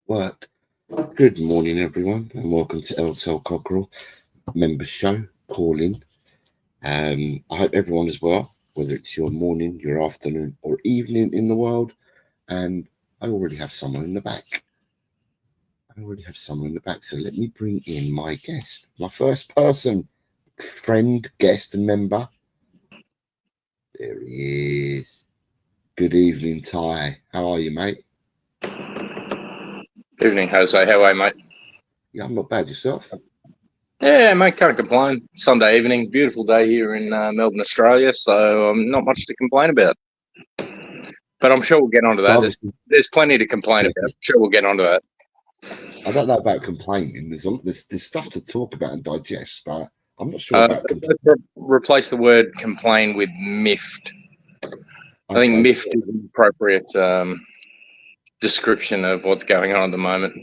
Work. Good morning, everyone, and welcome to LTEL Cockerel Member Show. Call in. I hope everyone is well, whether it's your morning, your afternoon, or evening in the world. And I already have someone in the back. So let me bring in my guest, my first person, friend, guest, and member. There he is. Good evening, Ty. How are you, mate? Evening, Jose. How are you, mate? Yeah, I'm not bad. Yourself? Yeah, mate, can't complain. Sunday evening, beautiful day here in Melbourne, Australia, so not much to complain about. But I'm sure we'll get onto that. There's plenty to complain about. I'm sure we'll get onto that. I don't know about complaining. There's stuff to talk about and digest, but I'm not sure about complaining. Let's replace the word complain with miffed. I think miffed is an appropriate description of what's going on at the moment.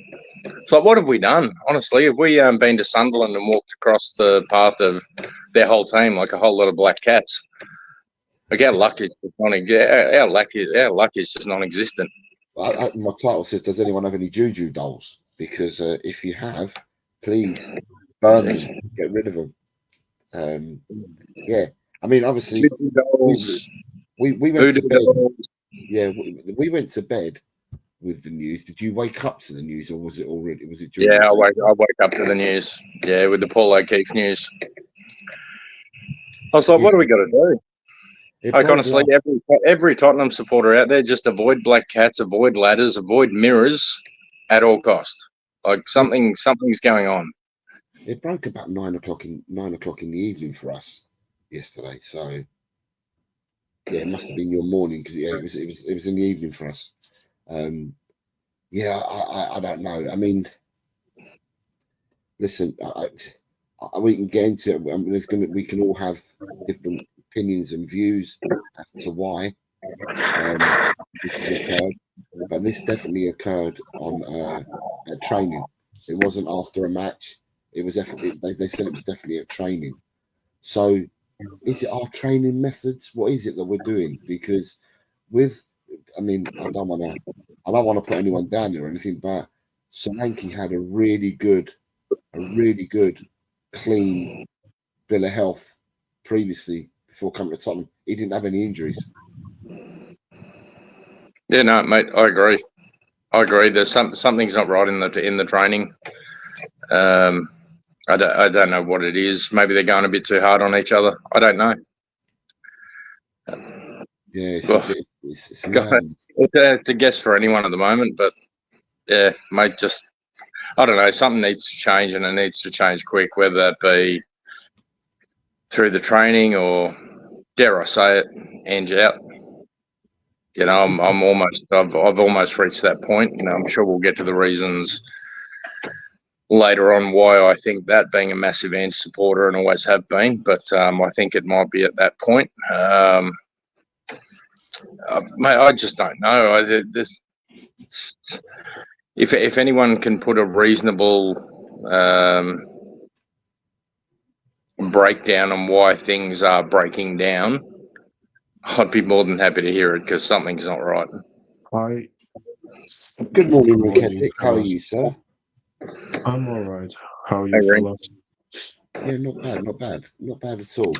So what have we done? Honestly, have we been to Sunderland and walked across the path of their whole team like a whole lot of black cats? Like our luck is just non-existent. My title says, "Does anyone have any JUJU dolls?" Because if you have, please burn them, get rid of them. Yeah, I mean, obviously, we went to bed. Yeah, we went to bed with the news. Did you wake up to the news, or was it already? Was it during? Yeah, I wake up to the news. Yeah, with the Paul O'Keefe news. I was like, what do we got to do? Like, honestly, every Tottenham supporter out there, just avoid black cats, avoid ladders, avoid mirrors at all cost. Like something's going on. It broke about 9 o'clock in the evening for us yesterday. So yeah, it must have been your morning because it was in the evening for us. Yeah, I don't know. I mean, listen, we can get into it. I mean, we can all have different opinions and views as to why this has occurred, but this definitely occurred on at training. It wasn't after a match. It was they said it was definitely at training. So, is it our training methods? What is it that we're doing? Because I mean, I don't want to put anyone down or anything, but Solanke had a really good, clean bill of health previously before coming to Tottenham. He didn't have any injuries. Yeah, no, mate, I agree. There's something's not right in the training. I don't know what it is. Maybe they're going a bit too hard on each other. I don't know. Yeah, it's a guess for anyone at the moment, but yeah, mate, just I don't know. Something needs to change, and it needs to change quick. Whether that be through the training or, dare I say it, Ange out. You know, I've almost reached that point. You know, I'm sure we'll get to the reasons later on why I think that, being a massive Ange supporter and always have been, but I think it might be at that point. Mate, I just don't know. If anyone can put a reasonable breakdown on why things are breaking down, I'd be more than happy to hear it, because something's not right. Hi. Good morning, Raketic. How are you, sir? I'm all right. How are you, fellas? Yeah, not bad at all.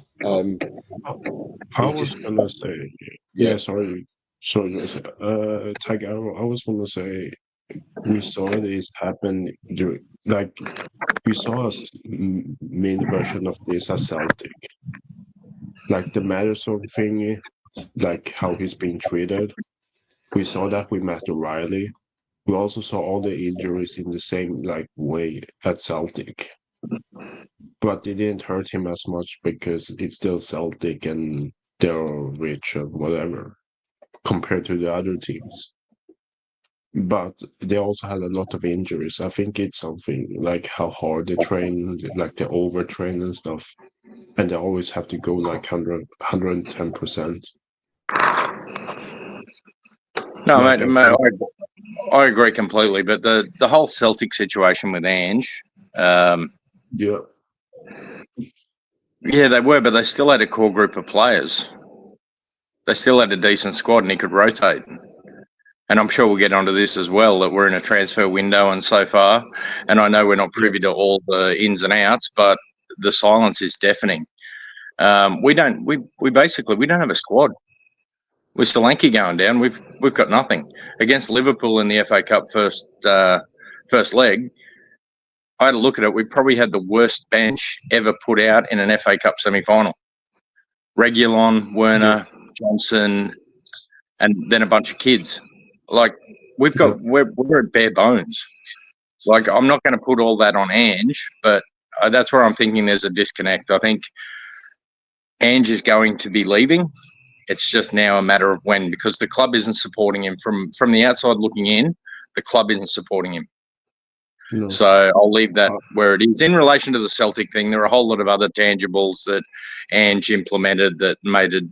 I was gonna say, yeah, sorry, Tiger. I was gonna say, we saw this happen during, like, we saw a mini version of this as Celtic, like the Madison thing, like how he's being treated. We saw that with Matt O'Reilly. We also saw all the injuries in the same way at Celtic, but it didn't hurt him as much because it's still Celtic and they're rich and whatever compared to the other teams. But they also had a lot of injuries. I think it's something like how hard they train, like they overtrain and stuff, and they always have to go like 110%. No, mate, I agree completely. But the whole Celtic situation with Ange, yeah, they were, but they still had a core group of players. They still had a decent squad, and he could rotate. and I'm sure we'll get onto this as well, that we're in a transfer window and so far, and I know we're not privy to all the ins and outs, but the silence is deafening. We don't have a squad. With Solanke going down, we've got nothing. Against Liverpool in the FA Cup first leg, I had a look at it. We probably had the worst bench ever put out in an FA Cup semi-final. Reguilon, Werner, Johnson, and then a bunch of kids. Like we're at bare bones. Like I'm not going to put all that on Ange, but that's where I'm thinking there's a disconnect. I think Ange is going to be leaving. It's just now a matter of when, because the club isn't supporting him. From the outside looking in, the club isn't supporting him. No. So I'll leave that where it is. In relation to the Celtic thing, there are a whole lot of other tangibles that Ange implemented that made it,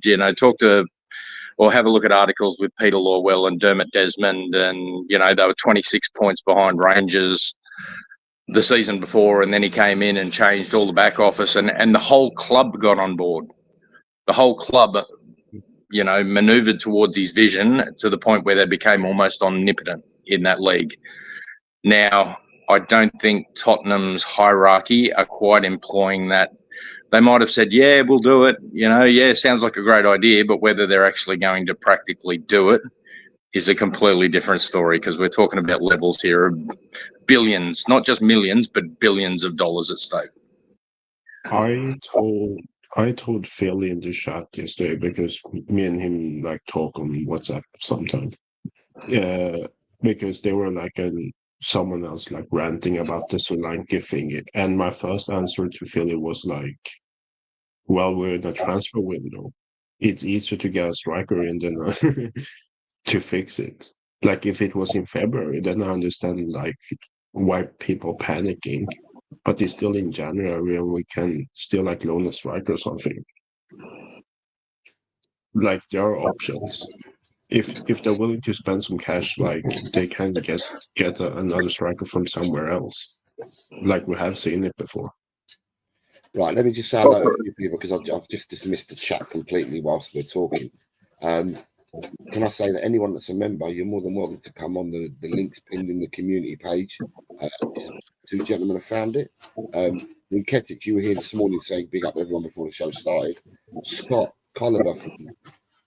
have a look at articles with Peter Lawwell and Dermot Desmond, and, they were 26 points behind Rangers the season before, and then he came in and changed all the back office, and the whole club got on board. The whole club, manoeuvred towards his vision to the point where they became almost omnipotent in that league. Now, I don't think Tottenham's hierarchy are quite employing that. They might have said, yeah, we'll do it. Sounds like a great idea, but whether they're actually going to practically do it is a completely different story, because we're talking about levels here of billions, not just millions, but billions of dollars at stake. I told Philly in the chat yesterday, because me and him talk on WhatsApp sometimes. Yeah, because they were someone else ranting about the Solanke thing, and my first answer to Philly was well, we're in a transfer window. It's easier to get a striker in than to fix it. If it was in February, then I understand why people panicking. But it's still in January, and we can still loan a striker or something. There are options. If they're willing to spend some cash, they can get another striker from somewhere else. We have seen it before. Right, let me just say hello to a few people, because I've just dismissed the chat completely whilst we're talking. Can I say that anyone that's a member, you're more than welcome to come on the links pinned in the community page. Two gentlemen have found it. Ketic, you were here this morning saying big up everyone before the show started. Scott Colliver from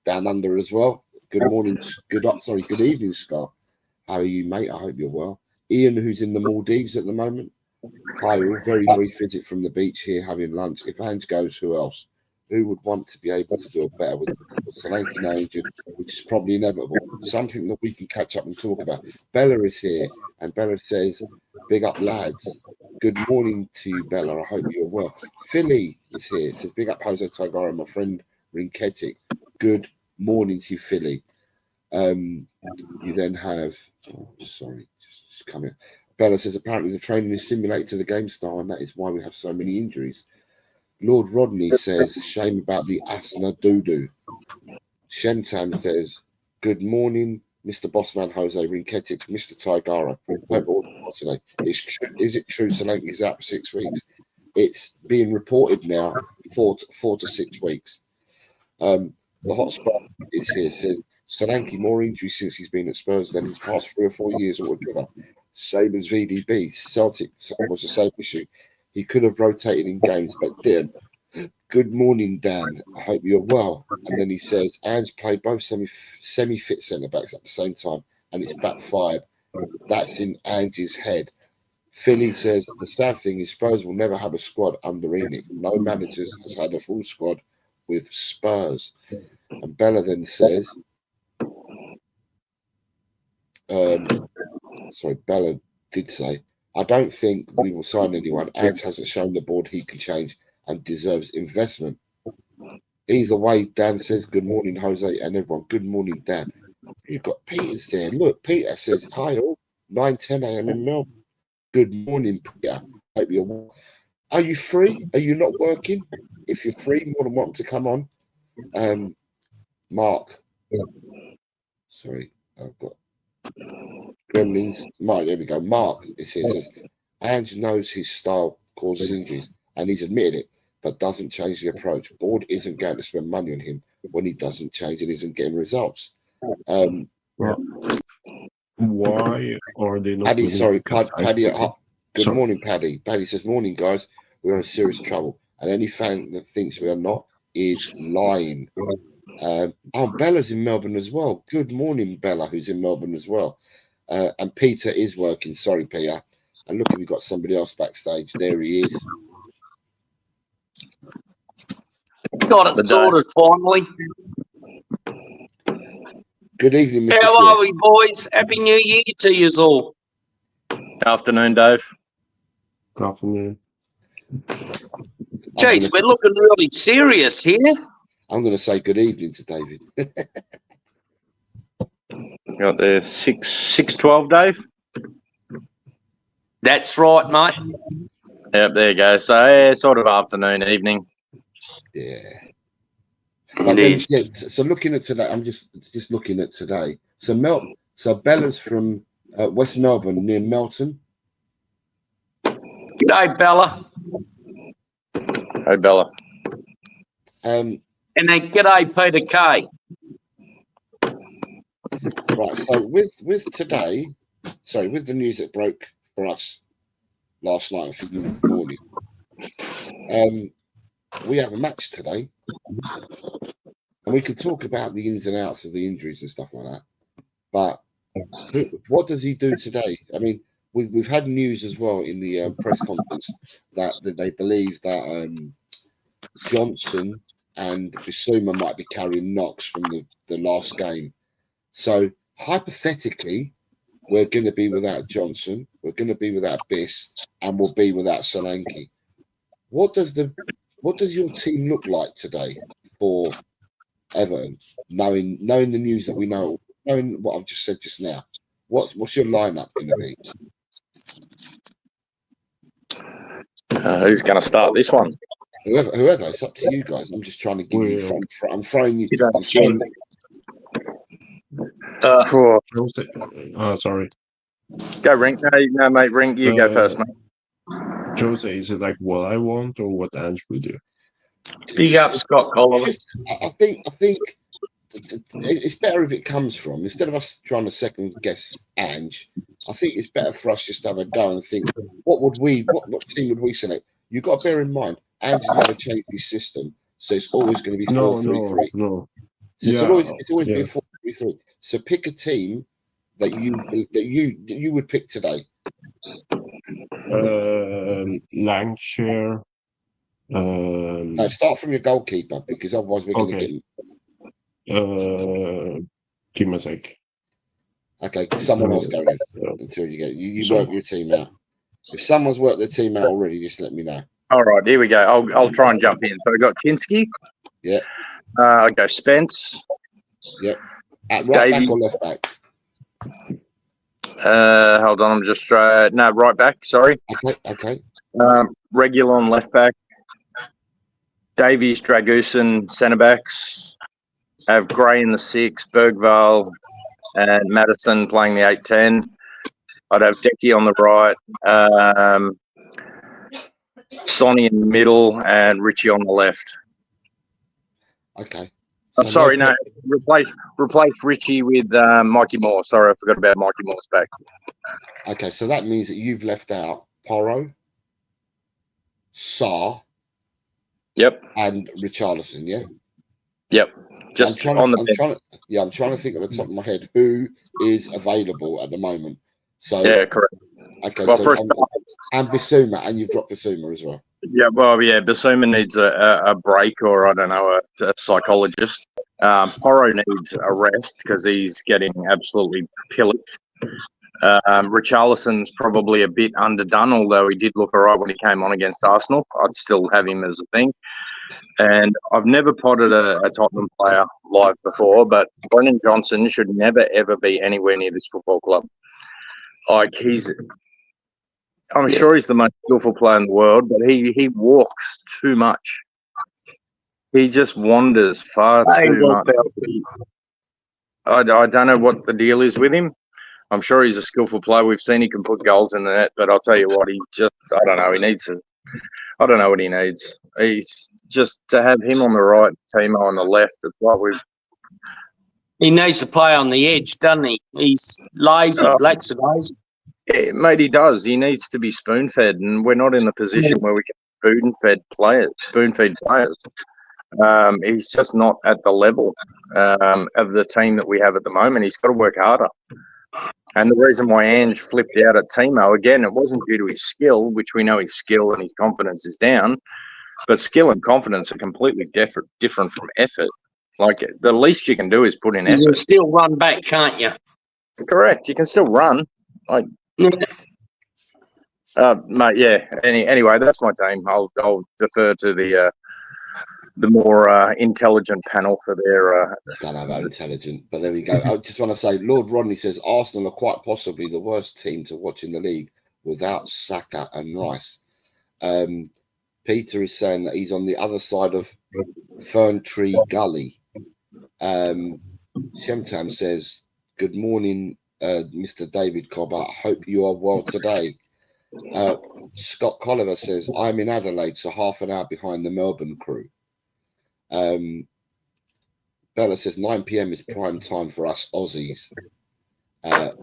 down under as well. Good morning, good evening, Scott. How are you, mate? I hope you're well. Ian, who's in the Maldives at the moment. Hi, all. Very brief visit from the beach here, having lunch. If Ange goes, who else? Who would want to be able to do it better with Solanke now injured, which is probably inevitable? Something that we can catch up and talk about. Bella is here, and Bella says, big up, lads. Good morning to you, Bella. I hope you're well. Philly is here. It says, big up, Jose Tigara, my friend Rinketic. Good morning to you, Philly. You then have, just come here. Bella says, apparently the training is simulated to the game style, and that is why we have so many injuries. Lord Rodney says, shame about the Asna Doodoo. Shentan says, good morning, Mr. Bossman Jose Rinketic, Mr. Tigara. Hope all today. Is it true Solanke is out for 6 weeks? It's being reported now 4 to 6 weeks. The hotspot is here, says, Solanke more injuries since he's been at Spurs than his past 3 or 4 years altogether. Same as VDB. Celtic was the same issue. He could have rotated in games, but didn't. Good morning, Dan. I hope you're well. And then he says, Ange played both semi-fit centre-backs at the same time, and it's backfired. That's in Ange's head. Philly says, the sad thing is Spurs will never have a squad under Enoch. No manager has had a full squad with Spurs. And Bella then says, Bella did say, I don't think we will sign anyone. Ange hasn't shown the board he can change and deserves investment. Either way, Dan says, good morning, Jose, and everyone. Good morning, Dan. You've got Peter's there. Look, Peter says, hi all, 9:10 a.m. in Melbourne. Good morning, Peter. Hope you're well. Are you free? Are you not working? If you're free, more than welcome to come on. Mark. Sorry, I've got Gremlins. Mark, there we go. Mark is here. Says, Ange knows his style causes injuries, and he's admitted it, but doesn't change the approach. Board isn't going to spend money on him when he doesn't change and isn't getting results. why are they not Paddy, willing sorry, to cut ties Paddy. with him? Good Sorry. morning, Paddy. Paddy says, "Morning, guys. We're in serious trouble, and any fan that thinks we are not is lying." Bella's in Melbourne as well. Good morning, Bella, who's in Melbourne as well. And Peter is working. Sorry, Peter. And look, we've got somebody else backstage. There he is. Got it sorted finally. Good evening, Mr. How Fair. are we, boys? Happy New Year to you all. Afternoon, Dave. Good afternoon. Jeez, we're looking really serious here. I'm going to say good evening to David. Got the 6:12, Dave. That's right, mate. Yep, there you go. So yeah, sort of afternoon, evening. Yeah. It But then, is. yeah, so looking at today, I'm just looking at today. So Bella's from West Melbourne, near Melton. G'day, Bella. Hey, Bella. And then g'day, Peter K. Right. So with today, sorry, with the news that broke for us last night and for you in the morning, we have a match today, and we could talk about the ins and outs of the injuries and stuff like that. But what does he do today? I mean, we've had news as well in the press conference that they believe that Johnson and Bissouma might be carrying knocks from the last game. So hypothetically, we're going to be without Johnson, we're going to be without Biss, and we'll be without Solanke. What does your team look like today for Everton? Knowing the news that we know, knowing what I've just said just now, what's your lineup going to be? Who's going to start this one? Whoever, it's up to you guys. I'm just trying to give you. I'm throwing you. Sorry. Go, Rink. No, mate, Rink, you go first, mate. Jose, is it like what I want or what Ange will do? Big up, Scott Collins. I think it's better if it comes from, instead of us trying to second guess Ange. I think it's better for us just to have a go and think, what team would we select? You've got to bear in mind, Ange has never changed his system, so it's always going to be 4-3-3. No. So it's always been 4-3-3. So pick a team that you would pick today. Lancashire. No, start from your goalkeeper, because otherwise we're going to get. Give me a sec. Okay, someone else go in until you get you work your team out. If someone's worked their team out already, just let me know. All right, here we go. I'll try and jump in. So I got Kinski. Yeah. I go Spence. Yep. At right back or left back? Hold on, I'm just right back. Sorry. Okay. Regulon left back. Davies, Dragusin centre backs. Have Gray in the 6, Bergvall and Madison playing the 8-10. I'd have Decky on the right, Sonny in the middle, and Richie on the left. Okay. I'm sorry, no. Replace Richie with Mikey Moore. Sorry, I forgot about Mikey Moore's back. Okay, so that means that you've left out Porro, Sarr. Yep. And Richarlison, yeah. Yep. I'm trying to think at the top of my head who is available at the moment. So yeah, correct. Okay, well, so and Bissouma, and you've dropped Bissouma as well. Yeah, well, yeah, Bissouma needs a break, or I don't know, a psychologist. Porro needs a rest because he's getting absolutely pillaged. Richarlison's probably a bit underdone, although he did look all right when he came on against Arsenal. I'd still have him as a thing. And I've never potted a Tottenham player live before, but Brennan Johnson should never, ever be anywhere near this football club. Like, I'm sure he's the most skillful player in the world, but he walks too much. He just wanders far too much. I don't know what the deal is with him. I'm sure he's a skillful player. We've seen he can put goals in the net, but I'll tell you what, I don't know. I don't know what he needs. He's just to have him on the right, Timo on the left. It's like He needs to play on the edge, doesn't he? He's lazy, lazy. Yeah, mate, he does. He needs to be spoon-fed, and we're not in the position where we can spoon-feed players. He's just not at the level of the team that we have at the moment. He's got to work harder. And the reason why Ange flipped out at Timo, again, it wasn't due to his skill, which we know his skill and his confidence is down, but skill and confidence are completely different from effort. Like, the least you can do is put in effort. You can still run back, can't you? Correct. You can still run. Like, mate, yeah. Anyway, that's my team. I'll defer to the more intelligent panel for their. I don't know about intelligent, but there we go. I just want to say, Lord Rodney says Arsenal are quite possibly the worst team to watch in the league without Saka and Rice. Peter is saying that he's on the other side of Fern Tree Gully. Shemtam says, good morning, Mr. David Cobber. I hope you are well today. Scott Colliver says, I'm in Adelaide, so half an hour behind the Melbourne crew. Bella says 9 p.m. is prime time for us Aussies.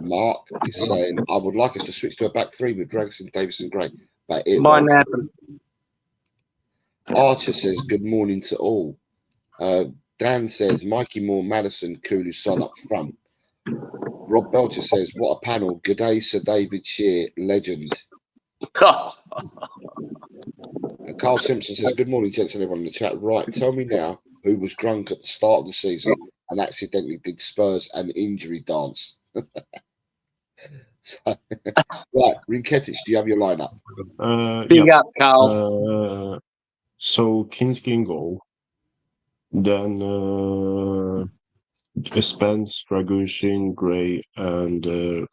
Mark is saying, I would like us to switch to a back three with Dragerson, Davis and Gray, but it Might won't happen. Archer says, good morning to all. Dan says, Mikey Moore, Madison, Kulu, Son up front. Rob Belcher says, what a panel. Good day, Sir David Shear, legend. Carl Simpson says, good morning, gents and everyone in the chat. Right, tell me now who was drunk at the start of the season and accidentally did Spurs and injury dance. So, right, Rinketic, do you have your lineup? Big up, Carl. So Kinski in goal. Then Spence, Dragushin, Gray, and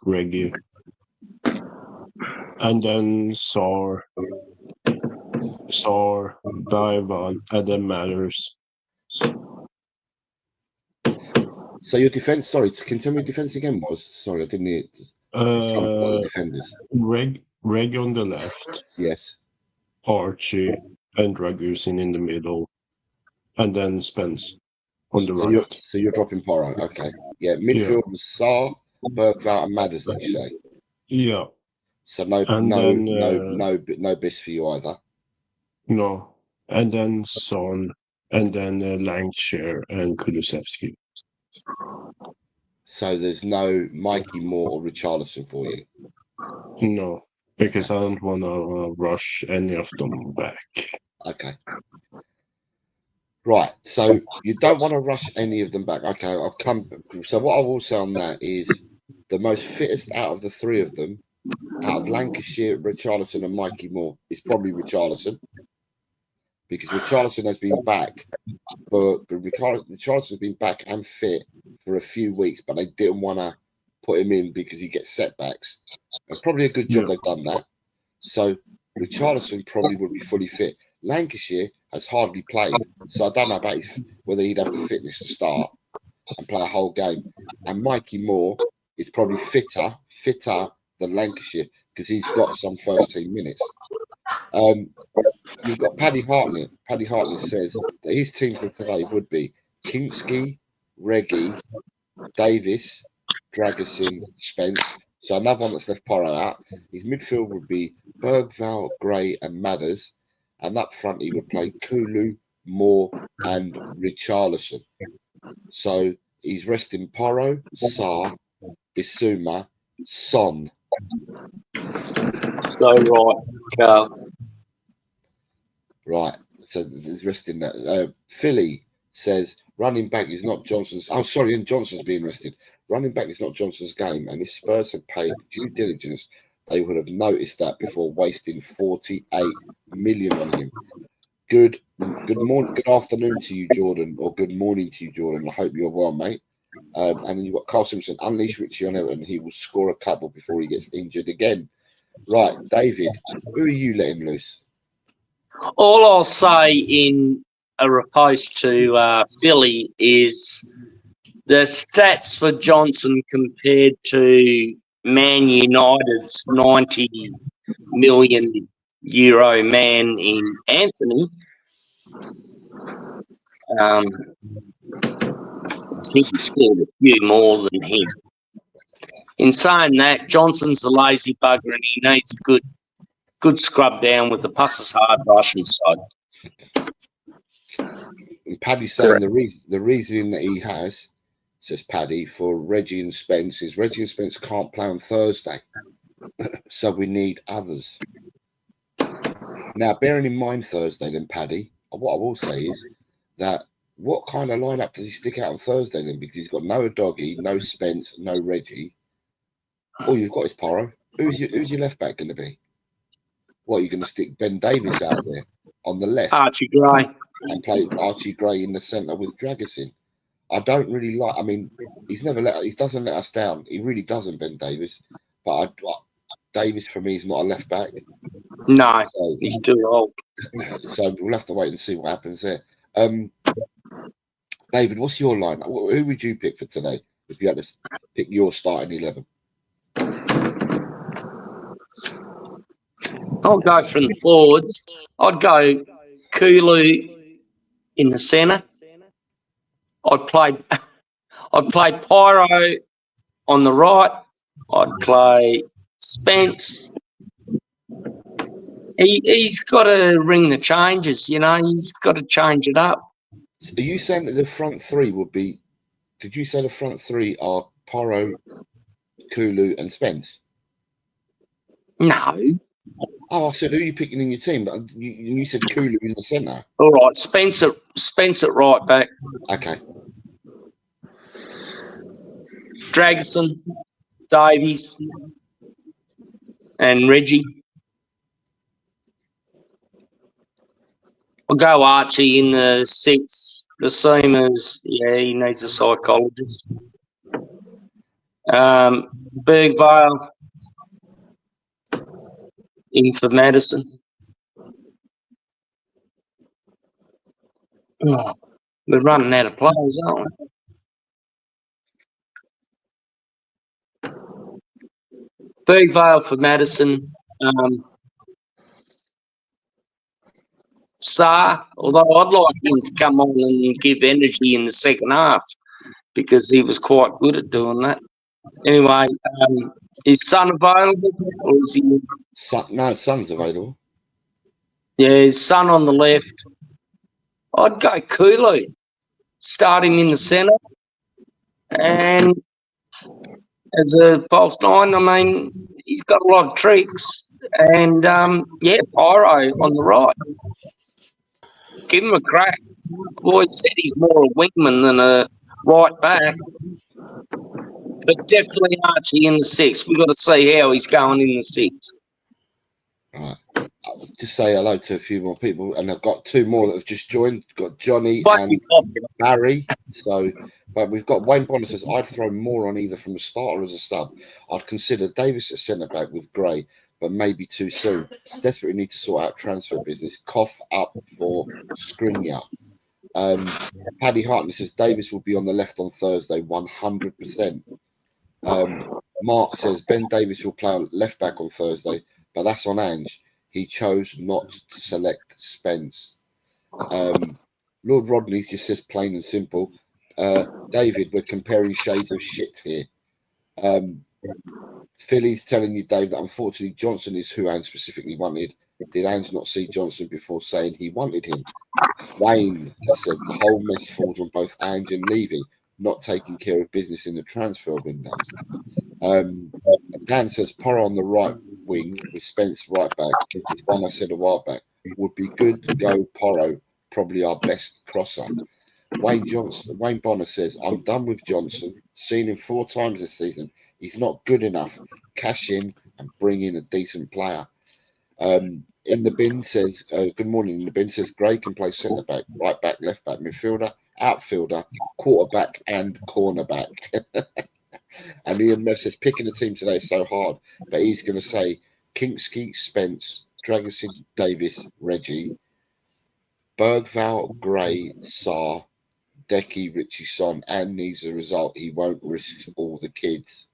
Reggie. And then Sar, Daivan, and then Matters. So your defense, sorry, can you tell me your defense again was? Sorry, I didn't hear it. The defenders. Reg on the left. Yes. Archie and Dragusin in the middle. And then Spence on the right. So you're dropping Porro. Okay. Yeah. Midfield was Saar, Bergvall, and Madders, did you say? Yeah. So no Biss for you either. No. And then Son, and then Lancashire and Kulusevski. So there's no Mikey Moore or Richarlison for you? No, because I don't want to rush any of them back. Okay. Right. So you don't want to rush any of them back. Okay. I'll come. So what I will say on that is the most fittest out of the three of them, out of Lancashire, Richarlison, and Mikey Moore, is probably Richarlison. Because Richarlison has been back, but Richarlison has been back and fit for a few weeks, but they didn't want to put him in because he gets setbacks. And probably a good job they've done that. So Richarlison probably would be fully fit. Lancashire has hardly played, so I don't know about whether he'd have the fitness to start and play a whole game. And Mikey Moore is probably fitter than Lancashire because he's got some first team minutes. You've got Paddy Hartnett. Paddy Hartnett says that his team for today would be Kinski, Reggie, Davis, Dragerson, Spence. So another one that's left Porro out. His midfield would be Bergvall, Gray, and Madders. And up front, he would play Kulu, Moore, and Richarlison. So he's resting Porro, Saar, Bissouma, Son. So right, Carl. Right. So he's resting that. Philly says running back is not Johnson's. Oh, sorry, and Johnson's being rested. Running back is not Johnson's game. And if Spurs had paid due diligence, they would have noticed that before wasting 48 million on him. Good morning, good afternoon to you, Jordan, or good morning to you, Jordan. I hope you're well, mate. And then you've got Carl Simpson, unleash Richie on Everton. He will score a couple before he gets injured again. Right, David, who are you letting loose? All I'll say in a riposte to Philly is the stats for Johnson compared to Man United's 90 million euro man in Anthony. think he scored a few more than him. In saying that, Johnson's a lazy bugger and he needs a good scrub down with the Pusses hard Russian side. And Paddy's saying the reasoning that he has, says Paddy, for Reggie and Spence is Reggie and Spence can't play on Thursday, so we need others. Now, bearing in mind Thursday, then Paddy, what I will say is that what kind of lineup does he stick out on Thursday then? Because he's got no Doggy, no Spence, no Reggie. All you've got is Porro. Who's your left back going to be? What, you're going to stick Ben Davis out there on the left? Archie Gray. And play Archie Gray in the centre with Dragusin. I don't really like. I mean, he doesn't let us down. He really doesn't, Ben Davis. But Davis for me is not a left back. No, so, he's too old. So we'll have to wait and see what happens there. David, what's your line? Who would you pick for today if you had to pick your starting 11? I'll go from the forwards. I'd go Kulu in the centre. I'd play Pyro on the right. I'd play Spence. He's got to ring the changes, you know. He's got to change it up. So are you saying that the front three would be? Did you say the front three are Pyro, Kulu, and Spence? No. Oh, I said, who are you picking in your team? But you said Kulu in the centre. All right, Spence at right back. Okay. Dragusin, Davies, and Reggie. I'll go Archie in the 6. The same as, he needs a psychologist. Bergvale in for Madison. Oh, we're running out of players, aren't we? Bergvale for Madison. Sarr, although I'd like him to come on and give energy in the second half because he was quite good at doing that. Anyway, is Son available or is he? No, Son's available. Yeah, his Son on the left. I'd go Kulu, start him in the centre, and as a false 9, I mean, he's got a lot of tricks. And, Pyro on the right. Give him a crack. Boyd said he's more a wingman than a right back. But definitely Archie in the 6. We've got to see how he's going in the 6. Right. I'll just say hello to a few more people, and I've got 2 more that have just joined. Got Johnny and Barry. So, but we've got Wayne Bonner says I'd throw more on either from the start or as a sub. I'd consider Davis at centre back with Gray, but maybe too soon. Desperately need to sort out transfer business. Cough up for Skriniar. Paddy Hartley says Davis will be on the left on Thursday, 100%. Mark says Ben Davis will play on left back on Thursday, but that's on Ange. He chose not to select Spence. Lord Rodney just says plain and simple. David, we're comparing shades of shit here. Philly's telling you, Dave, that unfortunately Johnson is who Ange specifically wanted. Did Ange not see Johnson before saying he wanted him? Wayne has said the whole mess falls on both Ange and Levy, not taking care of business in the transfer windows. Dan says Porro on the right wing with Spence right back is one I said a while back. Would be good to go Porro, probably our best crosser. Wayne Bonner says, I'm done with Johnson. Seen him 4 times this season. He's not good enough. Cash in and bring in a decent player. In the bin says, good morning. In the bin says, Gray can play centre back, right back, left back, midfielder, outfielder, quarterback, and cornerback. And Ian Meff says, picking the team today is so hard, but he's going to say Kinksky, Spence, Dragusin, Davis, Reggie, Bergvale, Gray, Sarr, Decky, Richie Son, and needs a result. He won't risk all the kids.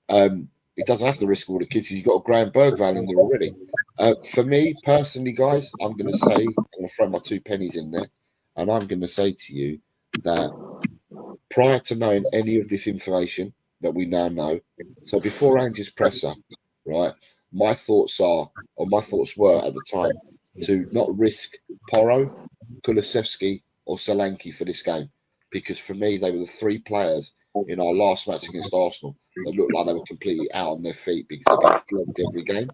He doesn't have to risk all the kids. He's got a Graham Bergvale in there already. For me, personally, guys, I'm going to throw my 2 pennies in there, and I'm going to say to you that prior to knowing any of this information that we now know, so before Ange's presser, right, my thoughts were at the time to not risk Porro, Kulusevski or Solanke for this game, because for me they were the three players in our last match against Arsenal that looked like they were completely out on their feet because they've been flogged every game.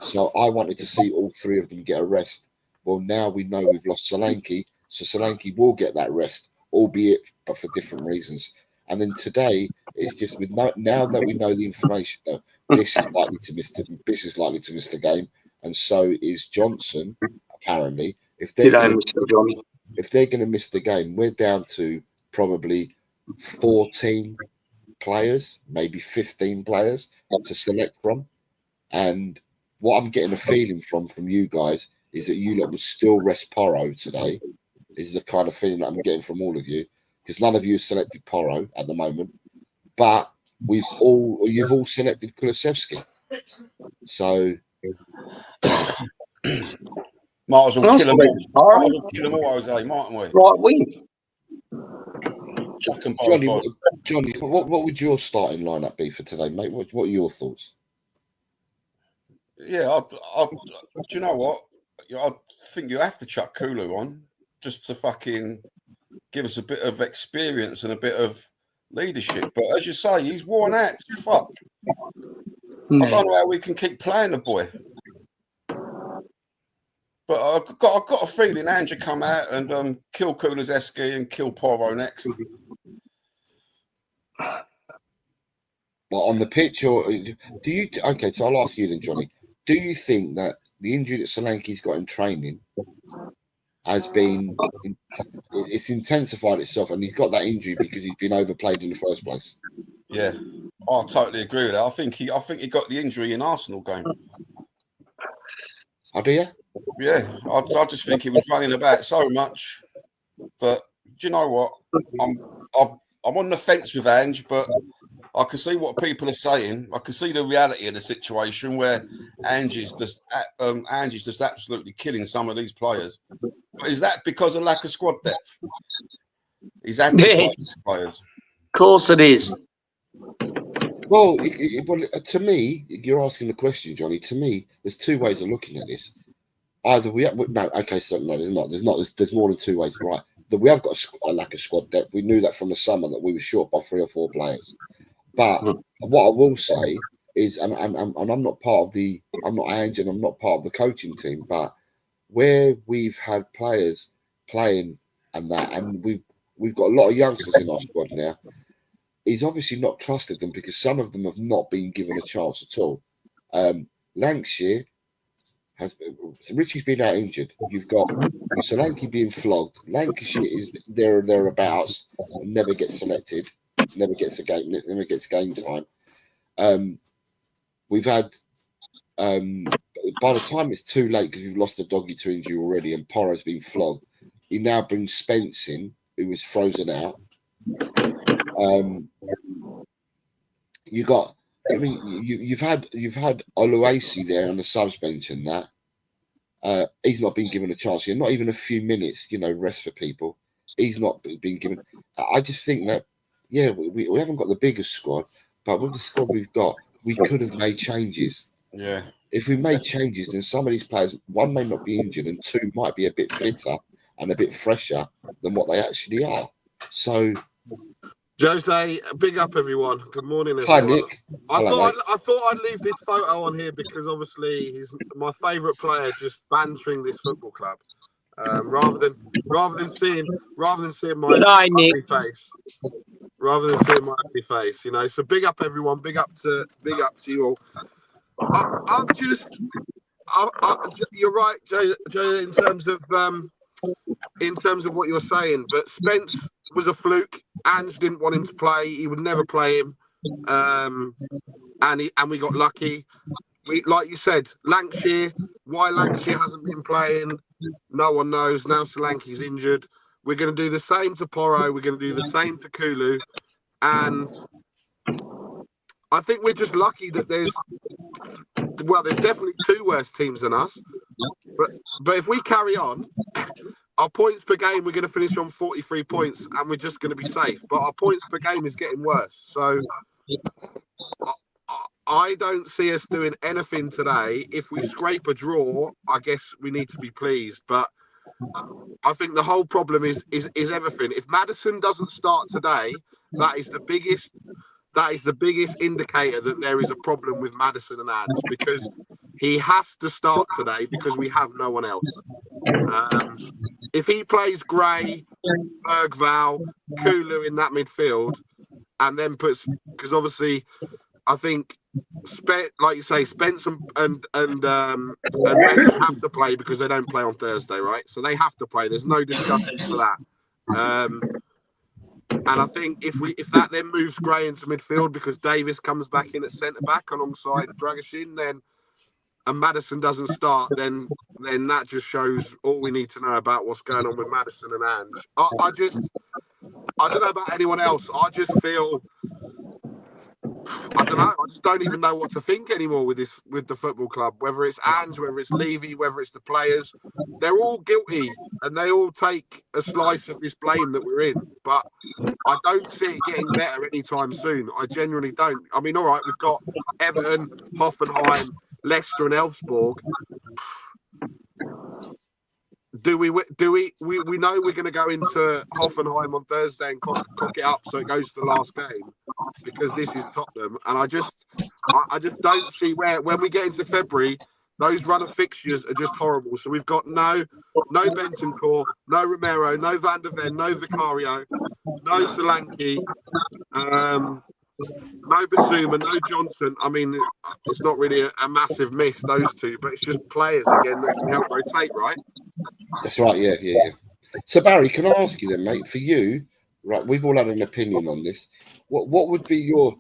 So I wanted to see all three of them get a rest. Well, now we know we've lost Solanke, so Solanke will get that rest, albeit but for different reasons. And then today, it's just with now that we know the information that Bish is likely to miss the game, and so is Johnson. Apparently, if they're going to miss the game, we're down to probably 14 players, maybe 15 players to select from. And what I'm getting a feeling from you guys is that you lot will still rest Porro today. Is the kind of feeling that I'm getting from all of you, because none of you have selected Porro at the moment, but you've all selected Kulusevski. So might as well kill them all. Might as well kill them all, Jose, mightn't we? Right wing. Johnny, what would your starting lineup be for today, mate? What are your thoughts? Yeah, do you know what? I think you have to chuck Kulu on just to fucking give us a bit of experience and a bit of leadership. But as you say, he's worn out. Fuck. I don't know how we can keep playing the boy. But I've got a feeling Andrew come out and kill Kulusevski and kill Porro next. Well, on the pitch, or do you? Okay, so I'll ask you then, Johnny. Do you think that the injury that Solanke's got in training has been it's intensified itself, and he's got that injury because he's been overplayed in the first place? Yeah, I totally agree with that. I think he got the injury in Arsenal game. Oh, do you? Yeah, I just think he was running about so much. But do you know what? I'm on the fence with Ange, but I can see what people are saying. I can see the reality of the situation where Ange is just absolutely killing some of these players. But is that because of lack of squad depth? He's happy to play players. Of course it is. Well, to me, you're asking the question, Johnny. To me, there's two ways of looking at this. Either there's not. There's more than two ways, right? That we have got a lack of squad depth. We knew that from the summer that we were short by 3 or 4 players. But what I will say is, and I'm not Ange, and I'm not part of the coaching team, but where we've had players playing and we've got a lot of youngsters in our squad now, he's obviously not trusted them because some of them have not been given a chance at all. Lancashire Richie's been out injured. You've got Solanke being flogged. Lancashire is thereabouts, never gets selected, never gets game time. We've had by the time it's too late because we've lost a doggy to injury already, and Porro's been flogged. He now brings Spence in, who was frozen out. You've had Oluwasi there on the subs bench and that. He's not been given a chance. Not even a few minutes, rest for people. He's not been given. I just think that, we haven't got the biggest squad, but with the squad we've got, we could have made changes. Yeah. If we made changes, then some of these players, one may not be injured, and two might be a bit fitter and a bit fresher than what they actually are. So, Jose, big up everyone. Good morning, everyone. Hi, Nick. I thought I'd leave this photo on here because obviously he's my favourite player, just bantering this football club. Rather than seeing my ugly face. Rather than seeing my ugly face, So big up everyone. Big up to you all. You're right, Joe. In terms of what you're saying, but Spence was a fluke. Ange didn't want him to play. He would never play him, and we got lucky. Like you said, Lancashire. Why Lancashire hasn't been playing, no one knows. Now Solanke's injured. We're going to do the same to Porro. We're going to do the same to Kulu, and I think we're just lucky that there's definitely 2 worse teams than us. But if we carry on, our points per game, we're going to finish on 43 points, and we're just going to be safe. But our points per game is getting worse. So I don't see us doing anything today. If we scrape a draw, I guess we need to be pleased. But I think the whole problem is everything. If Maddison doesn't start today, that is the biggest indicator that there is a problem with Maddison and Ange, because he has to start today because we have no one else. If he plays Gray, Bergval, Kulu in that midfield, and then puts, because obviously I think like you say, Spence and Reggie have to play because they don't play on Thursday, right? So they have to play. There's no discussion for that. And I think if that then moves Gray into midfield because Davis comes back in at centre back alongside Dragashin, and Maddison doesn't start, then that just shows all we need to know about what's going on with Maddison and Ange. I don't know about anyone else. I just feel, I don't know. I just don't even know what to think anymore with the football club. Whether it's Ange, whether it's Levy, whether it's the players, they're all guilty and they all take a slice of this blame that we're in. But I don't see it getting better anytime soon. I genuinely don't. I mean, all right, we've got Everton, Hoffenheim, Leicester, and Elfsborg. Do we know we're going to go into Hoffenheim on Thursday and cock it up so it goes to the last game because this is Tottenham, and I just don't see where when we get into February those run of fixtures are just horrible. So we've got no Bentancur, no Romero, no Van der Ven, no Vicario, no Solanke, no Basuma, no Johnson. I mean, it's not really a massive miss, those two, but it's just players again that can help rotate, right? That's right. Yeah. So Barry, can I ask you then, mate? For you, right? We've all had an opinion on this. What would be your,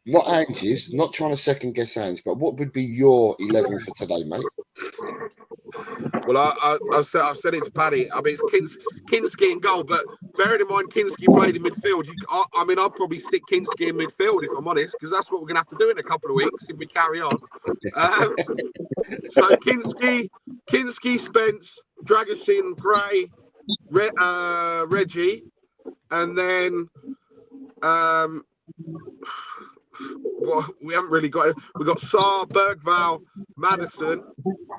not Ange's, not trying to second guess Ange, but what would be your 11 for today, mate? Well, I've said it to Paddy. I mean, it's Kinski in goal, but bearing in mind Kinski played in midfield, I mean, I'll probably stick Kinski in midfield if I'm honest, because that's what we're going to have to do in a couple of weeks if we carry on. So Kinski, Spence, Dragashin, Gray, Reggie, and then well, we haven't really got it. We've got Sarr, Bergval, Maddison,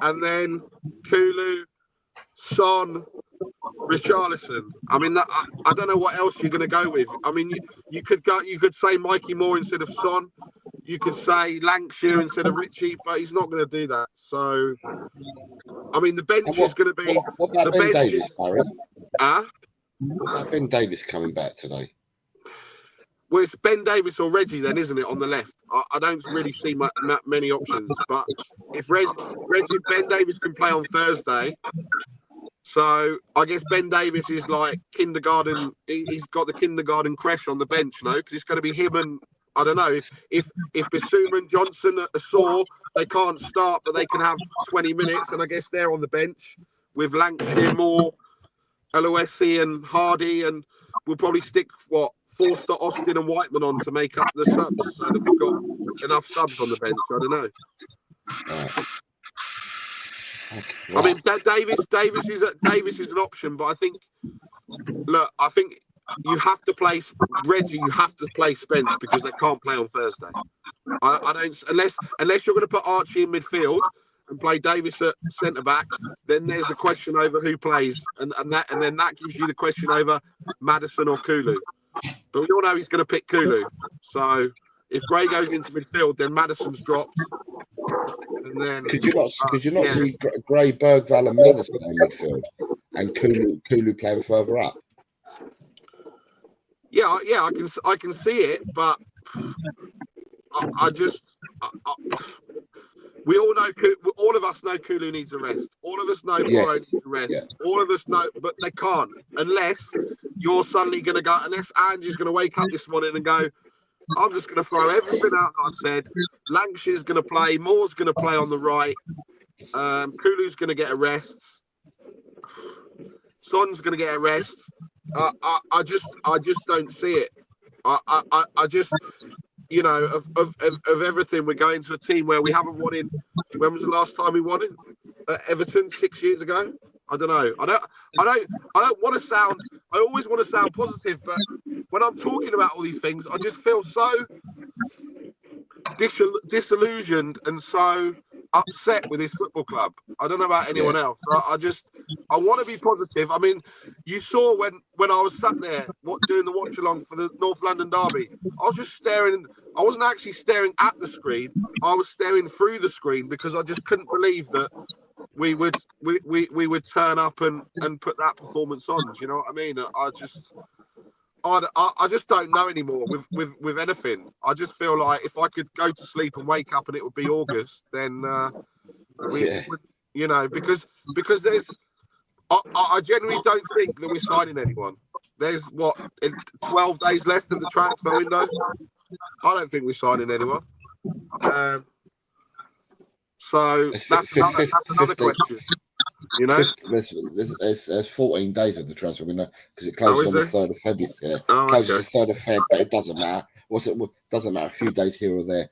and then Kulu, Son, Richarlison. I mean, I don't know what else you're going to go with. I mean, you could say Mikey Moore instead of Son. You could say Lancashire instead of Richie, but he's not going to do that. So, I mean, the bench is going to be. What about Ben Davis, Barry? What about Ben Davis coming back today? Well, it's Ben Davis or Reggie then, isn't it, on the left? I don't really see many options. But if Ben Davis can play on Thursday, so I guess Ben Davis is like kindergarten. He's got the kindergarten creche on the bench, because it's going to be him and, I don't know, if Basuma and Johnson are sore, they can't start, but they can have 20 minutes, and I guess they're on the bench with Lancashire, Moore, LOSC and Hardy, and we'll probably stick, Forster, Austin and Whiteman on to make up the subs so that we've got enough subs on the bench. I don't know. Okay. I mean, Davis is an option, but I think you have to play Reggie. You have to play Spence because they can't play on Thursday. I don't unless you're going to put Archie in midfield and play Davis at centre back. Then there's the question over who plays, and then that gives you the question over Maddison or Kulu. But we all know he's going to pick Kulu. So if Gray goes into midfield, then Maddison's dropped. And then could you not see Gray, Bergval, and Maddison in midfield, and Kulu playing further up? Yeah, I can see it, but we all know. All of us know Kulu needs a rest. All of us know Porro needs a rest. Yeah. All of us know, but they can't unless you're suddenly going to go. Unless Angie's going to wake up this morning and go, I'm just going to throw everything out that I've said. Lancashire's going to play. Moore's going to play on the right. Kulu's going to get a rest. Son's going to get a rest. I just don't see it. I just, of everything, we're going to a team where we haven't won in. When was the last time we won it? Everton 6 years ago. I don't know. I don't want to sound. I always want to sound positive, but when I'm talking about all these things, I just feel so disillusioned and so upset with this football club. I don't know about anyone else. I want to be positive. I mean, you saw when I was sat there doing the watch along for the North London derby, I was just staring. I wasn't actually staring at the screen. I was staring through the screen because I just couldn't believe that we would turn up and put that performance on. Do you know what I mean? I just don't know anymore with anything. I just feel like if I could go to sleep and wake up and it would be August, then you know, because there's I genuinely don't think that we're signing anyone. There's 12 days left of the transfer window. I don't think we're signing anyone. So that's another question. You know, there's 14 days of the transfer window because it closes on the 3rd of February. Yeah. Closes the 3rd of Feb, but it doesn't matter. Doesn't matter. A few days here or there.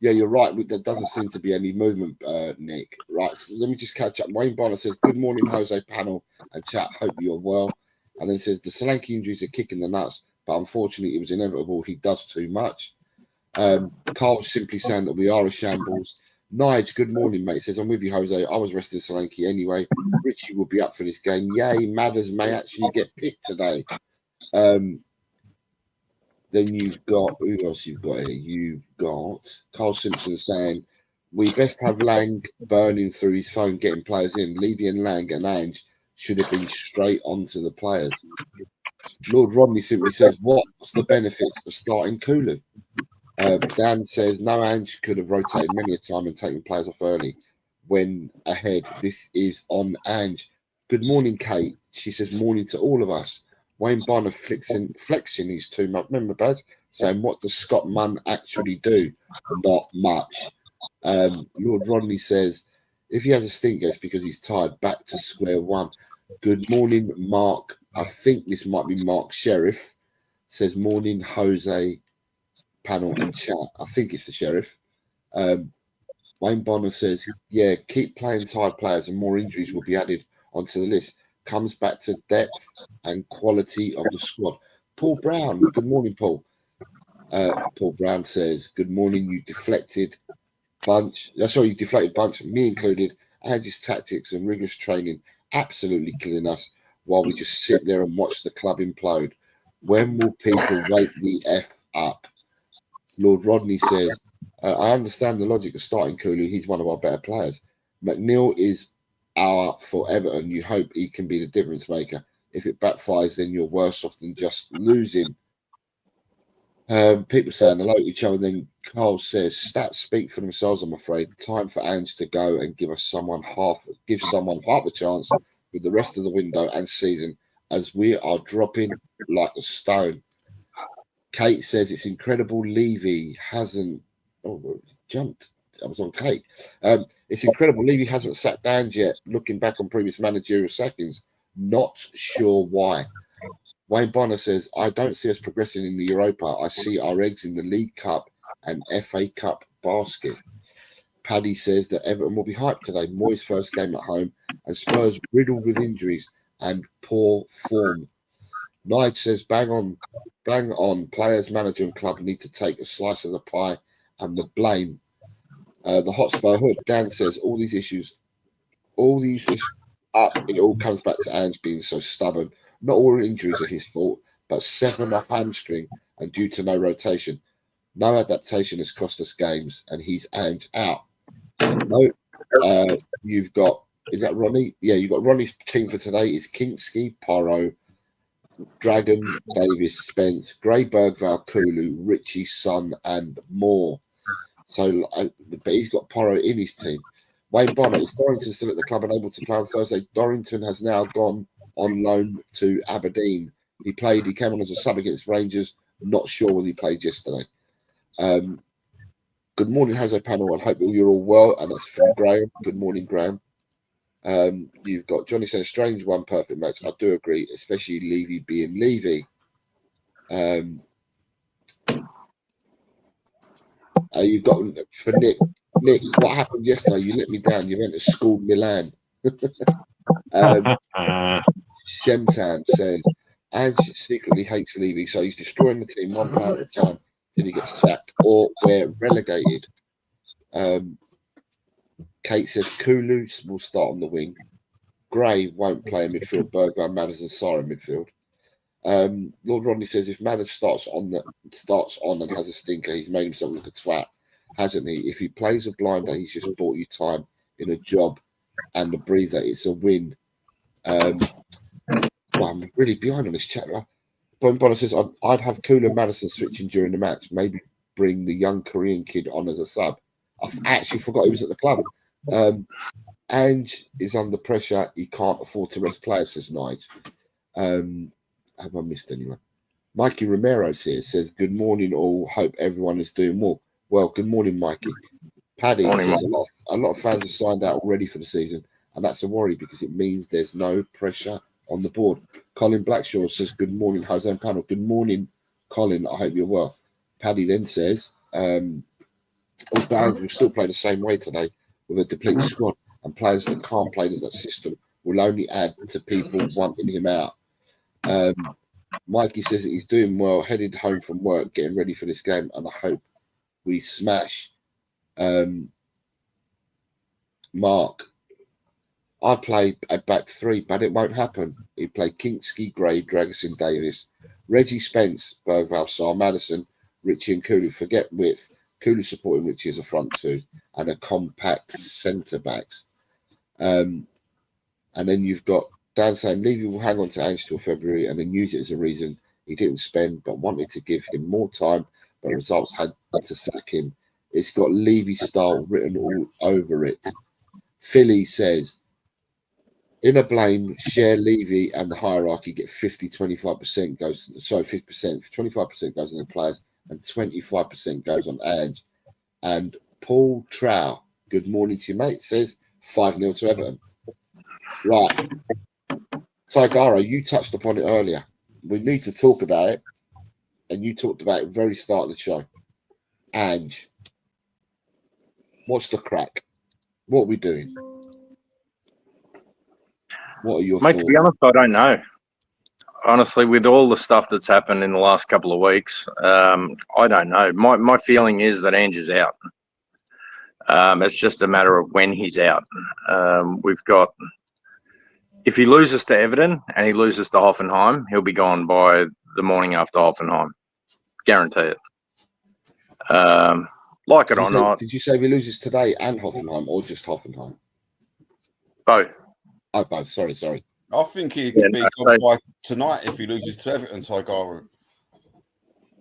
Yeah, you're right. There doesn't seem to be any movement, Nick. Right. So let me just catch up. Wayne Bonner says, "Good morning, Jose panel and chat. Hope you're well." And then says the Solanke injuries are kicking the nuts, but unfortunately it was inevitable. He does too much. Carl's simply saying that we are a shambles. Nige, good morning, mate. Says, I'm with you, Jose. I was resting Solanke anyway. Richie will be up for this game. Yay, Madders may actually get picked today. Then you've got, who else you've got here? You've got Carl Simpson saying, we best have Lang burning through his phone, getting players in. Levy and Lang and Ange should have been straight onto the players. Lord Rodney simply says, what's the benefits of starting Kulu? Dan says, no, Ange could have rotated many a time and taken players off early when ahead. This is on Ange. Good morning, Kate. She says, morning to all of us. Wayne Bonner flexing his 2 month member badge, saying, what does Scott Munn actually do? Not much. Lord Rodney says, if he has a stink, it's because he's tired. Back to square one. Good morning, Mark. I think this might be Mark Sheriff. Says, morning, Jose, panel and chat. I think it's the Sheriff. Wayne Bonner says, yeah, keep playing tired players and more injuries will be added onto the list. Comes back to depth and quality of the squad. Paul Brown, good morning, Paul. Paul Brown says, good morning, you deflected bunch. You deflated bunch, me included. Ange's tactics and rigorous training absolutely killing us while we just sit there and watch the club implode. When will people wake the F up? Lord Rodney says, I understand the logic of starting Kulu. He's one of our better players. McNeil is our for Everton. You hope he can be the difference maker. If it backfires, then you're worse off than just losing. People saying hello to each other. Then Carl says, stats speak for themselves, I'm afraid. Time for Ange to go and give someone half a chance with the rest of the window and season, as we are dropping like a stone. Kate says it's incredible Levy hasn't jumped. I was on Kate. It's incredible Levy hasn't sat down yet. Looking back on previous managerial sackings, not sure why. Wayne Bonner says, I don't see us progressing in the Europa. I see our eggs in the League Cup and FA Cup basket. Paddy says that Everton will be hyped today. Moyes' first game at home and Spurs riddled with injuries and poor form. Nige says, bang on. Players, manager and club need to take a slice of the pie and the blame. The Hotspur Hood, Dan says, all these issues up, it all comes back to Ange being so stubborn. Not all injuries are his fault, but 7 off hamstring and due to no rotation. No adaptation has cost us games, and he's Ange out. No, you've got, is that Ronnie? Yeah, you've got Ronnie's team for today is Kinski, Porro, Dragon, Davis, Spence, Gray, Bergvall, Kulu, Richie, Son, and more. So, but he's got Porro in his team. Wayne Bonner, is Dorrington still at the club and able to play on Thursday? Dorrington has now gone on loan to Aberdeen. He came on as a sub against Rangers. Not sure whether he played yesterday. Good morning, Jose panel. I hope you're all well. And that's from Graham. Good morning, Graham. You've got Johnny saying strange one, perfect match. I do agree, especially Levy being Levy. You've got for Nick, what happened yesterday? You let me down. You went to school Milan. Shemtan says, Ange secretly hates Levy, so he's destroying the team one player at a time till he gets sacked or we're relegated. Kate says Kulu will start on the wing. Gray won't play in midfield. Bergwijn, Maddison, Sarr in midfield. Lord Rodney says if Maddison starts on and has a stinker, he's made himself look a twat, hasn't he? If he plays a blinder, he's just bought you time in a job and a breather. It's a win. Well, I'm really behind on this chat. Bonner says I'd have Kulu and Maddison switching during the match. Maybe bring the young Korean kid on as a sub. I actually forgot he was at the club. Ange is under pressure. He can't afford to rest players, says Nige. Have I missed anyone? Mikey Romero's here, says, good morning all. Hope everyone is doing well. Well, good morning, Mikey. Paddy says a lot of fans have signed out already for the season, and that's a worry because it means there's no pressure on the board. Colin Blackshaw says, good morning, Jose and panel. Good morning, Colin. I hope you're well. Paddy then says, all bands will still play the same way today with a depleted squad, and players that can't play that system will only add to people wanting him out. Mikey says that he's doing well, headed home from work, getting ready for this game, and I hope we smash. Mark, I play a back three, but it won't happen. He played Kinksky, Gray, Dragosin, Davis, Reggie Spence, Bergwijn, Sarr, Maddison, Richie and Kulu. Forget width. Kulu supporting Richie as a front two and a compact centre backs. And then you've got Dan saying Levy will hang on to Ange till February and then use it as a reason he didn't spend but wanted to give him more time, but results had to sack him. It's got Levy style written all over it. Philly says, in a blame, share Levy and the hierarchy get 25% goes on the players and 25% goes on Ange. And Paul Trow, good morning to you, mate, says 5-0 to Everton. Right. Tigara, you touched upon it earlier. We need to talk about it. And you talked about it at the very start of the show. Ange, what's the crack? What are we doing? What are your thoughts? To be honest, I don't know. Honestly, with all the stuff that's happened in the last couple of weeks, I don't know. My feeling is that Ange is out. It's just a matter of when he's out. We've got, if he loses to Everton and he loses to Hoffenheim, he'll be gone by the morning after Hoffenheim. Guarantee it. Like it or not. Did you say if he loses today and Hoffenheim or just Hoffenheim? Both. Oh, both. Sorry. I think he could be gone by tonight if he loses to Everton, Tigara.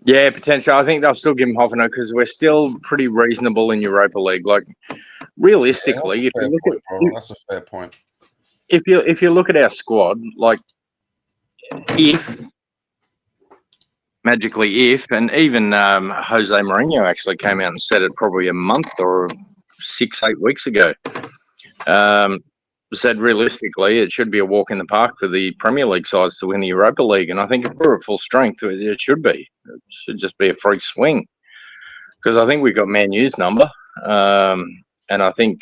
Yeah, potentially. I think they'll still give him Hoffenheim because we're still pretty reasonable in Europa League. Like, realistically, that's a fair point. If you look at our squad, like, and even Jose Mourinho actually came out and said it probably a month or 6-8 weeks ago. Said realistically, it should be a walk in the park for the Premier League sides to win the Europa League. And I think if we're at full strength, it should be. It should just be a free swing. Because I think we've got Man U's number. And I think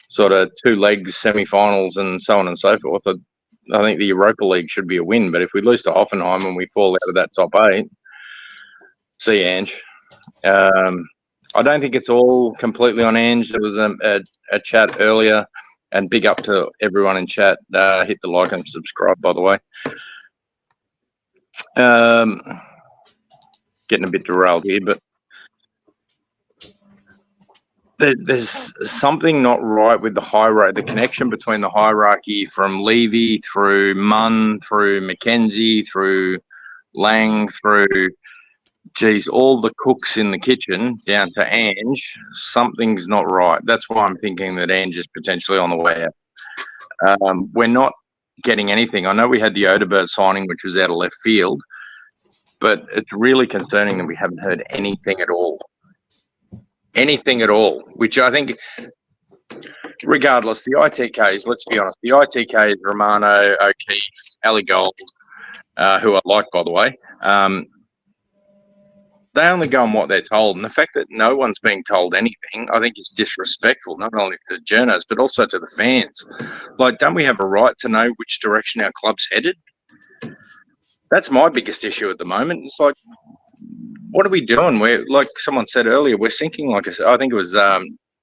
sort of 2 legs, semi-finals and so on and so forth. I think the Europa League should be a win. But if we lose to Hoffenheim and we fall out of that top 8, see Ange. I don't think it's all completely on Ange. There was a chat earlier. And big up to everyone in chat. Hit the like and subscribe, by the way. Getting a bit derailed here, but there's something not right with the hierarchy, the connection between the hierarchy from Levy through Munn, through McKenzie, through Lang, through all the cooks in the kitchen down to Ange. Something's not right. That's why I'm thinking that Ange is potentially on the way out. We're not getting anything. I know we had the Odegaard signing, which was out of left field, but it's really concerning that we haven't heard anything at all. Anything at all, which I think, regardless, the ITKs, let's be honest, the ITKs, Romano, O'Keefe, Ali Gold, who I like, by the way, They only go on what they're told. And the fact that no one's being told anything, I think is disrespectful, not only to the journos, but also to the fans. Like, don't we have a right to know which direction our club's headed? That's my biggest issue at the moment. It's like, what are we doing? We're, like someone said earlier, we're sinking like a, I think it was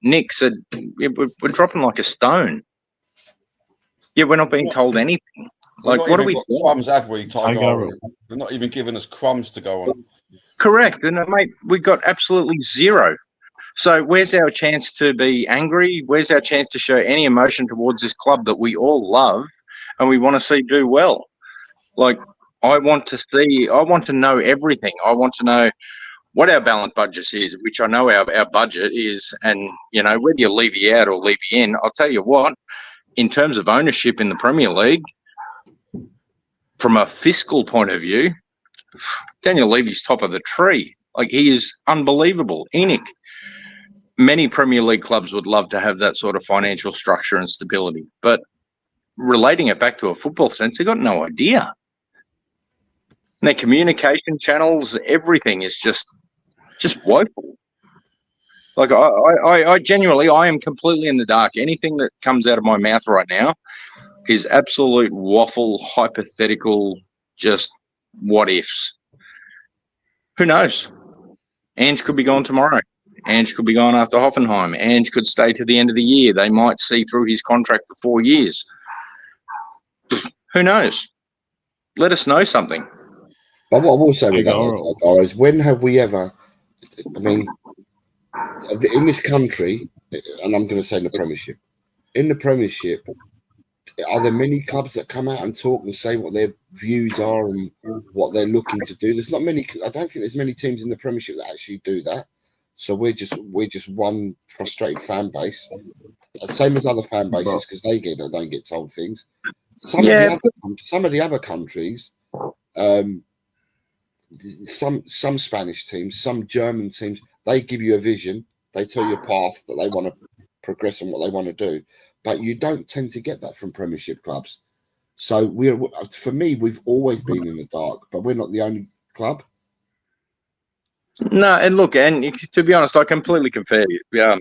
Nick said, we're dropping like a stone. Yeah, we're not being told anything. Like, what are we doing? Crumbs, have we, Tiger? Tiger. They're not even giving us crumbs to go on. Correct. And mate, we got absolutely zero. So where's our chance to be angry? Where's our chance to show any emotion towards this club that we all love and we want to see do well? Like, I want to know everything. I want to know what our balanced budget is, which I know our budget is. And, you know, whether you levy out or levy in, I'll tell you what, in terms of ownership in the Premier League, from a fiscal point of view, Daniel Levy's top of the tree. Like, he is unbelievable. Enoch. Many Premier League clubs would love to have that sort of financial structure and stability. But relating it back to a football sense, they've got no idea. And their communication channels, everything is just woeful. Like, I genuinely, I am completely in the dark. Anything that comes out of my mouth right now is absolute waffle, hypothetical, just what ifs. Who knows? Ange could be gone tomorrow. Ange could be gone after Hoffenheim. Ange could stay to the end of the year. They might see through his contract for 4 years. Who knows? Let us know something. But what I will say with that is, when have we ever, I mean, in this country, and I'm going to say in the Premiership, are there many clubs that come out and talk and say what their views are and what they're looking to do? There's not many. I don't think there's many teams in the Premiership that actually do that. So we're just one frustrated fan base, same as other fan bases, because they don't get told things. Some of the other countries, some Spanish teams, some German teams, they give you a vision. They tell you a path that they want to progress and what they want to do. But you don't tend to get that from Premiership clubs. So for me, we've always been in the dark, but we're not the only club. No, and look, and to be honest, I completely confer you. Yeah,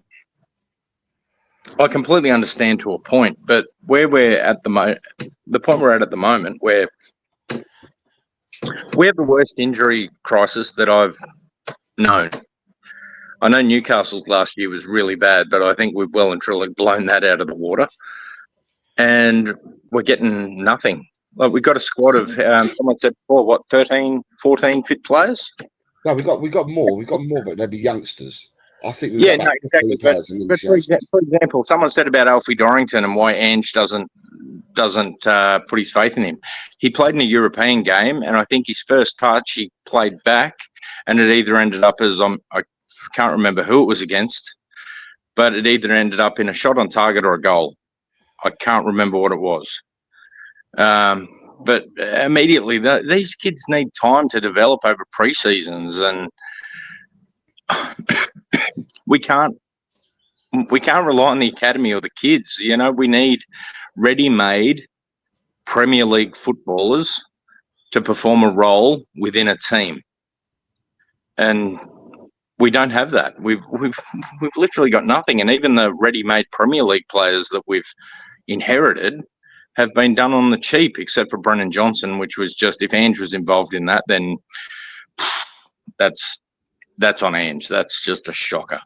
I completely understand to a point, but where we're at the point we're at the moment, where we have the worst injury crisis that I've known. I know Newcastle last year was really bad, but I think we've well and truly blown that out of the water. And we're getting nothing. Like, we've got a squad of, someone said before, 13, 14 fit players? No, we got more. We've got more, but they'd be youngsters. I think we've got about exactly. But for example, someone said about Alfie Dorrington and why Ange doesn't put his faith in him. He played in a European game, and I think his first touch he played back, and it either ended up as I can't remember who it was against, but it either ended up in a shot on target or a goal. I can't remember what it was. But immediately, these kids need time to develop over pre-seasons, and we can't rely on the academy or the kids. You know, we need ready-made Premier League footballers to perform a role within a team, and we don't have that. We've literally got nothing, and even the ready-made Premier League players that we've inherited have been done on the cheap, except for Brennan Johnson, which was just, if Ange was involved in that, then that's on Ange. That's just a shocker.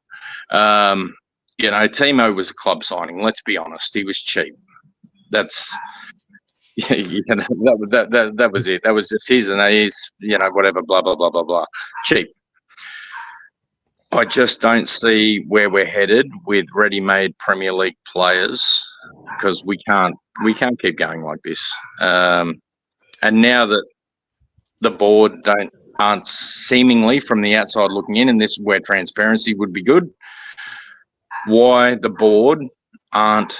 You know, Timo was a club signing. Let's be honest, he was cheap. That was it. That was just his, and he's, you know, whatever, blah blah blah blah blah, cheap. I just don't see where we're headed with ready-made Premier League players, because we can't keep going like this. And now that the board aren't seemingly from the outside looking in, and this is where transparency would be good, why the board aren't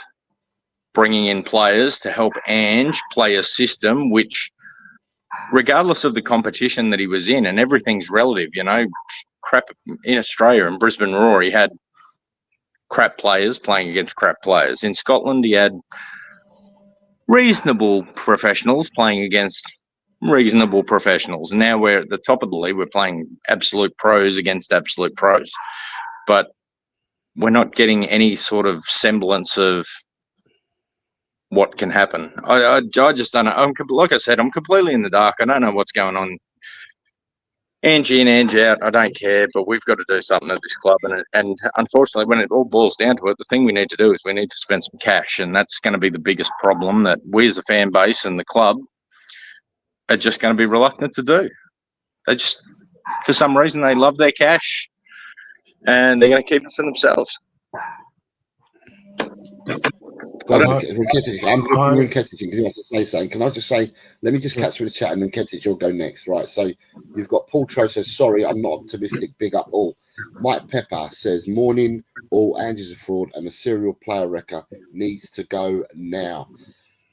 bringing in players to help Ange play a system which, regardless of the competition that he was in, and everything's relative, you know, crap in Australia, in Brisbane Roar, he had crap players playing against crap players. In Scotland, he had reasonable professionals playing against reasonable professionals. Now we're at the top of the league. We're playing absolute pros against absolute pros, but we're not getting any sort of semblance of what can happen. I just don't know. Like I said, I'm completely in the dark. I don't know what's going on. Angie in, Angie out, I don't care, but we've got to do something at this club. And unfortunately, when it all boils down to it, the thing we need to do is we need to spend some cash, and that's going to be the biggest problem that we as a fan base and the club are just going to be reluctant to do. They just, for some reason, they love their cash, and they're going to keep it for themselves. I'm Kettich because he wants to say something. Can I just say, let me just catch you in the chat and then Kettich, you'll go next. Right. So you've got Paul Tro says, sorry, I'm not optimistic. Big up all. Mike Pepper says, morning, all Angie's a fraud and a serial player wrecker needs to go now.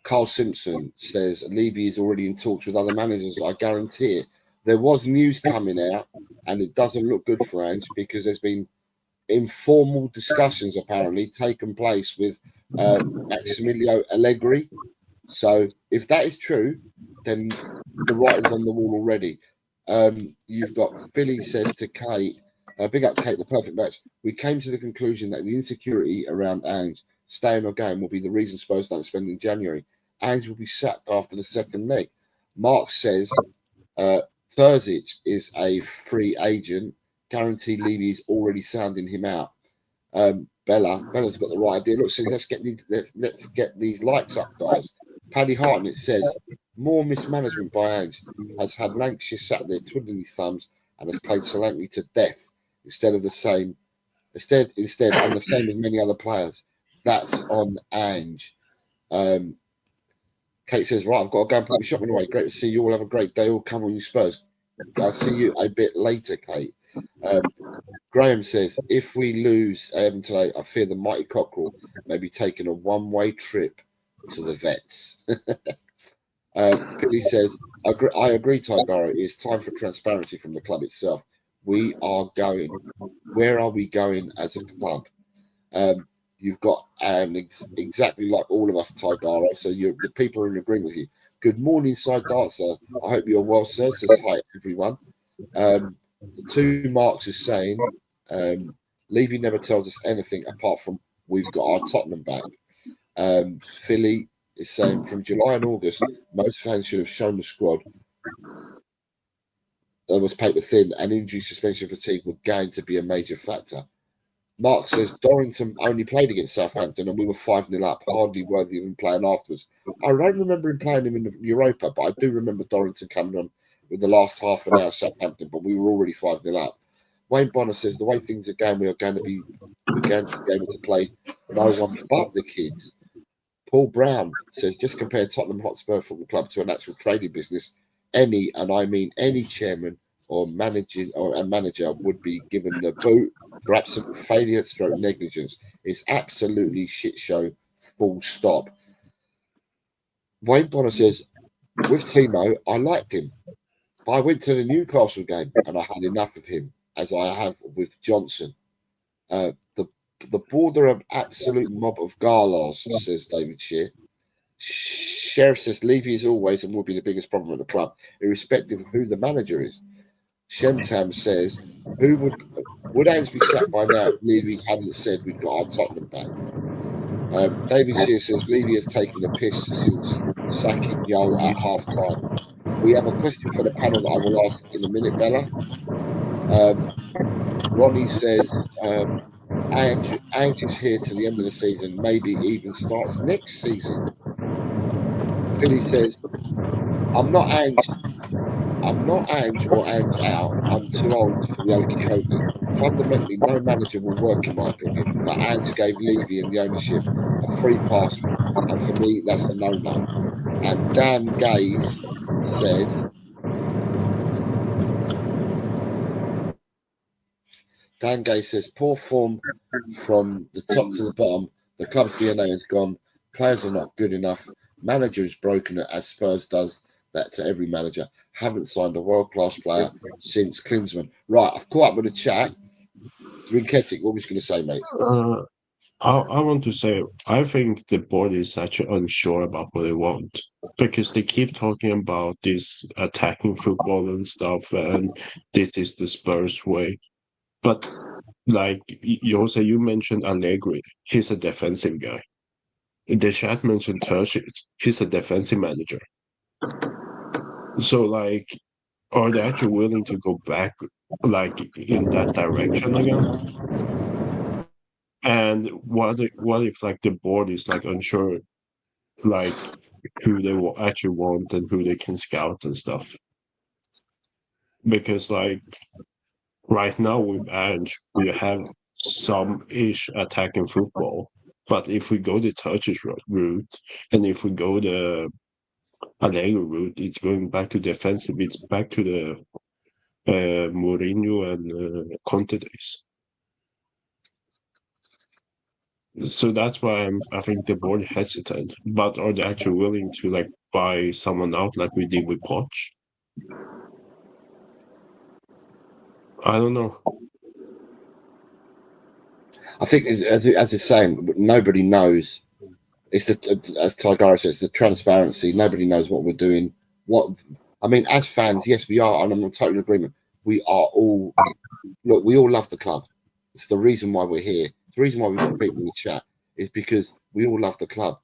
Carl Simpson says, Levy is already in talks with other managers. I guarantee it. There was news coming out and it doesn't look good for Ange because there's been informal discussions apparently taken place with Maximilio Allegri. So if that is true, then the writing's on the wall already. You've got Philly says to Kate, big up Kate, the perfect match. We came to the conclusion that the insecurity around Ange staying or going will be the reason Spurs don't spend in January. Ange will be sacked after the second leg. Mark says Terzic is a free agent. Guaranteed Levy is already sounding him out. Bella's got the right idea. Look, so let's get these likes up, guys. Paddy Hartnett says more mismanagement by Ange has had Lancashire sat there twiddling his thumbs and has played Solanke to death instead and the same as many other players. That's on Ange. Kate says, right, I've got to go and put my shopping away. Great to see you all. Have a great day. All come on, you Spurs. I'll see you a bit later, Kate. Graham says, if we lose today, I fear the mighty Cockerel may be taking a one-way trip to the vets. Billy says, I agree, Tigara. It is time for transparency from the club itself. We are going. Where are we going as a club? You've got exactly like all of us, Tigara. So the people are in agreement with you. Good morning, Side Dancer. I hope you're well, sir. Says hi, everyone. The two Marks is saying, Levy never tells us anything apart from we've got our Tottenham back. Philly is saying from July and August, most fans should have shown the squad that was paper thin and injury, suspension, fatigue were going to be a major factor. Mark says Dorrington only played against Southampton and we were 5-0 up, hardly worthy of him playing afterwards. I don't remember him playing him in the Europa, but I do remember Dorrington coming on with the last half an hour at Southampton, but we were already 5-0 up. Wayne Bonner says the way things are going, we're going to be able to play no one but the kids. Paul Brown says just compare Tottenham Hotspur Football Club to an actual trading business. Any, and I mean any chairman or a manager would be given the boot for absolute failure / negligence. It's absolutely shit show, full stop. Wayne Bonner says, with Timo, I liked him. But I went to the Newcastle game and I had enough of him, as I have with Johnson. The border of absolute mob of Garlas, says David Shear. Sheriff says Levy is always and will be the biggest problem at the club, irrespective of who the manager is. Shemtam says, who would Ange be sacked by now if Levy hadn't said we've got our Tottenham back? David Shear says Levy has taken the piss since sacking Yo at half time. We have a question for the panel that I will ask in a minute, Bella. Ronnie says Ange is here to the end of the season, maybe even starts next season. Philly says, I'm not Ange or Ange out. I'm too old for the okey cokey. Fundamentally, no manager will work, in my opinion. But Ange gave Levy and the ownership a free pass, and for me, that's a no-no. And Dan Gaze says, poor form from the top to the bottom. The club's DNA is gone. Players are not good enough. Manager is broken it as Spurs does that to every manager. Haven't signed a world-class player since Klinsmann. Right, I've caught up with the chat. Rinketic, what was you going to say, mate? I want to say, I think the board is actually unsure about what they want because they keep talking about this attacking football and stuff, and this is the Spurs way. But like Jose, you mentioned Allegri, he's a defensive guy. The chat mentioned Terzic, he's a defensive manager. So like, are they actually willing to go back like in that direction again? And what if like the board is like unsure like who they will actually want and who they can scout and stuff? Because like right now with Ange, we have some ish attacking football. But if we go the Turkish route and if we go the Allegri route, it's going back to defensive. It's back to the Mourinho and Conte days. So that's why I think the board hesitant. But are they actually willing to like buy someone out like we did with Poch? I don't know. I think, as it's saying, nobody knows. It's as Tigara says, the transparency. Nobody knows what we're doing. I mean, as fans, yes, we are, and I'm in total agreement. We are all we all love the club. It's the reason why we're here. The reason why we've got people in the chat is because we all love the club.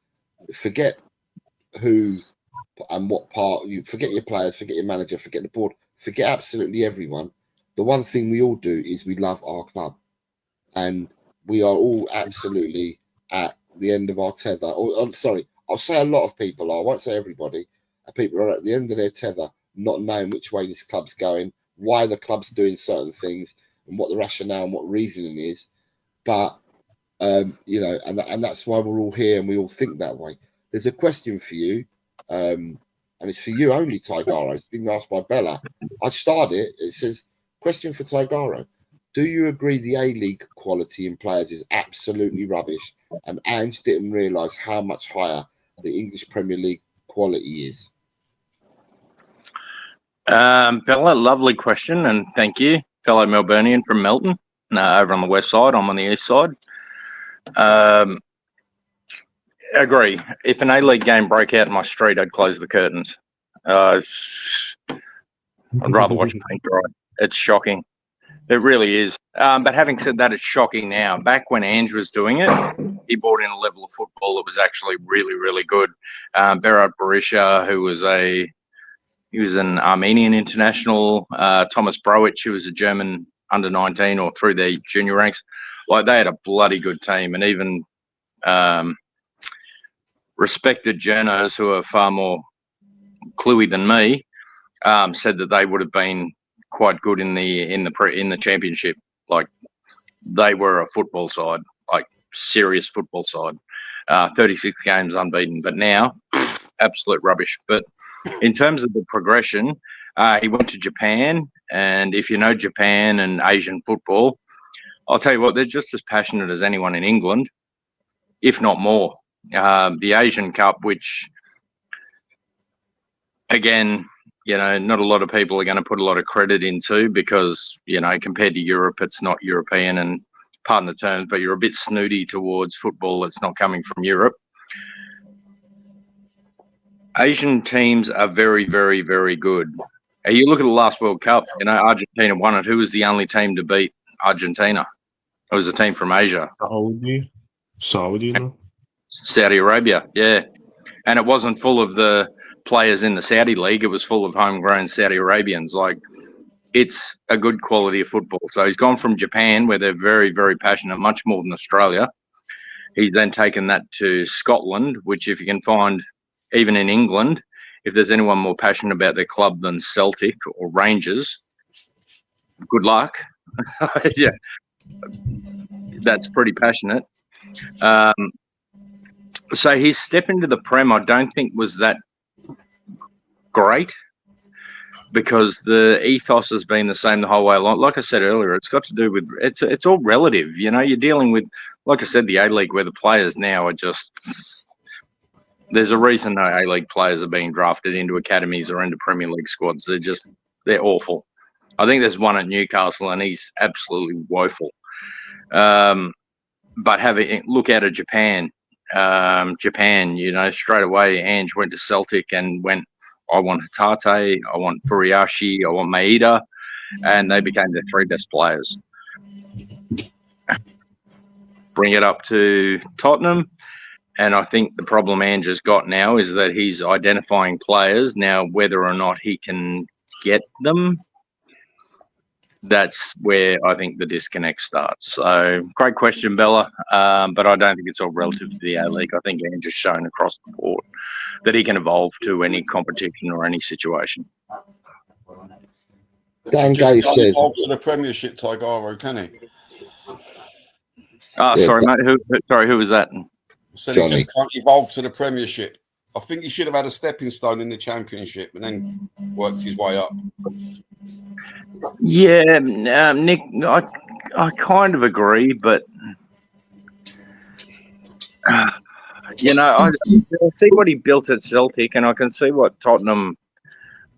Forget who and what part. You forget your players, forget your manager, forget the board, forget absolutely everyone. The one thing we all do is we love our club, and we are all absolutely at the end of our tether. I'm sorry, I'll say a lot of people are. I won't say everybody. People are at the end of their tether, not knowing which way this club's going, why the club's doing certain things, and what the rationale and what reasoning is. But and that's why we're all here and we all think that way. There's a question for you, and it's for you only, Tigaro. It's being asked by Bella. I started it. It says, question for Tigaro. Do you agree the A-League quality in players is absolutely rubbish, and Ange didn't realise how much higher the English Premier League quality is? Bella, lovely question, and thank you, fellow Melburnian from Melton, over on the west side. I'm on the east side. Agree. If an A-League game broke out in my street, I'd close the curtains. I'd rather watch paint dry. It's shocking. It really is. But having said that, it's shocking now. Back when Ange was doing it, he brought in a level of football that was actually really, really good. Berat Berisha, who was an Armenian international. Thomas Broich, who was a German under-19 or through their junior ranks. Like, they had a bloody good team. And even respected journos who are far more cluey than me said that they would have been quite good in the championship. Like, they were a football side, like serious football side. 36 games unbeaten, but now absolute rubbish. But in terms of the progression, he went to Japan, and if you know Japan and Asian football, I'll tell you what, they're just as passionate as anyone in England, if not more. The Asian Cup, which again, not a lot of people are going to put a lot of credit into because, compared to Europe, it's not European, and pardon the terms, but you're a bit snooty towards football that's not coming from Europe. Asian teams are very, very, very good. You look at the last World Cup, Argentina won it. Who was the only team to beat Argentina? It was a team from Asia. Saudi, no? Saudi Arabia, yeah. And it wasn't full of the players in the Saudi league. It was full of homegrown Saudi Arabians. Like, it's a good quality of football. So he's gone from Japan, where they're very, very passionate, much more than Australia. He's then taken that to Scotland, which, if you can find, even in England, if there's anyone more passionate about their club than Celtic or Rangers, good luck. Yeah, that's pretty passionate. So his step into the Prem, I don't think was that great, because the ethos has been the same the whole way along. Like I said earlier, it's got to do with, it's all relative. You're dealing with, like I said, the A-League, where the players now are just, there's a reason no A-League players are being drafted into academies or into Premier League squads. They're awful. I think there's one at Newcastle, and he's absolutely woeful. but look out of Japan. Japan, you know, straight away, Ange went to Celtic and went, I want Hatate, I want Furiashi, I want Maeda, and they became the 3 best players. Bring it up to Tottenham, and I think the problem Ange has got now is that he's identifying players. Now, whether or not he can get them, that's where I think the disconnect starts. So, great question, Bella, but I don't think it's all relative to the A-League. I think Ange has shown across the board that he can evolve to any competition or any situation. Dan Gay says, to the Premiership, Tigaro, can he? Sorry, mate. Who was that? So Johnny. he just can't evolve to the Premiership. I think he should have had a stepping stone in the Championship and then worked his way up. Yeah, Nick, I kind of agree, but you know, I see what he built at Celtic, and I can see why Tottenham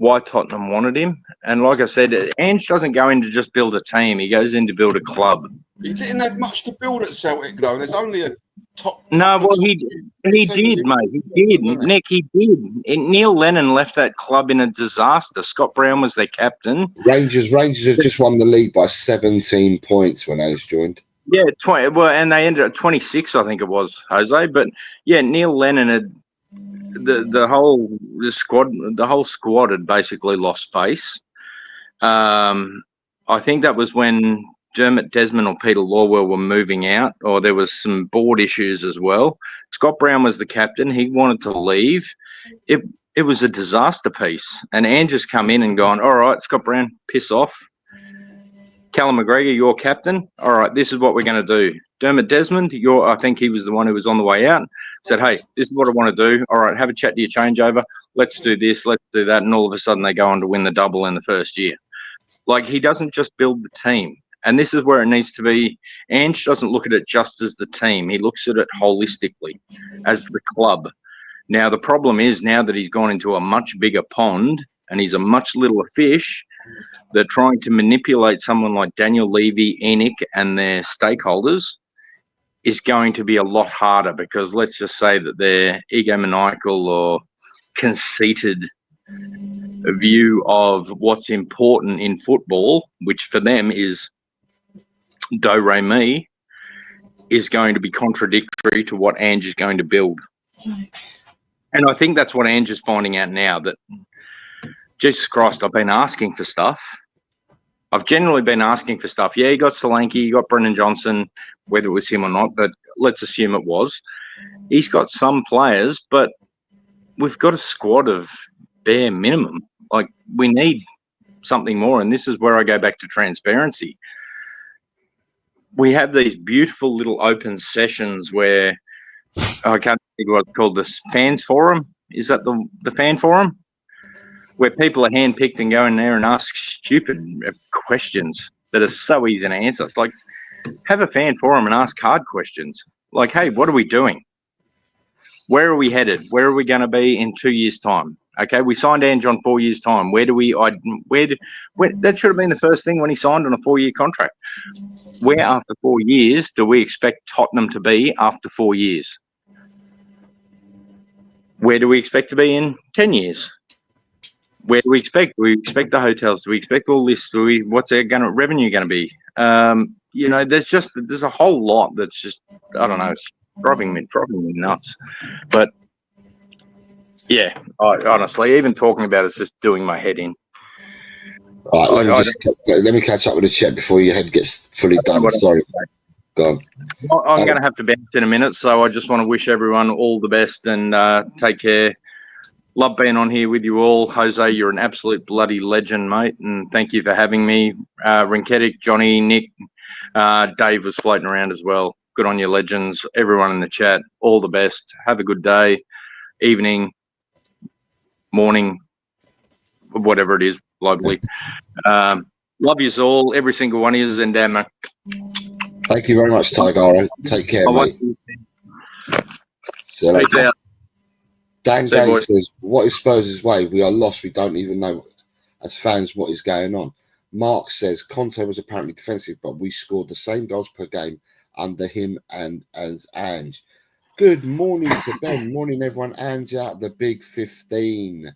wanted him. And like I said, Ange doesn't go in to just build a team; he goes in to build a club. He didn't have much to build at Celtic, though. There's only a top. No, well, he did, mate. He did, Nick. He did. Neil Lennon left that club in a disaster. Scott Brown was their captain. Rangers have just won the league by 17 points when Ange joined. Yeah, 20. Well, and they ended at 26, I think it was, Jose. But yeah, Neil Lennon had the whole squad had basically lost face. I think that was when Dermot Desmond or Peter Lawwell were moving out, or there was some board issues as well. Scott Brown was the captain. He wanted to leave. It was a disaster piece. And Ange has come in and gone, all right, Scott Brown, piss off. Callum McGregor, you're captain. All right, this is what we're going to do. Dermot Desmond, I think he was the one who was on the way out, said, hey, this is what I want to do. All right, have a chat to your changeover. Let's do this, let's do that. And all of a sudden they go on to win the double in the first year. Like, he doesn't just build the team. And this is where it needs to be. Ange doesn't look at it just as the team. He looks at it holistically as the club. Now, the problem is now that he's gone into a much bigger pond and he's a much littler fish, they're trying to manipulate someone like Daniel Levy, Enoch, and their stakeholders is going to be a lot harder because let's just say that their egomaniacal or conceited view of what's important in football, which for them is do re mi, is going to be contradictory to what Ange is going to build. And I think that's what Ange is finding out now, that Jesus Christ, I've been asking for stuff. I've generally been asking for stuff. Yeah, you got Solanke, you got Brendan Johnson, whether it was him or not, but let's assume it was. He's got some players, but we've got a squad of bare minimum. Like, we need something more, and this is where I go back to transparency. We have these beautiful little open sessions where I can't think what it's called, this fans forum. Is that the fan forum? Where people are handpicked and go in there and ask stupid questions that are so easy to answer. It's like, have a fan forum and ask hard questions. Like, hey, what are we doing? Where are we headed? Where are we going to be in 2 years' time? Okay, we signed Ange on 4 years' time. That should have been the first thing when he signed on a 4-year contract. Where after 4 years do we expect Tottenham to be after 4 years? Where do we expect to be in 10 years? Where do we expect? Do we expect the hotels? Do we expect all this? What's their revenue going to be? You know, there's a whole lot that's just, I don't know, it's driving me nuts. But yeah, honestly, even talking about it's just doing my head in. Right, let me catch up with the chat before your head gets fully done. Sorry. Go on. I'm going to have to bounce in a minute, so I just want to wish everyone all the best and take care. Love being on here with you all. Jose, you're an absolute bloody legend, mate, and thank you for having me. Rinketic, Johnny, Nick, Dave was floating around as well. Good on you, legends. Everyone in the chat, all the best. Have a good day, evening, morning, whatever it is, globally. Love yous all, every single one of yous, and thank you very much, Tigaro. Take care, mate. See you later. Dan Gay says, what is Spurs' way? We are lost. We don't even know as fans what is going on. Mark says Conte was apparently defensive, but we scored the same goals per game under him and as Ange. Good morning to Ben. Morning, everyone. Ange out the big 15.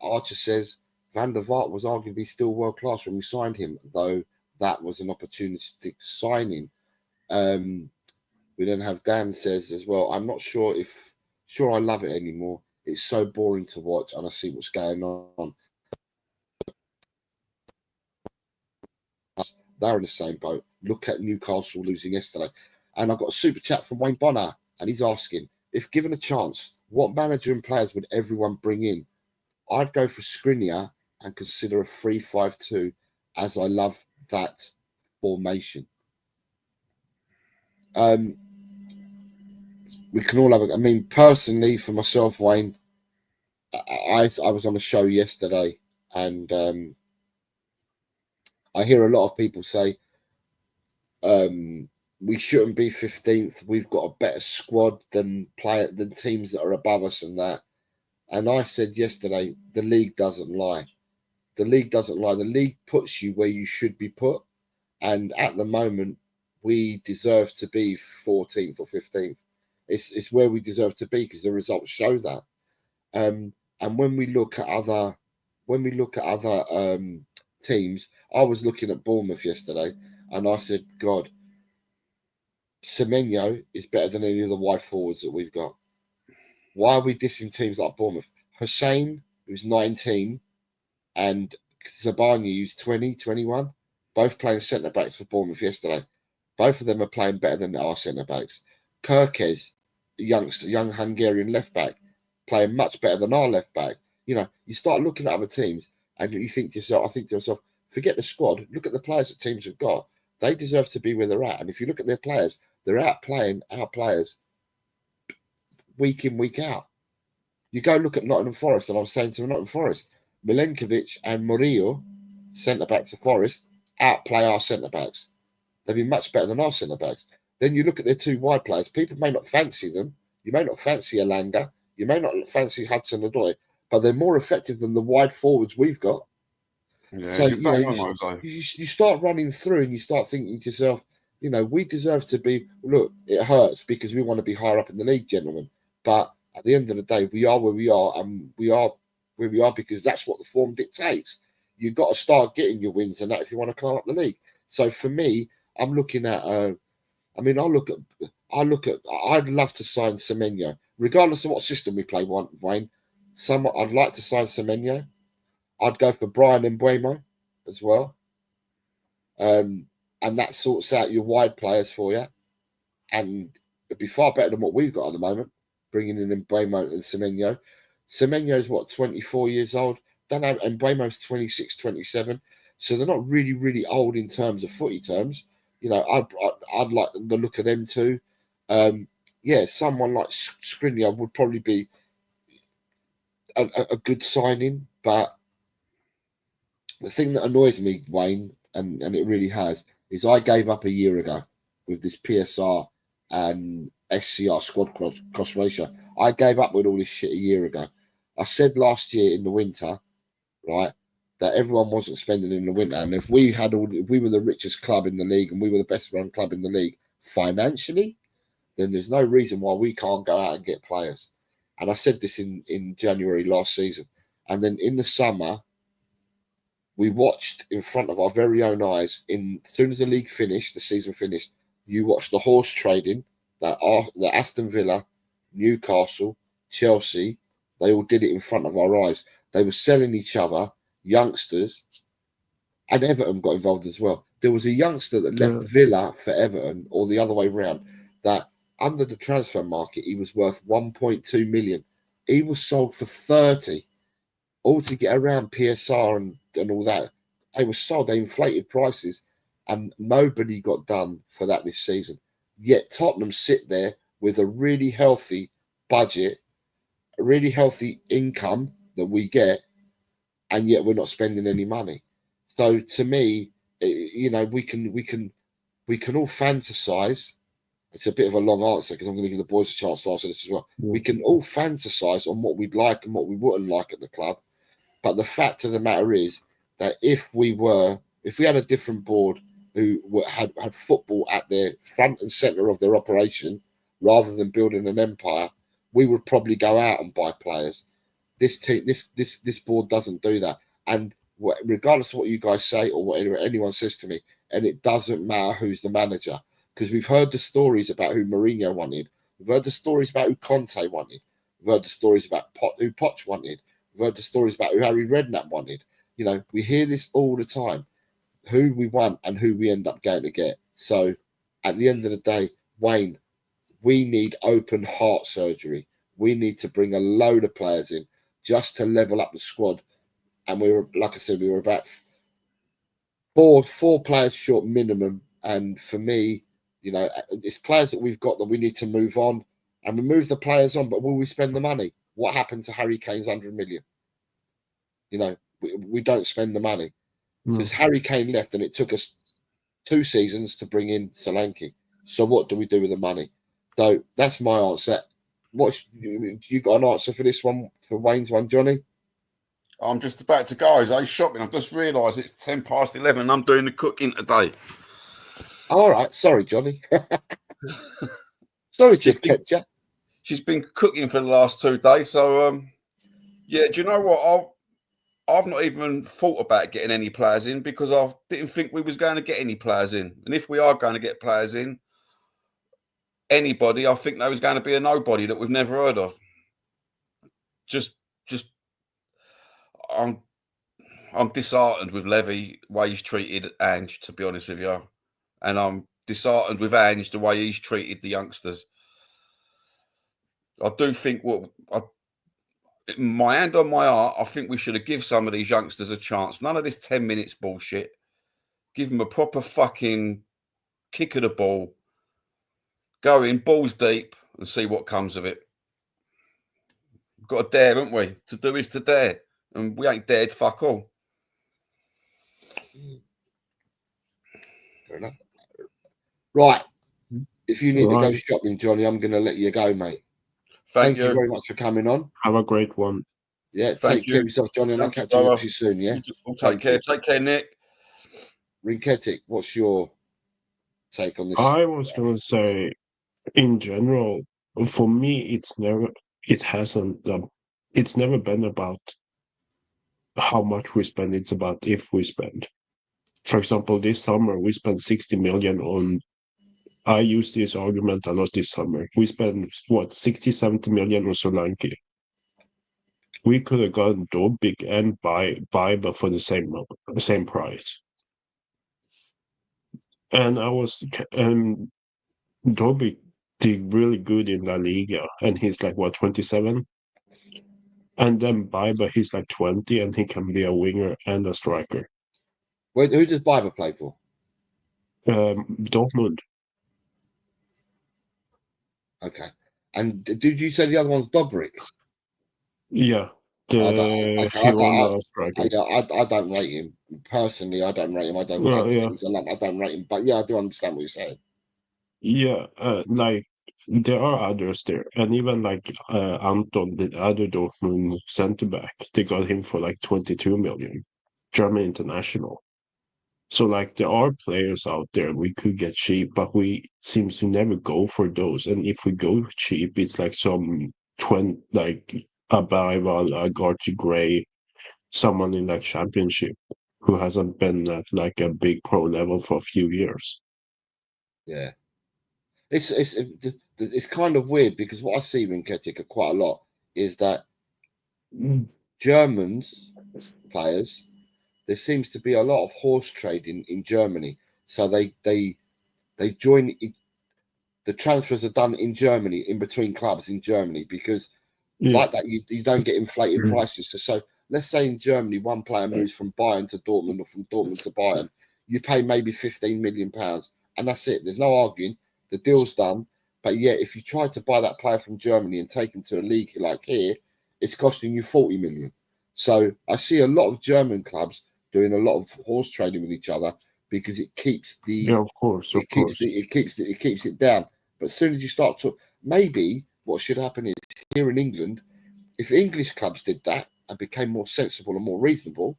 Archer says Van der Vaart was arguably still world class when we signed him, though that was an opportunistic signing. We then have Dan says as well, I'm not sure I love it anymore. It's so boring to watch and I see what's going on. They're in the same boat. Look at Newcastle losing yesterday. And I've got a super chat from Wayne Bonner, and he's asking, if given a chance, what manager and players would everyone bring in? I'd go for Skriniar and consider a 3-5-2, as I love that formation. We can all have it. I mean, personally, for myself, Wayne, I was on a show yesterday, and I hear a lot of people say we shouldn't be 15th. We've got a better squad than teams that are above us and that. And I said yesterday, the league doesn't lie. The league doesn't lie. The league puts you where you should be put. And at the moment, we deserve to be 14th or 15th. It's where we deserve to be because the results show that. And when we look at other teams, I was looking at Bournemouth yesterday, and I said, God, Semenyo is better than any of the wide forwards that we've got. Why are we dissing teams like Bournemouth? Hussein, who's 19, and Zabani, who's 20, 21, both playing centre-backs for Bournemouth yesterday. Both of them are playing better than our centre-backs. Kirkes, young Hungarian left-back, playing much better than our left-back. You know, you start looking at other teams and you think to yourself, forget the squad, look at the players that teams have got. They deserve to be where they're at. And if you look at their players, they're outplaying our players week in, week out. You go look at Nottingham Forest, and I was saying to Nottingham Forest, Milenkovic and Murillo, centre-backs for Forest, outplay our centre-backs. They'd be much better than our centre-backs. Then you look at their two wide players. People may not fancy them. You may not fancy Alanga. You may not fancy Hudson-Odoi, but they're more effective than the wide forwards we've got. Yeah, So you start running through and you start thinking to yourself, you know, we deserve to be. Look, it hurts because we want to be higher up in the league, gentlemen. But at the end of the day, we are where we are, and we are where we are because that's what the form dictates. You've got to start getting your wins and that if you want to climb up the league. So for me, I'm looking at. I'd love to sign Semenyo, regardless of what system we play. Wayne, I'd like to sign Semenyo. I'd go for Brian Mbeumo as well. And that sorts out your wide players for you. And it'd be far better than what we've got at the moment, bringing in Mbeumo and Semenyo. Semenyo's, 24 years old? Don't know, and Mbeumo's 26, 27. So they're not really, really old in terms of footy terms. You know, I'd like the look of them too. Someone like Skriniar would probably be a good signing, but the thing that annoys me, Wayne, and it really has, is I gave up a year ago with this PSR and SCR squad cross ratio. I gave up with all this shit a year ago. I said last year in the winter, right, that everyone wasn't spending in the winter, and if we were the richest club in the league and we were the best run club in the league financially, then there's no reason why we can't go out and get players. And I said this in January last season, and then in the summer, we watched in front of our very own eyes. As soon as the season finished, you watched the horse trading that Aston Villa, Newcastle, Chelsea, they all did it in front of our eyes. They were selling each other, youngsters, and Everton got involved as well. There was a youngster that left Villa for Everton, or the other way around, that under the transfer market, he was worth 1.2 million. He was sold for 30. All to get around PSR and all that. They were sold, they inflated prices, and nobody got done for that this season. Yet Tottenham sit there with a really healthy budget, a really healthy income that we get, and yet we're not spending any money. So to me, you know, we can all fantasize. It's a bit of a long answer because I'm going to give the boys a chance to answer this as well. We can all fantasize on what we'd like and what we wouldn't like at the club. But the fact of the matter is that if we were if we had a different board who had football at their front and centre of their operation rather than building an empire, we would probably go out and buy players. This team, this board doesn't do that. And regardless of what you guys say or what anyone says to me, and it doesn't matter who's the manager, because we've heard the stories about who Mourinho wanted. We've heard the stories about who Conte wanted. We've heard the stories about who Poch wanted. We've heard the stories about who Harry Redknapp wanted. You know, we hear this all the time, who we want and who we end up going to get. So at the end of the day, Wayne, we need open heart surgery. We need to bring a load of players in just to level up the squad. And we were, like I said, we were about four players short minimum. And for me, you know, it's players that we've got that we need to move on. And we move the players on, but will we spend the money? What happened to Harry Kane's 100 million? You know, we don't spend the money. Because Harry Kane left and it took us 2 seasons to bring in Solanke. So what do we do with the money? So that's my answer. You got an answer for this one, for Wayne's one, Johnny? I'm just about to go. I was shopping. I've just realised it's 11:10 and I'm doing the cooking today. All right. Sorry, Johnny. Sorry to have kept you. She's been cooking for the last 2 days. So, yeah, do you know what? I've not even thought about getting any players in because I didn't think we was going to get any players in. And if we are going to get players in, anybody, I think there was going to be a nobody that we've never heard of. I'm disheartened with Levy, the way he's treated Ange, to be honest with you. And I'm disheartened with Ange, the way he's treated the youngsters. I do think my hand on my heart, I think we should have given some of these youngsters a chance. None of this 10 minutes bullshit. Give them a proper fucking kick of the ball. Go in, balls deep, and see what comes of it. We've got to dare, haven't we? To do is to dare. And we ain't dared fuck all. Fair enough. Right. If you need to go shopping, Johnny, I'm going to let you go, mate. Thank you very much for coming on. Have a great one. Yeah, take care of yourself, Johnny, and I'll catch you with you soon, yeah? Take care. Take care, Nick. Rinketic, what's your take on this? I was going to say, in general, for me, it's never been about how much we spend. It's about if we spend. For example, this summer, we spent 60 million on, I use this argument a lot this summer. We spent, 60, 70 million on Solanke. We could have gotten Dobik and Biber for the same price. And Dobik did really good in La Liga, and he's like, 27? And then Biber, he's like 20, and he can be a winger and a striker. Who does Biber play for? Dortmund. Okay. And did you say the other one's Dobrik? Yeah. I don't rate him. Personally, I don't rate him. I don't rate him. But yeah, I do understand what you're saying. Yeah, there are others there. And even Anton, the other Dortmund centre-back, they got him for 22 million. German international. So there are players out there we could get cheap, but we seems to never go for those. And if we go cheap, it's some a Bival, a Garty Gray, someone in championship who hasn't been at a big pro level for a few years. Yeah, it's kind of weird because what I see in Ketika quite a lot is that Germans players, there seems to be a lot of horse trading in Germany. So they join. The transfers are done in Germany, in between clubs in Germany, because like that you don't get inflated prices. So let's say in Germany, one player moves from Bayern to Dortmund or from Dortmund to Bayern, you pay maybe £15 million, and that's it. There's no arguing. The deal's done. But yet, if you try to buy that player from Germany and take him to a league like here, it's costing you 40 million. So I see a lot of German clubs doing a lot of horse trading with each other because it keeps it keeps it down. But as soon as you start to, maybe what should happen is here in England, if English clubs did that and became more sensible and more reasonable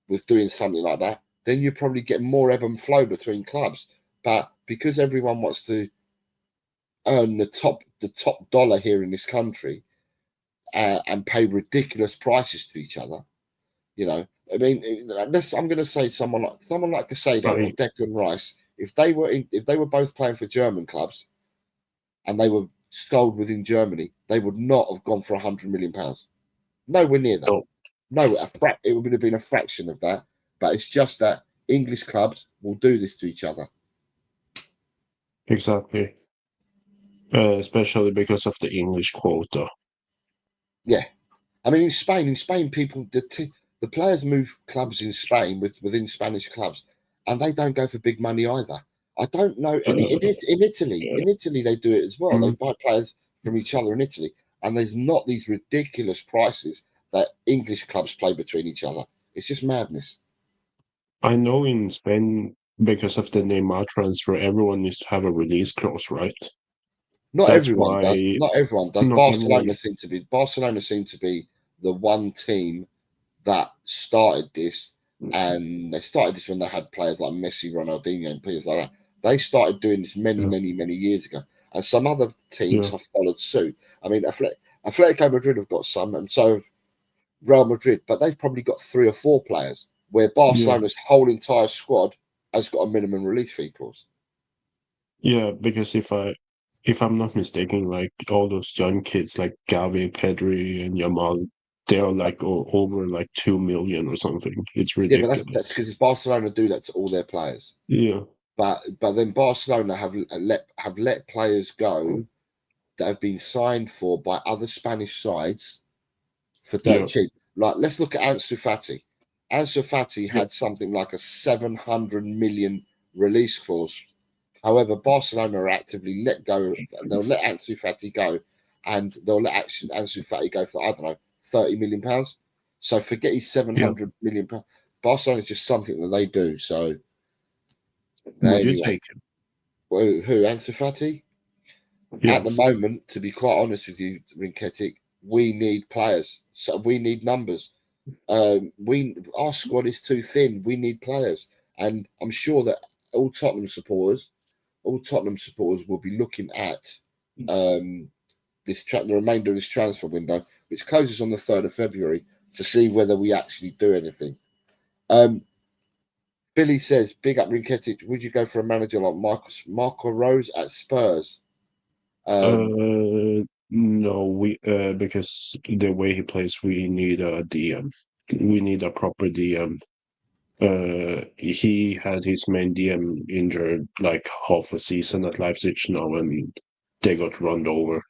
with doing something like that, then you probably get more ebb and flow between clubs. But because everyone wants to earn the top dollar here in this country and pay ridiculous prices to each other, you know, I mean, I'm going to say someone like Casado or Declan Rice, if they were both playing for German clubs and they were sold within Germany, they would not have gone for £100 million. Nowhere near that. No, it would have been a fraction of that. But it's just that English clubs will do this to each other. Exactly. Especially because of the English quota. Yeah, I mean, in Spain, people the players move clubs in Spain within Spanish clubs, and they don't go for big money either. I don't know. In Italy, they do it as well. They buy players from each other in Italy, and there's not these ridiculous prices that English clubs play between each other. It's just madness. I know in Spain, because of the Neymar transfer, everyone needs to have a release clause, right? Not That's everyone why does. Not everyone does. not everyone. Barcelona seem to be the one team that started this, and they started this when they had players like Messi, Ronaldinho, and players like that. They started doing this many years ago, and some other teams have followed suit. I mean, Atletico Madrid have got some, and so have Real Madrid, but they've probably got 3 or 4 players, where Barcelona's whole entire squad has got a minimum release fee clause. Yeah, because if I'm not mistaken, like all those young kids like Gavi, Pedri, and Yamal, they are like over like 2 million or something. It's ridiculous. Yeah, but that's because Barcelona do that to all their players. Yeah. But then Barcelona have let players go that have been signed for by other Spanish sides for dirt cheap. Like, let's look at Ansu Fati. Ansu Fati had something like a 700 million release clause. However, Barcelona are actively let go. They'll let Ansu Fati go, and they'll let Ansu Fati go for, I don't know, £30 million. So forget his 700 million pounds. Barcelona is just something that they do. So Would you take him? Who, Ansu Fati? At the moment, to be quite honest with you, Rinketic, we need players. So we need numbers. Our squad is too thin. We need players, and I'm sure that all Tottenham supporters will be looking at the remainder of this transfer window, which closes on the 3rd of February, to see whether we actually do anything. Billy says, "Big up Rinketic. Would you go for a manager like Marco Rose at Spurs?" No, because the way he plays, we need a DM. We need a proper DM. He had his main DM injured like half a season at Leipzig now, and they got run over.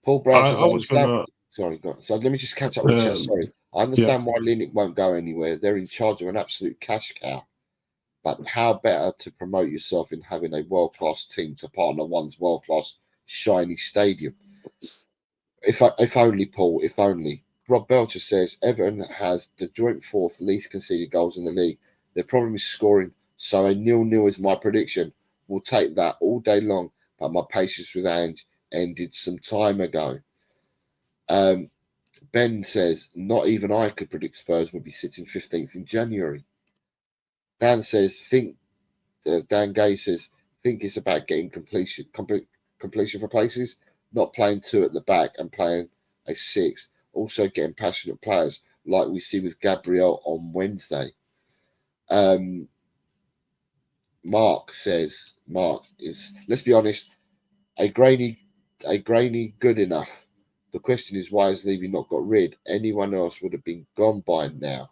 Paul Brown says, I was gonna. Sorry, go on. So let me just catch up with chat. Sorry, I understand why Linux won't go anywhere. They're in charge of an absolute cash cow. But how better to promote yourself in having a world-class team to partner one's world-class shiny stadium? If only, Paul, if only. Rob Belcher says, Everton has the joint 4th least conceded goals in the league. Their problem is scoring, so a 0-0 is my prediction. We'll take that all day long, but my patience with Ange ended some time ago. Ben says, not even I could predict Spurs would be sitting 15th in January. Dan says, Dan Gay says, think it's about getting completion for places, not playing 2 at the back and playing a 6. Also getting passionate players like we see with Gabriel on Wednesday. Mark is, let's be honest, a grainy good enough. The question is, why has Levy not got rid? Anyone else would have been gone by now.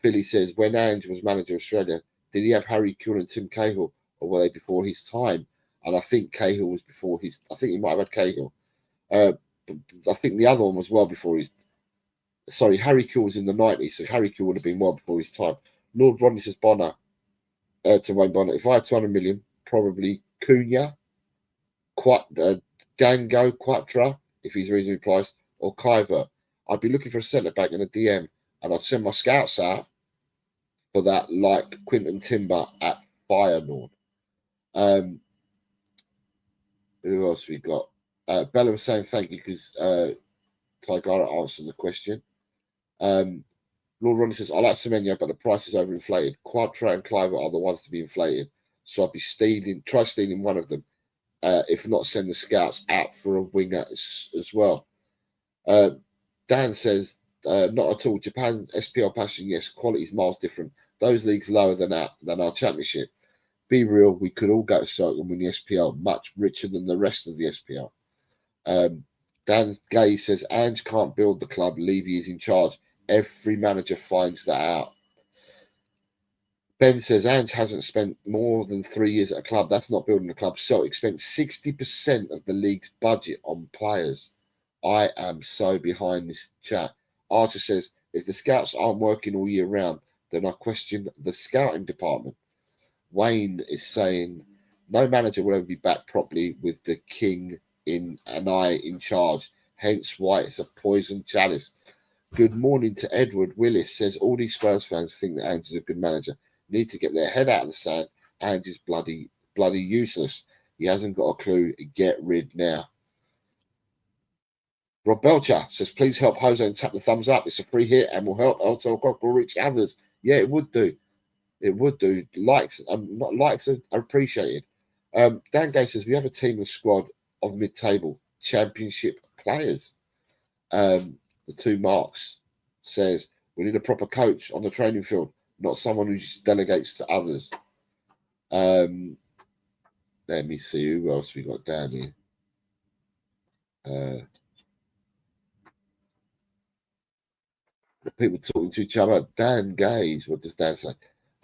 Philly says, when Ange was manager of Australia, did he have Harry Kewell and Tim Cahill, or were they before his time? And I think Cahill was before his. I think he might have had Cahill. I think the other one was well before his. Sorry, Harry Kewell was in the 90s, so Harry Kewell would have been well before his time. Lord Rodney says, Bonner, to Wayne Bonner, if I had 200 million, probably Cunha, Dango, Quatra, if he's reasonably priced, or Kyver. I'd be looking for a centre back and a DM, and I'd send my scouts out for that, like Quinton Timber at Feyenoord. Who else we got? Bella was saying thank you because Tigara answered the question. Lord Ronnie says, I like Semenyo, but the price is overinflated. Quadra and Cliver are the ones to be inflated. So I'd be try stealing one of them. If not, send the scouts out for a winger as well. Dan says, not at all. Japan's SPL passion, yes, quality is miles different. Those leagues lower than our championship. Be real, we could all go to Stoke and win the SPL, much richer than the rest of the SPL. Dan Gay says, Ange can't build the club, Levy is in charge. Every manager finds that out. Ben says, Ange hasn't spent more than 3 years at a club. That's not building a club. Celtic spent 60% of the league's budget on players. I am so behind this chat. Archer says, if the scouts aren't working all year round, then I question the scouting department. Wayne is saying, no manager will ever be backed properly with the king in an eye in charge. Hence why it's a poison chalice. Good morning to Edward Willis. Says, all these Spurs fans think that Ange is a good manager. Need to get their head out of the sand. Ange is bloody useless. He hasn't got a clue. Get rid now. Rob Belcher says, please help Jose and tap the thumbs up. It's a free hit and will help Elton Cock will reach others. Yeah, it would do. It would do. Likes, not likes are appreciated. Dan Gay says, we have a team of squad of mid-table championship players. The two Marks says, we need a proper coach on the training field, not someone who just delegates to others. Let me see who else we got down here. People talking to each other. Dan Gaze, what does Dan say?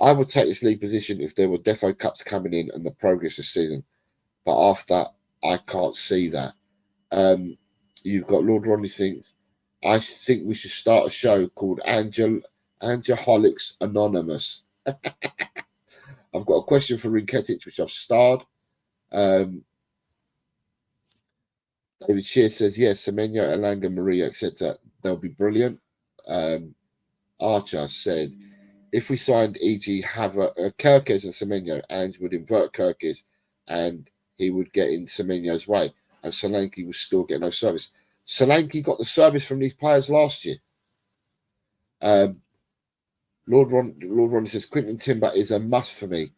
I would take this league position if there were Defo Cups coming in and the progress this season. But after, I can't see that. You've got Lord Ronnie thinks, I think we should start a show called Angeholics Anonymous. I've got a question for Rinketic, which I've starred. David Shear says, yes, Semenyo, Elanga, Maria, etc. They'll be brilliant. Archer said, if we signed e.g. have a Kirkes and Semenyo, Ange would invert Kirkes and he would get in Semenyo's way, and Solanke would still get no service. Solanke got the service from these players last year. Lord Ronnie says, Quinton Timber is a must for me.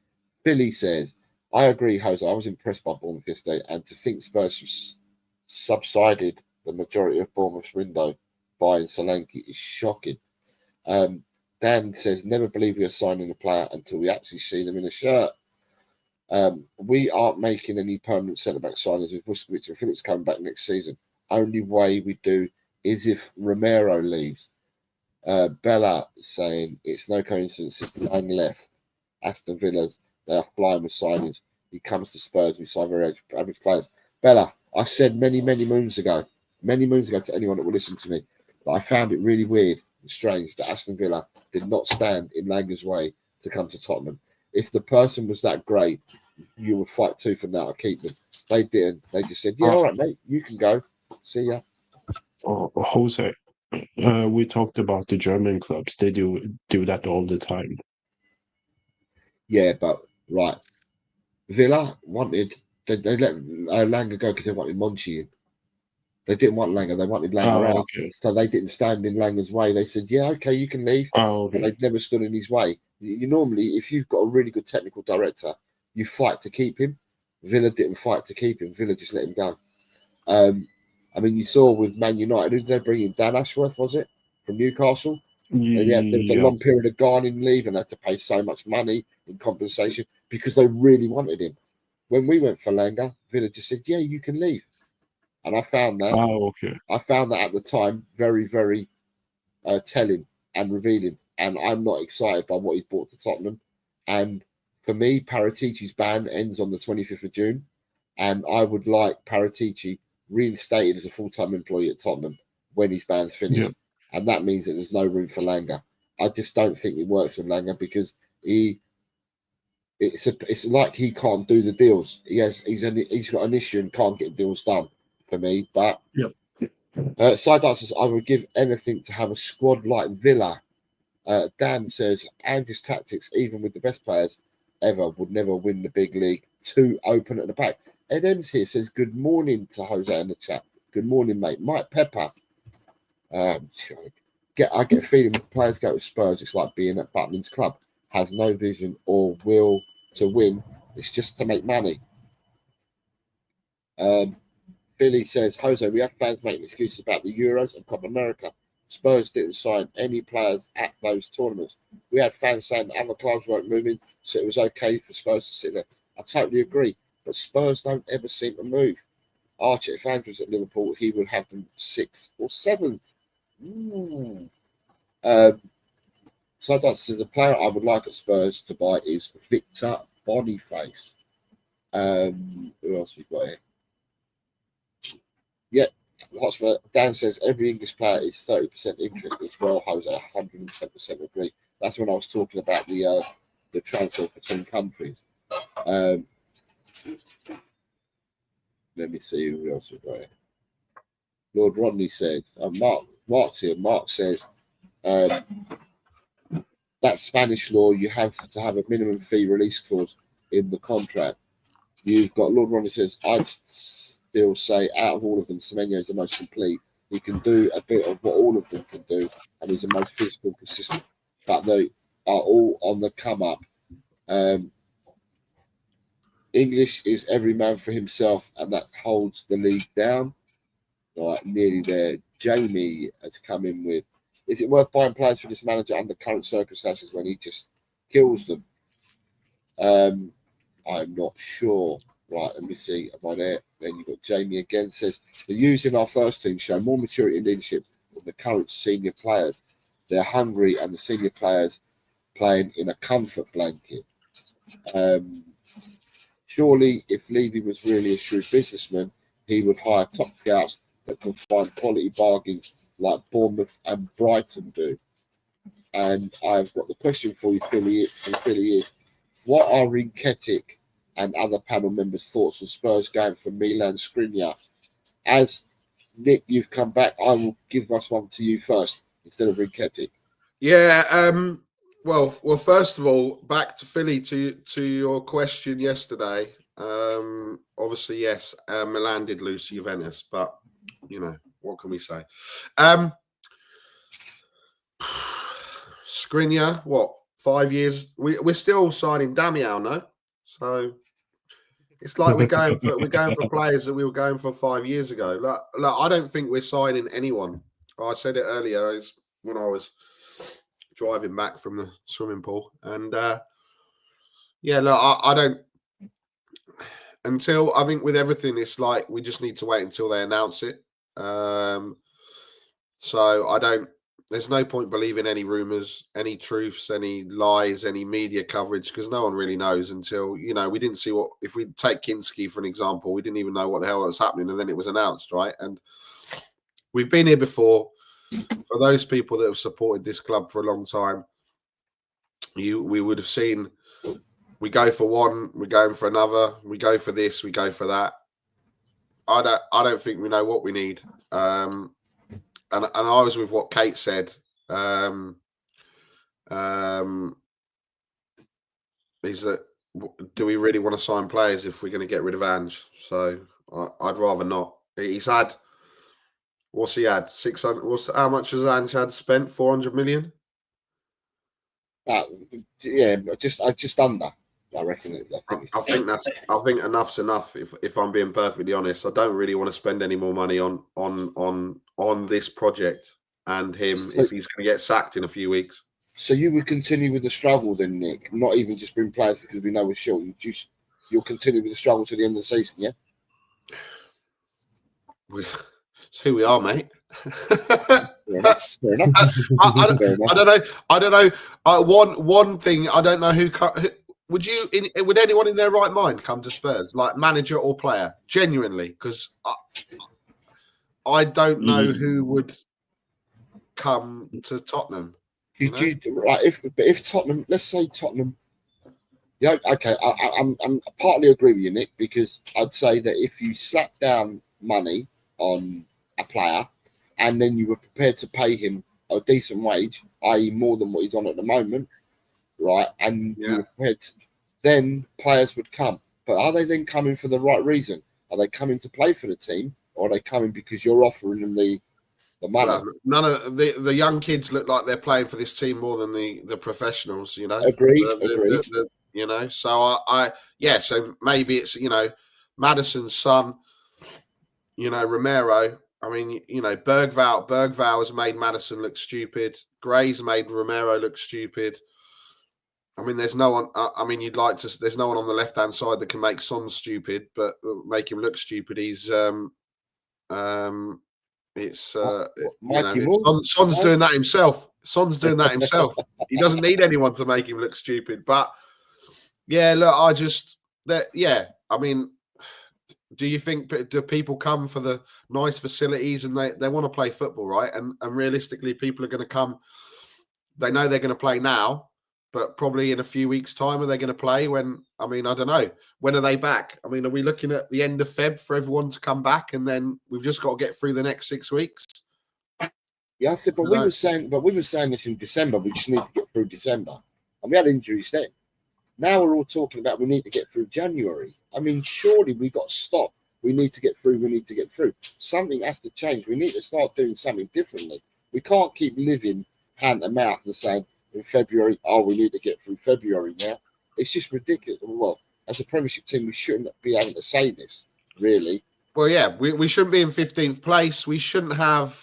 Billy says, I agree, Jose. I was impressed by Bournemouth yesterday, and to think Spurs subsided the majority of Bournemouth's window buying Solanke is shocking. Dan says, never believe we are signing a player until we actually see them in a shirt. We aren't making any permanent centre-back signings with Vuskovic and Phillips coming back next season. Only way we do is if Romero leaves. Bella saying, it's no coincidence if Lang left. Aston Villa, they are flying with signings. He comes to Spurs, we sign very average players. Bella, I said many moons ago to anyone that will listen to me, that I found it really weird and strange that Aston Villa did not stand in Langer's way to come to Tottenham. If the person was that great, you would fight tooth and nail to keep them. They didn't. They just said, yeah, all right, mate, you can go. See ya. Jose, we talked about the German clubs. They do that all the time. Yeah, but right. Villa wanted, they let Langer go because they wanted Monchi in. They didn't want Langer, they wanted Langer out. Okay. So they didn't stand in Langer's way. They said, yeah, okay, you can leave. Okay. But they've never stood in his way. You normally, if you've got a really good technical director, you fight to keep him. Villa didn't fight to keep him. Villa just let him go. I mean, you saw with Man United, who did they bring in? Dan Ashworth, was it? From Newcastle? And yeah, there was a long period of Garnin leave and had to pay so much money in compensation because they really wanted him. When we went for Langer, Villa just said, yeah, you can leave. And I found that. Okay. I found that at the time very, very telling and revealing. And I'm not excited by what he's brought to Tottenham. And for me, Paratici's ban ends on the 25th of June. And I would like Paratici reinstated as a full-time employee at Tottenham when his ban's finished. Yeah. And that means that there's no room for Langer. I just don't think it works with Langer because it's like he can't do the deals. He's got an issue and can't get deals done for me. But Side Dancers, I would give anything to have a squad like Villa. Dan says, Ange's tactics, even with the best players ever, would never win the big league. Too open at the back. Ed Ems here says, good morning to Jose in the chat. Good morning, mate. Mike Pepper. I get a feeling when players go to Spurs, it's like being at Butland's club, has no vision or will to win. It's just to make money. Billy says, Jose, we have fans making excuses about the Euros and Copa America. Spurs didn't sign any players at those tournaments. We had fans saying that other clubs weren't moving, so it was okay for Spurs to sit there. I totally agree, but Spurs don't ever seem to move. Archie, if Andrews at Liverpool, he would have them 6th or 7th. So that's the player I would like at Spurs to buy is Victor Boniface. Who else we got here? Yeah, Hotspur. Dan says every English player is 30% interest as well. Jose, 110% agree. That's when I was talking about the transfer between countries. Let me see who else we got here. Lord Rodney said, Mark's here. Mark says, that Spanish law, you have to have a minimum fee release clause in the contract. You've got Lord Rodney says, I'd still say out of all of them, Semenyo is the most complete. He can do a bit of what all of them can do, and he's the most physical, consistent. But they are all on the come up. English is every man for himself, and that holds the league down. Right, nearly there. Jamie has come in with, is it worth buying players for this manager under current circumstances when he just kills them? I'm not sure. Right, let me see. Am I there? Then you've got Jamie again says, the youths in our first team show more maturity and leadership than the current senior players. They're hungry, and the senior players playing in a comfort blanket. Surely, if Levy was really a shrewd businessman, he would hire top scouts that can find quality bargains like Bournemouth and Brighton do. And I've got the question for you, Philly is, what are Rinketic and other panel members' thoughts on Spurs going for Milan Skriniar? As Nick, you've come back, I will give us one to you first instead of Rinketic. Yeah. Well, first of all, back to Philly to your question yesterday. Obviously, yes, Milan did lose to Juventus, but you know what can we say? Skriniar, what 5 years? We're still signing Damian, no? So it's like we're going for players that we were going for 5 years ago. Look, I don't think we're signing anyone. I said it earlier is when I was driving back from the swimming pool, and yeah, look, I don't. Until I think with everything, it's like we just need to wait until they announce it. So I don't. There's no point believing any rumors, any truths, any lies, any media coverage, because no one really knows until, you know, we didn't see what, if we take Kinski, for an example, we didn't even know what the hell was happening. And then it was announced, right? And we've been here before. For those people that have supported this club for a long time, we would have seen, we go for one, we're going for another, we go for this, we go for that. I don't think we know what we need. And I was with what Kate said. Is that, do we really want to sign players if we're going to get rid of Ange? So I'd rather not. He's had, what's he had? 600. How much has Ange had spent? 400 million. Yeah, just under. I reckon. I think enough's enough. If I'm being perfectly honest, I don't really want to spend any more money on this project and him if he's going to get sacked in a few weeks. So you would continue with the struggle then, Nick? Not even just bring players because we know we're short. You'll continue with the struggle to the end of the season, yeah? It's who we are, mate. Fair enough. I don't know. One thing, I don't know who would anyone in their right mind come to Spurs, like manager or player, genuinely? Because I don't know who would come to Tottenham. If Tottenham, let's say Tottenham, yeah, okay, I'm partly agree with you, Nick, because I'd say that if you slapped down money on a player and then you were prepared to pay him a decent wage, i.e. more than what he's on at the moment, right, and you were prepared to, then players would come. But are they then coming for the right reason? Are they coming to play for the team, or are they coming because you're offering them the the money. Well, none of the young kids look like they're playing for this team more than the professionals. You know, Agreed. You know, so so maybe it's Maddison's son. Romero. I mean, Bergval has made Maddison look stupid. Gray's made Romero look stupid. I mean, there's no one. I mean, there's no one on the left-hand side that can make Son stupid, but make him look stupid. He's Son's doing that himself. Son's doing that himself. He doesn't need anyone to make him look stupid. But yeah, look, I mean, do people come for the nice facilities and they want to play football, right? And realistically, people are going to come. They know they're going to play now, but probably in a few weeks' time, are they going to play when? I mean, I don't know. When are they back? I mean, are we looking at the end of Feb for everyone to come back, and then we've just got to get through the next 6 weeks? Yeah, I said, we were saying this in December. We just need to get through December, and we had injuries then. Now we're all talking about we need to get through January. I mean, surely we got to stop. We need to get through. We need to get through. Something has to change. We need to start doing something differently. We can't keep living hand to mouth and saying in February, we need to get through February now. It's just ridiculous. Well, as a Premiership team, we shouldn't be able to say this, really. Well, yeah, we shouldn't be in 15th place. We shouldn't have,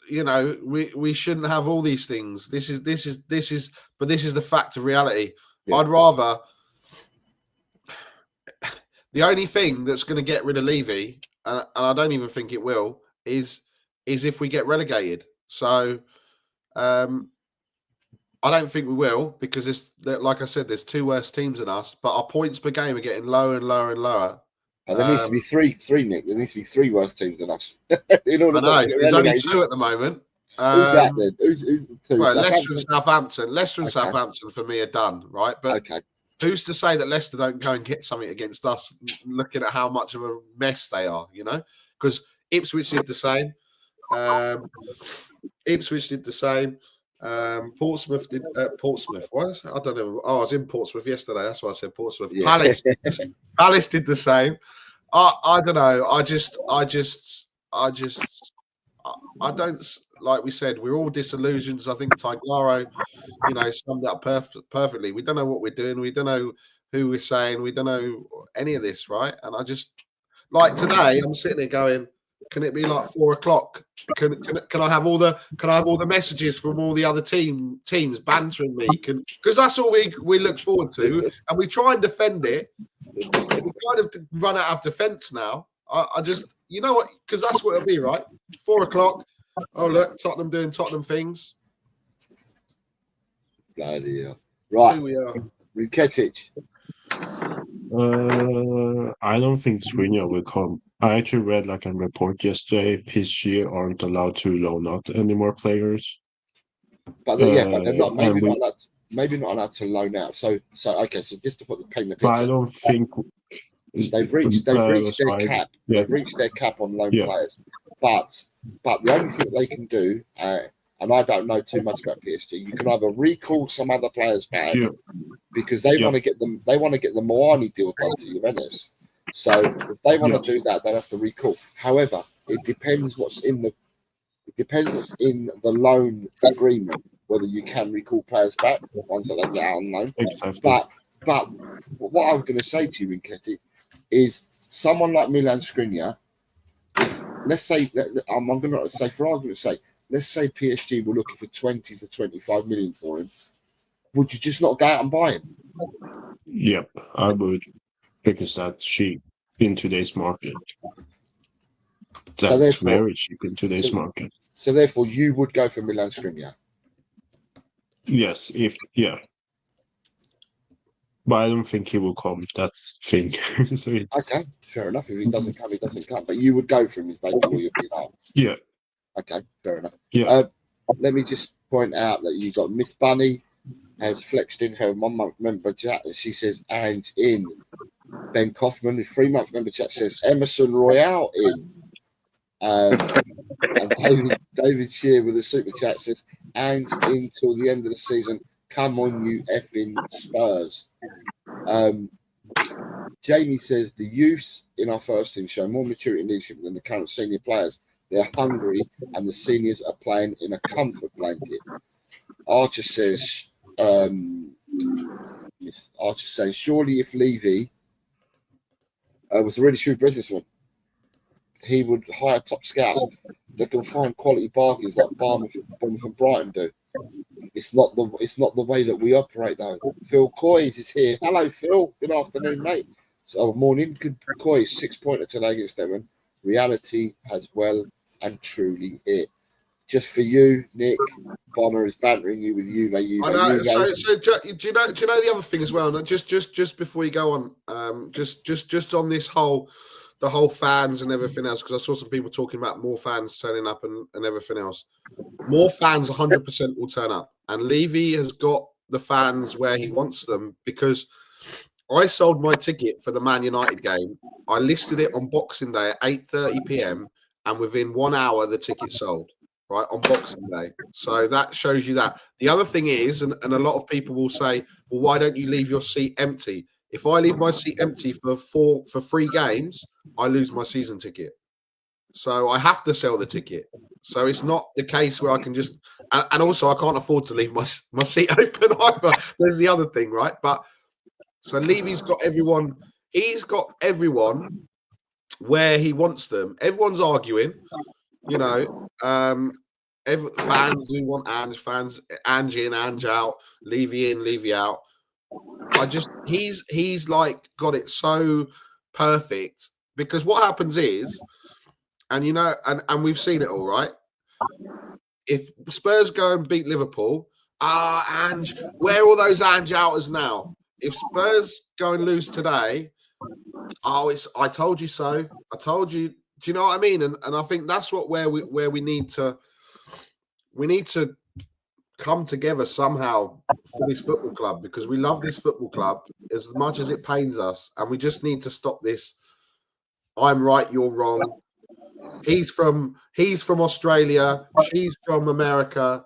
we shouldn't have all these things. This is the fact of reality. Yeah. I'd rather. The only thing that's going to get rid of Levy, and I don't even think it will, is if we get relegated. So, I don't think we will, because like I said, there's two worse teams than us, but our points per game are getting lower and lower and lower. There needs to be three, Nick. There needs to be three worse teams than us. In order to get there's only two at the moment. Who's that then? Who's the two? Well, Leicester and Southampton. Leicester and Southampton for me are done, right? But who's to say that Leicester don't go and get something against us, looking at how much of a mess they are, Because Ipswich did the same. Portsmouth did. Portsmouth was? I don't know. I was in Portsmouth yesterday. That's why I said Portsmouth. Yeah. Palace did the same. I don't know. I don't. Like we said, we're all disillusioned. I think Taglaro, summed it up perfectly. We don't know what we're doing. We don't know who we're saying. We don't know any of this, right? And I just, like today, I'm sitting there going, can it be like 4 o'clock? Can I have all the messages from all the other teams bantering me? Because that's all we look forward to, and we try and defend it. We kind of run out of defence now. I just, you know what? Because that's what it'll be, right? 4 o'clock. Oh, look, Tottenham doing Tottenham things. Bloody hell. Right. Here we are. Riketic. I don't think Skriniar will come. I actually read a report yesterday. PSG aren't allowed to loan out any more players. But they're not. Maybe not allowed to loan out. So okay. So just to put the picture. But I don't think they've reached their cap. Yeah. They've reached their cap on loan players. But the only thing that they can do, and I don't know too much about PSG, you can either recall some other players back because they want to get them. They want to get the Moani deal done to Juventus. So if they want to do that, they'll have to recall. However, it depends what's in the loan agreement whether you can recall players back once they get out on loan. Exactly. But what I'm going to say to you, Riketic, is someone like Milan Skriniar. Let's say, I'm going to say, for argument's sake, let's say PSG were looking for 20 to 25 million for him. Would you just not go out and buy him? Yep, I would, because that's cheap in today's market. That's very cheap in today's market. So therefore, you would go for Milan Skriniar? Yes, But I don't think he will come. That's the thing. So okay, fair enough. If he doesn't come, he doesn't come. But you would go for him, is basically what you're being asked. Yeah. Okay, fair enough. Yeah. Let me just point out that you got Miss Bunny has flexed in her 1 month member chat. She says, and in. Ben Kaufman, the 3 month member chat, says Emerson Royale in. And David Shear with a super chat says, and until the end of the season, come on, you effing Spurs. Jamie says the youths in our first team show more maturity and leadership than the current senior players. They're hungry, and the seniors are playing in a comfort blanket. Archer says, Archer saying, surely if Levy was a really shrewd businessman, he would hire top scouts that can find quality bargains like Bournemouth and Brighton do. It's not the way that we operate though. Phil Coys is here. Hello, Phil. Good afternoon, mate. So morning. Good Coys, 6-pointer today against Devon. Reality has well and truly hit. Just for you, Nick. Bonner is bantering you with Juve. I know. So do you know the other thing as well? And just before you go on, just on this whole fans and everything else, because I saw some people talking about more fans turning up and everything else. More fans 100% will turn up, and Levy has got the fans where he wants them, because I sold my ticket for the Man United game. I listed it on Boxing Day at 8:30 p.m. and within 1 hour the ticket sold. Right, on Boxing Day. So that shows you that. The other thing is, and a lot of people will say, well, why don't you leave your seat empty? If I leave my seat empty for 3 games, I lose my season ticket. So I have to sell the ticket. So it's not the case where I can just, and also I can't afford to leave my seat open either. There's the other thing, right? But so Levy's got everyone, he's got everyone where he wants them. Everyone's arguing. You know, fans who want Ange, fans Ange in, Ange out, Levy in, Levy out. He's like got it so perfect, because what happens is, and you know, and we've seen it all, right? If Spurs go and beat Liverpool, Ange, where are all those Ange outers now? If Spurs go and lose today, I told you so. I told you. Do you know what I mean? And I think that's where we need to come together somehow for this football club, because we love this football club as much as it pains us, and we just need to stop this. I'm right, you're wrong. He's from Australia, she's from America.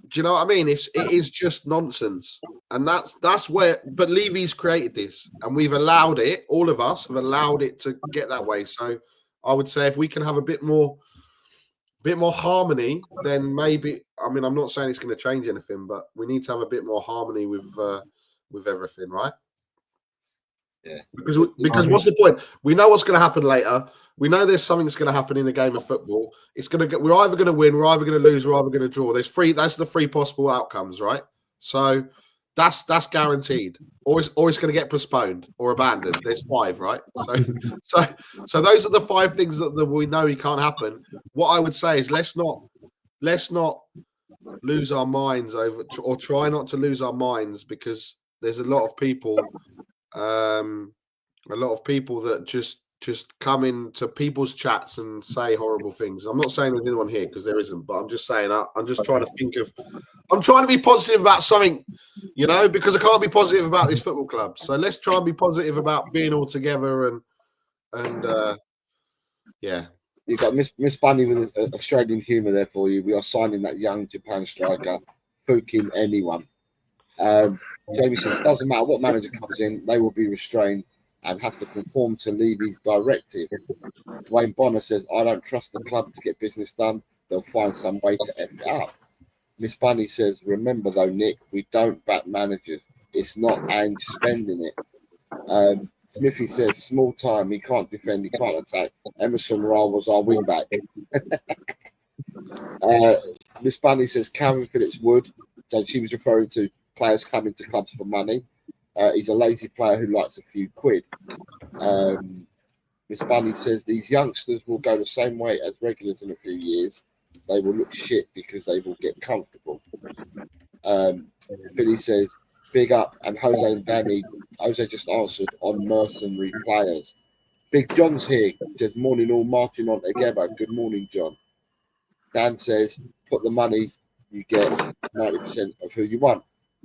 Do you know what I mean? It is just nonsense, and that's where. But Levy's created this, and we've allowed it. All of us have allowed it to get that way. So I would say if we can have a bit more harmony, then maybe. I mean, I'm not saying it's going to change anything, but we need to have a bit more harmony with everything, right? Yeah. Because what's the point? We know what's going to happen later. We know there's something that's going to happen in the game of football. It's going to get. We're either going to win, we're either going to lose, we're either going to draw. That's the 3 possible outcomes, right? So that's guaranteed. Or it's going to get postponed or abandoned. There's 5, right? So those are the 5 things that we know can't happen. What I would say is let's not lose our minds over, or try not to lose our minds, because there's a lot of people that just come into people's chats and say horrible things. I'm not saying there's anyone here, because there isn't, but I'm just saying I'm just trying to think of. I'm trying to be positive about something, you know, because I can't be positive about this football club. So let's try and be positive about being all together and yeah. You've got Miss Bunny with Australian humour there for you. We are signing that young Japan striker, fucking anyone. Jamie said, it doesn't matter what manager comes in, they will be restrained and have to conform to Levy's directive. Dwayne Bonner says, I don't trust the club to get business done. They'll find some way to F it up. Miss Bunny says, remember though, Nick, we don't back managers. It's not Ange spending it. Smithy says, small time, he can't defend, he can't attack. Emerson Royal was our wing back. Miss Bunny says, Calvin Phillips would. So she was referring to players coming to clubs for money. He's a lazy player who likes a few quid. Miss Bunny says, these youngsters will go the same way as regulars in a few years. They will look shit because they will get comfortable. Billy says, big up, and Jose and Danny. Jose just answered on mercenary players. Big John's here. Says, morning all, marching on together. Good morning, John. Dan says, put the money, you get 90% of who you want.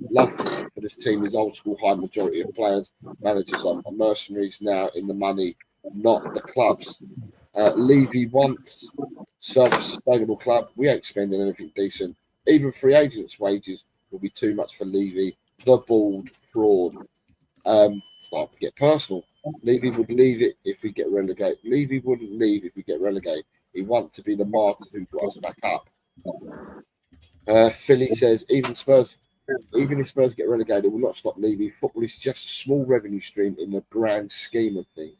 Love for this team is old school, high majority of players, managers are mercenaries now in the money, not the clubs. Levy wants self-sustainable club. We ain't spending anything decent. Even free agents' wages will be too much for Levy. The bald fraud. Start to get personal. Levy would leave it if we get relegated. Levy wouldn't leave if we get relegated. He wants to be the martyr who got us back up. Philly says, even if Spurs get relegated, it will not stop leaving. Football is just a small revenue stream in the grand scheme of things.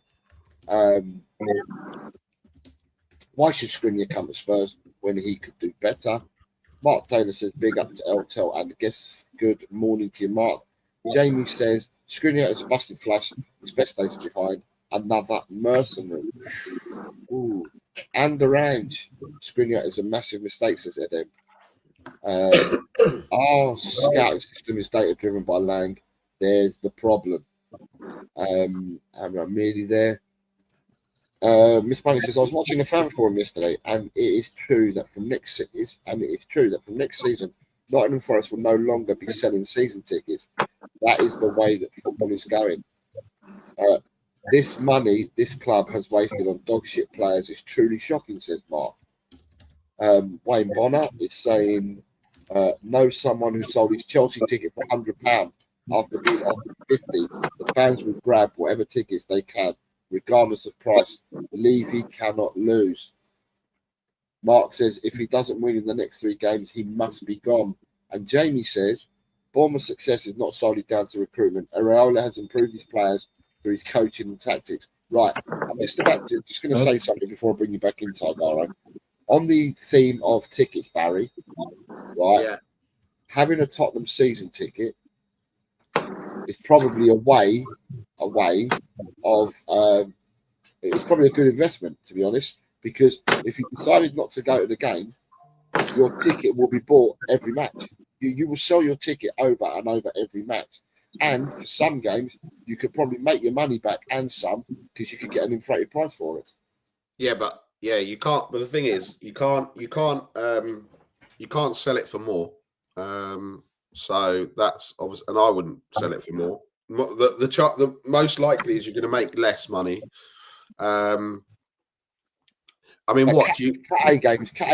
Why should Skriniar come to Spurs when he could do better? Mark Taylor says, big up to Eltel, and I guess good morning to you, Mark. Jamie says, Skriniar is a busted flash. His best days are behind. Another mercenary. Ooh. And the range. Skriniar is a massive mistake, says Edem. Our scouting system is data driven by Lang. There's the problem. I'm merely there. Miss Bunny says, I was watching a fan forum yesterday, and it is true that from next season, Nottingham Forest will no longer be selling season tickets. That is the way that football is going. This money this club has wasted on dog shit players is truly shocking, says Mark. Wayne Bonner is saying, know someone who sold his Chelsea ticket for £100 after being offered 50. The fans will grab whatever tickets they can, regardless of price. Believe he cannot lose. Mark says, if he doesn't win in the next 3 games, he must be gone. And Jamie says, Bournemouth's success is not solely down to recruitment. Areola has improved his players through his coaching and tactics. Right, I'm just going to say something before I bring you back inside, Daro. On the theme of tickets, Barry, right? Yeah. Having a Tottenham season ticket is probably a way of it's probably a good investment, to be honest, because if you decided not to go to the game, your ticket will be bought every match. You will sell your ticket over and over every match. And for some games, you could probably make your money back and some, because you could get an inflated price for it. Yeah, but you can't. But the thing is, you can't sell it for more. So that's obvious, and I wouldn't sell it for more. The most likely is you're going to make less money. I mean, like what do you? Cat A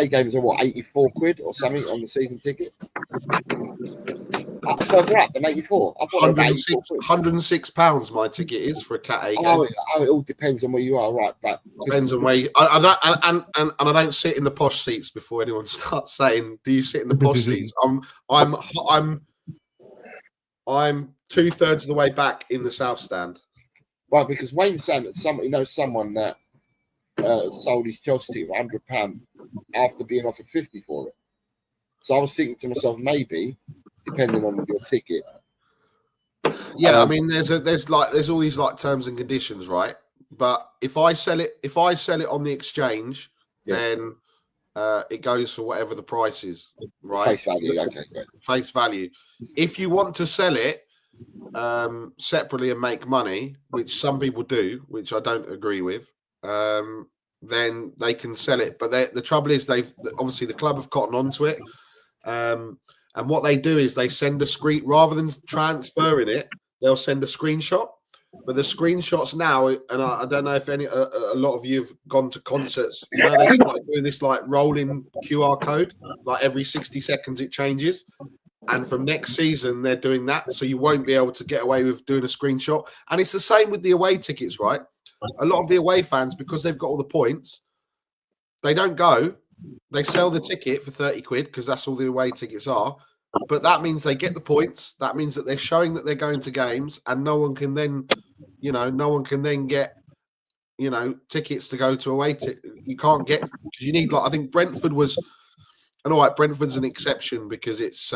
games are what, £84 or something on the season ticket? Further up than 84. I've got £106 my ticket is for a Cat A game. It all depends on where you are, right? But depends on where you, I don't sit in the posh seats before anyone starts saying, "Do you sit in the posh seats?" I'm 2/3 of the way back in the south stand. Well, because Wayne's saying that someone that sold his Chelsea ticket for £100 after being offered 50 for it. So I was thinking to myself, maybe depending on your ticket. Yeah, I mean, there's all these like terms and conditions, right? But if I sell it on the exchange, then it goes for whatever the price is, right? Face value, okay, great. Face value. If you want to sell it separately and make money, which some people do, which I don't agree with, then they can sell it. But the trouble is, obviously the club have cottoned onto it. And what they do is they send a screen, rather than transferring it, they'll send a screenshot. But the screenshots now, and I don't know if a lot of you have gone to concerts. You know, they started doing this like rolling QR code, like every 60 seconds it changes. And from next season, they're doing that. So you won't be able to get away with doing a screenshot. And it's the same with the away tickets, right? A lot of the away fans, because they've got all the points, they don't go. They sell the ticket for £30 because that's all the away tickets are. But that means they get the points. That means that they're showing that they're going to games, and no one can then get, tickets to go to away. You can't get, because you need, like, I think Brentford was, and all right, Brentford's an exception because it's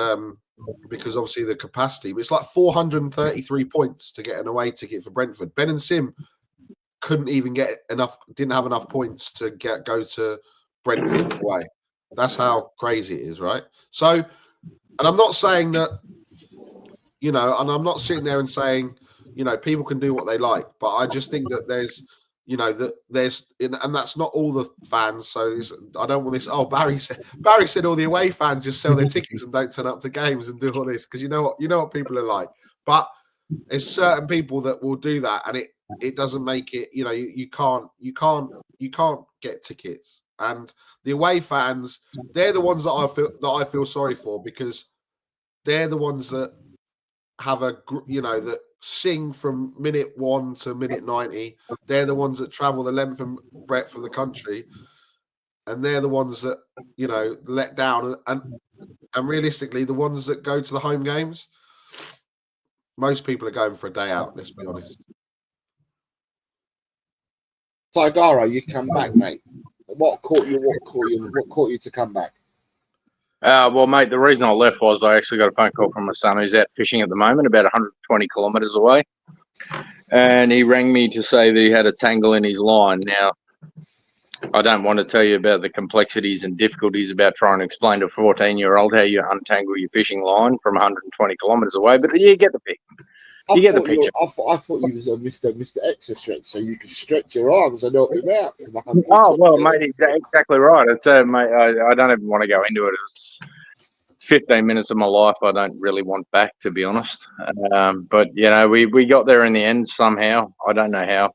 because obviously the capacity, but it's like 433 points to get an away ticket for Brentford. Ben and Sim couldn't even get enough, didn't have enough points to go to Brentford away. That's how crazy it is, right? So, and I'm not saying that, and I'm not sitting there and saying, people can do what they like, but I just think that there's, and that's not all the fans. So I don't want this. Oh, Barry said all the away fans just sell their tickets and don't turn up to games and do all this, because you know what people are like. But there's certain people that will do that, and it doesn't make it. You can't get tickets. And the away fans, they're the ones that I feel sorry for, because they're the ones that have that sing from minute 1 to minute 90. They're the ones that travel the length and breadth of the country. and they're the ones that, you know, let down. And realistically, the ones that go to the home games, most people are going for a day out. Let's be honest. Tigaro, you come back, mate. What caught you to come back? Well, mate, the reason I left was I actually got a phone call from my son who's out fishing at the moment, about 120 kilometres away. And he rang me to say that he had a tangle in his line. Now, I don't want to tell you about the complexities and difficulties about trying to explain to a 14-year-old how you untangle your fishing line from 120 kilometres away, but you get the picture. You get the picture. I thought you was a Mr. Extra Stretch, so you could stretch your arms and help him out from 120. Oh, well, mate, exactly right. It's mate, I don't even want to go into it. It's 15 minutes of my life I don't really want back, to be honest. But, you know, we got there in the end somehow. I don't know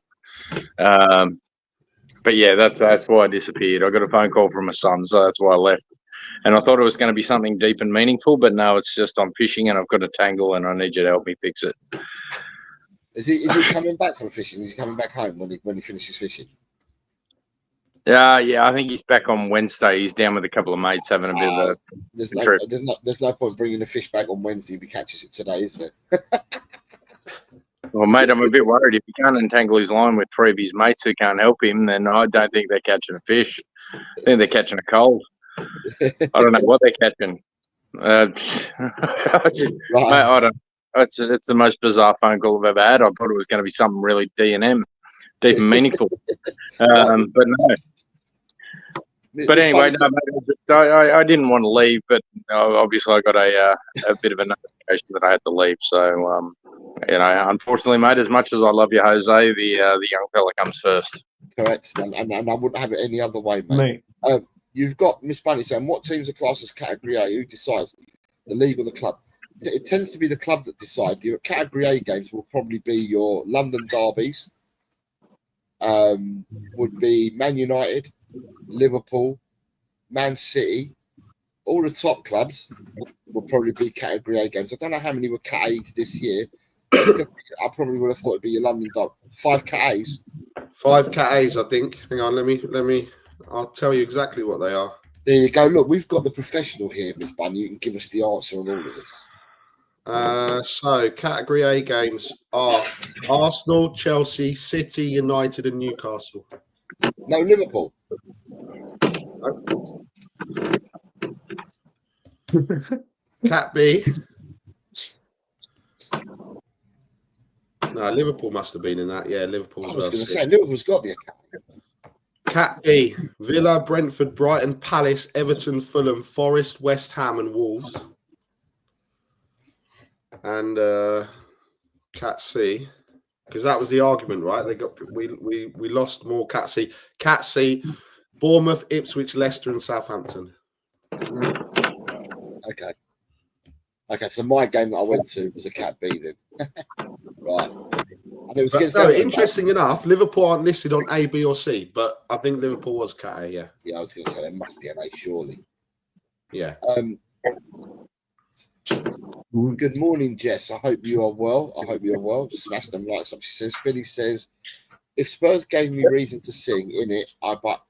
how. But, yeah, that's why I disappeared. I got a phone call from my son, so that's why I left. And I thought it was going to be something deep and meaningful, but no, it's just I'm fishing and I've got a tangle and I need you to help me fix it. Is he coming back from fishing? Is he coming back home when he finishes fishing? Yeah, I think he's back on Wednesday. He's down with a couple of mates having a bit of a trip. There's no point bringing the fish back on Wednesday if he catches it today, is there? Well, mate, I'm a bit worried. If he can't untangle his line with 3 of his mates who can't help him, then I don't think they're catching a fish. I think they're catching a cold. I don't know what they're catching. Mate, I don't. It's the most bizarre phone call I've ever had. I thought it was going to be something really deep and meaningful. But no. But anyway, no, mate, I didn't want to leave, but obviously I got a bit of a notification that I had to leave. So, you know, unfortunately, mate, as much as I love you, Jose, the young fella comes first. Correct, and I wouldn't have it any other way, mate. You've got Miss Bunny saying, what teams are classed as Category A? Who decides? The league or the club? It tends to be the club that decide. Your Category A games will probably be your London derbies, would be Man United, Liverpool, Man City. All the top clubs will probably be Category A games. I don't know how many were Cat A's this year. I probably would have thought it'd be your London derby. 5 Cat A's. 5 Cat A's, I think. Hang on, let me. I'll tell you exactly what they are. There you go. Look, we've got the professional here, Miss Bunny. You can give us the answer on all of this. So, Category A games are Arsenal, Chelsea, City, United, and Newcastle. No, Liverpool. Cat B. No, Liverpool must have been in that. Yeah, Liverpool. I was going to say Liverpool's got to be a cat. Cat B: Villa, Brentford, Brighton, Palace, Everton, Fulham, Forest, West Ham, and Wolves. And Cat C, because that was the argument, right? We lost more Cat C. Cat C: Bournemouth, Ipswich, Leicester, and Southampton. Okay. So my game that I went to was a Cat B then. Right. And it was interesting enough, Liverpool aren't listed on A, B, or C, but I think Liverpool was Cat A, yeah. Yeah, I was going to say there must be an A, surely. Yeah. Good morning, Jess. I hope you are well. Smash them lights up. She says, Philly says, if Spurs gave me reason to sing in it, I but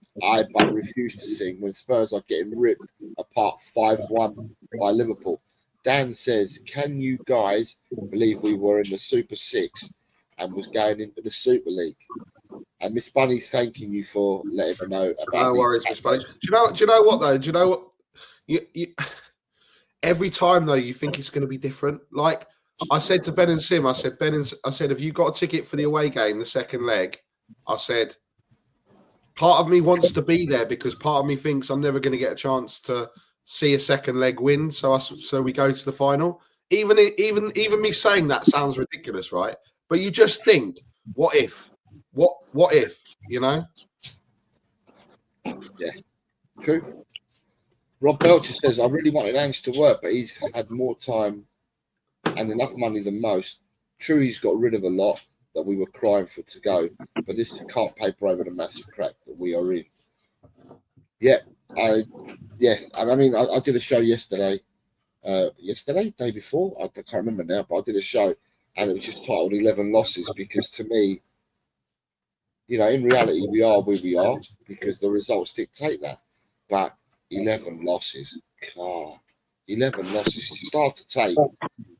refuse to sing when Spurs are getting ripped apart 5-1 by Liverpool. Dan says, can you guys believe we were in the Super 6 and was going into the Super League? And Miss Bunny's thanking you for letting me know about. No worries, Miss Bunny. Do you know what though? Do you know what? You every time though, you think it's going to be different. Like I said to Ben and Sim, I said, have you got a ticket for the away game, the second leg? I said, part of me wants to be there because part of me thinks I'm never going to get a chance to see a second leg win. So we go to the final. Even me saying that sounds ridiculous, right? But you just think, what if? What if? You know? Yeah, true. Rob Belcher says, I really wanted Ange to work, but he's had more time and enough money than most. True, he's got rid of a lot that we were crying for to go, but this can't paper over the massive crack that we are in. Yeah, I did a show yesterday, day before, I can't remember now, but I did a show and it was just titled 11 Losses because to me, you know, in reality, we are where we are because the results dictate that. but 11 losses. 11 losses. You start to take,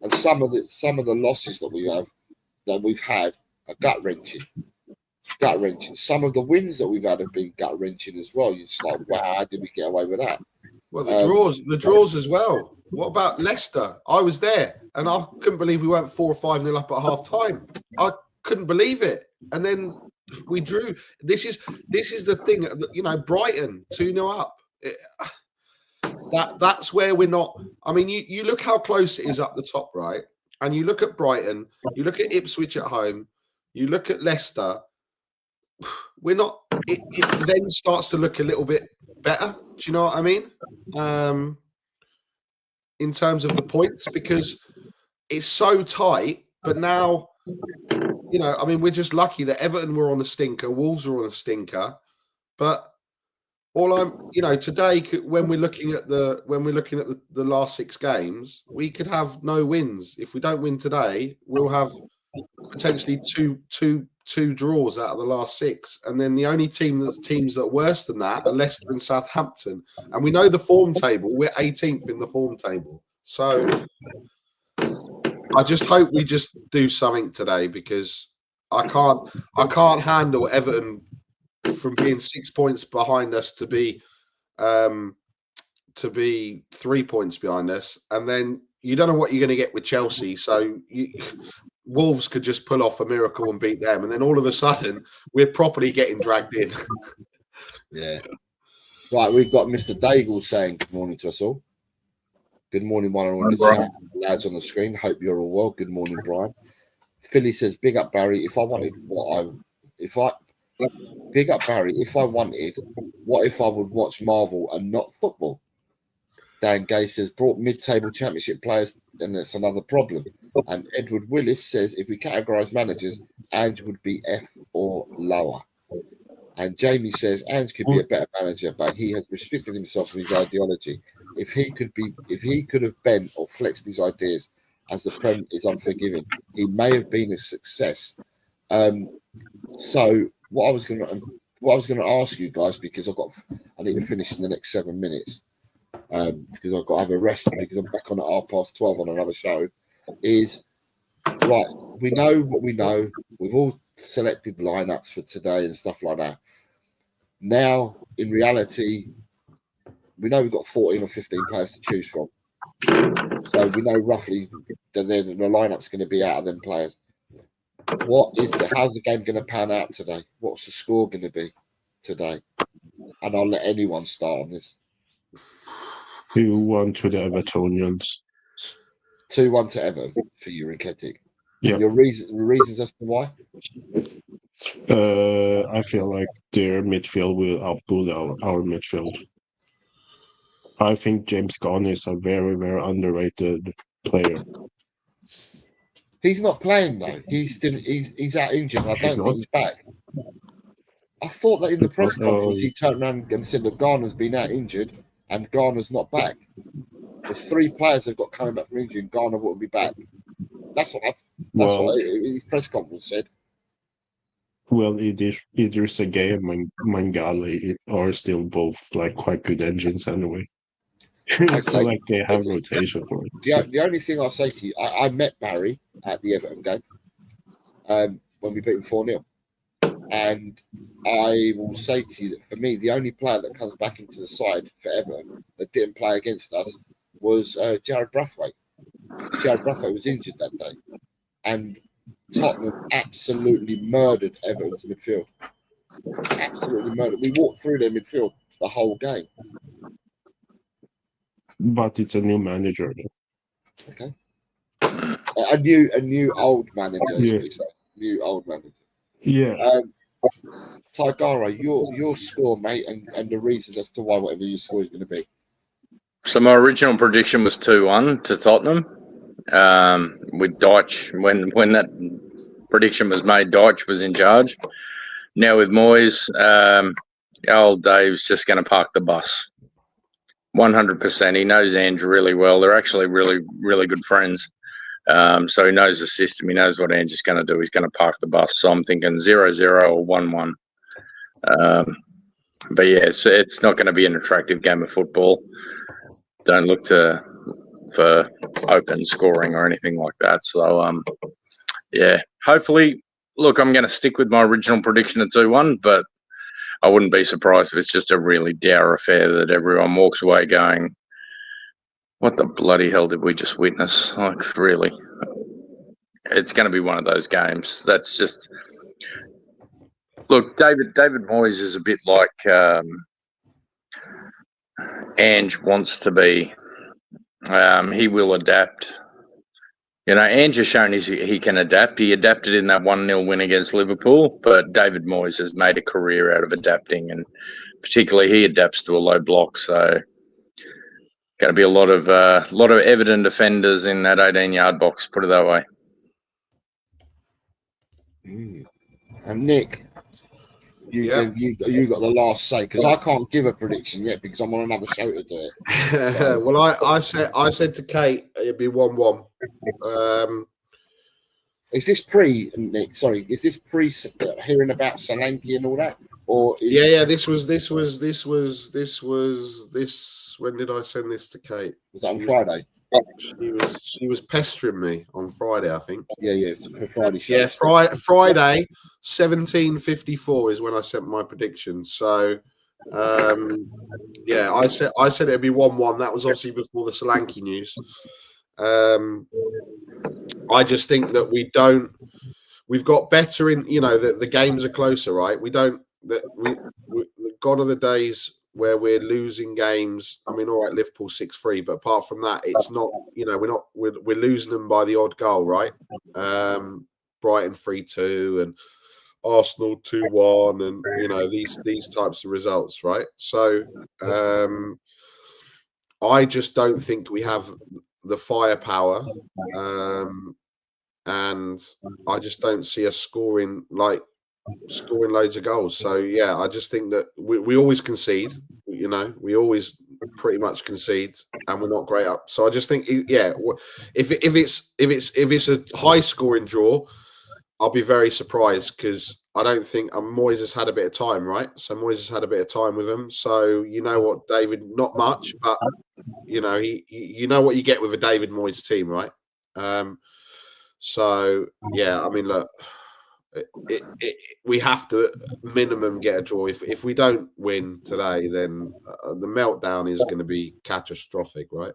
and some of the losses that we've had are gut wrenching. Some of the wins that we've had have been gut wrenching as well. You're just like, wow, how did we get away with that? Well, the draws as well. What about Leicester? I was there, and I couldn't believe we weren't 4 or 5-0 up at half time. I couldn't believe it, and then we drew. This is the thing. You know, Brighton 2-0 up. That's where we're not. I mean, you look how close it is up the top, right? And you look at Brighton. You look at Ipswich at home. You look at Leicester. We're not. It then starts to look a little bit better. Do you know what I mean? In terms of the points, because it's so tight. But now, you know, I mean, we're just lucky that Everton were on a stinker, Wolves were on a stinker. But today, when we're looking at the last 6 games, we could have no wins. If we don't win today, we'll have potentially two draws out of the last 6, and then the only teams that are worse than that are Leicester and Southampton. And we know the form table; we're 18th in the form table. So I just hope we just do something today, because I can't handle Everton from being 6 points behind us to be 3 points behind us, and then you don't know what you're going to get with Chelsea. So Wolves could just pull off a miracle and beat them, and then all of a sudden we're properly getting dragged in. Yeah. Right, we've got Mr. Daigle saying good morning to us all. Good morning, one and all in the chat. Lads on the screen, hope you're all well. Good morning, Brian. Philly says, big up Barry. If I wanted, what if I would watch Marvel and not football? Dan Gay says, brought mid-table championship players, then that's another problem. And Edward Willis says, if we categorise managers, Ange would be F or lower. And Jamie says, Ange could be a better manager, but he has restricted himself with his ideology. If he could have bent or flexed his ideas, as the Prem is unforgiving, he may have been a success. So what I was going to ask you guys, because I need to finish in the next 7 minutes, because I've got to have a rest because I'm back on at 12:30 on another show, is right. We know what we know. We've all selected lineups for today and stuff like that. Now, in reality, we know we've got 14 or 15 players to choose from. So we know roughly the lineup's going to be out of them players. How's the game going to pan out today? What's the score going to be today? And I'll let anyone start on this. 2-1 to the Evertonians. 2-1 to Everton for you, Rinketic. Yeah. Your reasons as to why? I feel like their midfield will outpull our midfield. I think James Gunn is a very, very underrated player. He's not playing though. He's out injured. I don't think he's back. I thought that in the press conference he turned around and said that Garner's been out injured and Garner's not back. There's 3 players that got coming back from injury and Garner wouldn't be back. That's what his press conference said. Well, Idrissa Gueye and Mangala are still both like quite good engines anyway. I feel like they have rotation for it. The only thing I'll say to you, I met Barry at the Everton game when we beat him 4-0. And I will say to you that for me, the only player that comes back into the side for Everton that didn't play against us was Jared Brathwaite. Jared Brathwaite was injured that day. And Tottenham absolutely murdered Everton's midfield. Absolutely murdered. We walked through their midfield the whole game. But it's a new manager. Okay. A new old manager. Yeah. New old manager. Yeah. Tigara, your score, mate, and the reasons as to why whatever your score is going to be. So my original prediction was 2-1 to Tottenham. With Deitch, when that prediction was made, Deitch was in charge. Now with Moyes, old Dave's just going to park the bus. 100%. He knows Ange really well. They're actually really, really good friends. So he knows the system. He knows what Ange is going to do. He's going to park the bus. So I'm thinking 0-0 or 1-1. But yeah, it's not going to be an attractive game of football. Don't look for open scoring or anything like that. So yeah, hopefully. Look, I'm going to stick with my original prediction of 2-1, but I wouldn't be surprised if it's just a really dour affair that everyone walks away going, "What the bloody hell did we just witness?" Like, really, it's going to be one of those games. That's just. Look, David Moyes is a bit like Ange wants to be. He will adapt. You know, Ange has shown he can adapt. He adapted in that 1-0 win against Liverpool, but David Moyes has made a career out of adapting, and particularly he adapts to a low block. So, going to be a lot of evident offenders in that 18-yard box. Put it that way. And Nick, you got the last say, because I can't give a prediction yet because I'm on another show to do it. So. Well, I said to Kate it'd be 1-1. Is this pre, Nick? Sorry, is this pre hearing about Solanke and all that, or yeah? This was. When did I send this to Kate? Was that on Friday? She was pestering me on Friday, I think. Yeah, it's a Friday show. Yeah, Friday, 17:54 is when I sent my prediction. So, yeah, I said it'd be 1-1. That was obviously before the Solanke news. I just think that we've got better in, the games are closer, right? Gone are the days where we're losing games. I mean, all right, Liverpool 6-3, but apart from that, it's not, we're losing them by the odd goal, right? Brighton 3-2 and Arsenal 2-1 and, these types of results, right? So I just don't think we have the firepower, and I just don't see us scoring loads of goals. So yeah, I just think that we always concede. We always pretty much concede, and we're not great up. So I just think, yeah, if it's a high scoring draw, I'll be very surprised, because I don't think Moyes has had a bit of time, right? So Moyes has had a bit of time with him. So you know what, David, not much, but you know what you get with a David Moyes team, right? So yeah, I mean, look, we have to minimum get a draw. If we don't win today, then the meltdown is going to be catastrophic, right?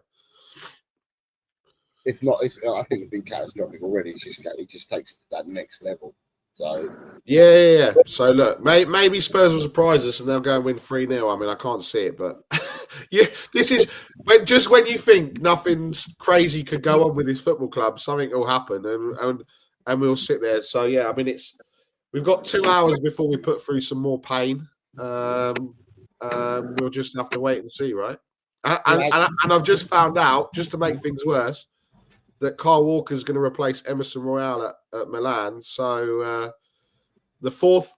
If not, I think it's been catastrophic already. It just takes it to that next level. So yeah. So look, maybe Spurs will surprise us and they'll go and win 3-0. I mean, I can't see it, but yeah, this is when you think nothing crazy could go on with this football club, something will happen, and we'll sit there. So yeah, I mean, we've got 2 hours before we put through some more pain. We'll just have to wait and see, right? And I've just found out, just to make things worse, that Kyle Walker is going to replace Emerson Royale at Milan. So the fourth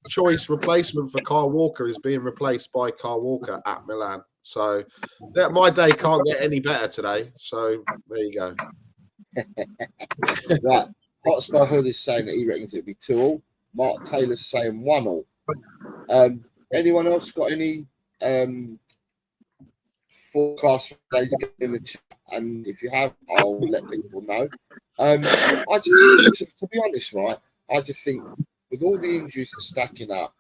choice replacement for Kyle Walker is being replaced by Kyle Walker at Milan. So my day can't get any better today. So there you go. Right. Hotspur Hood is saying that he reckons it'll be 2-2. Mark Taylor's saying 1-1. Anyone else got any forecast for today's game in the chat? And if you have, I'll let people know. I just, to be honest, right, I just think with all the injuries that are stacking up,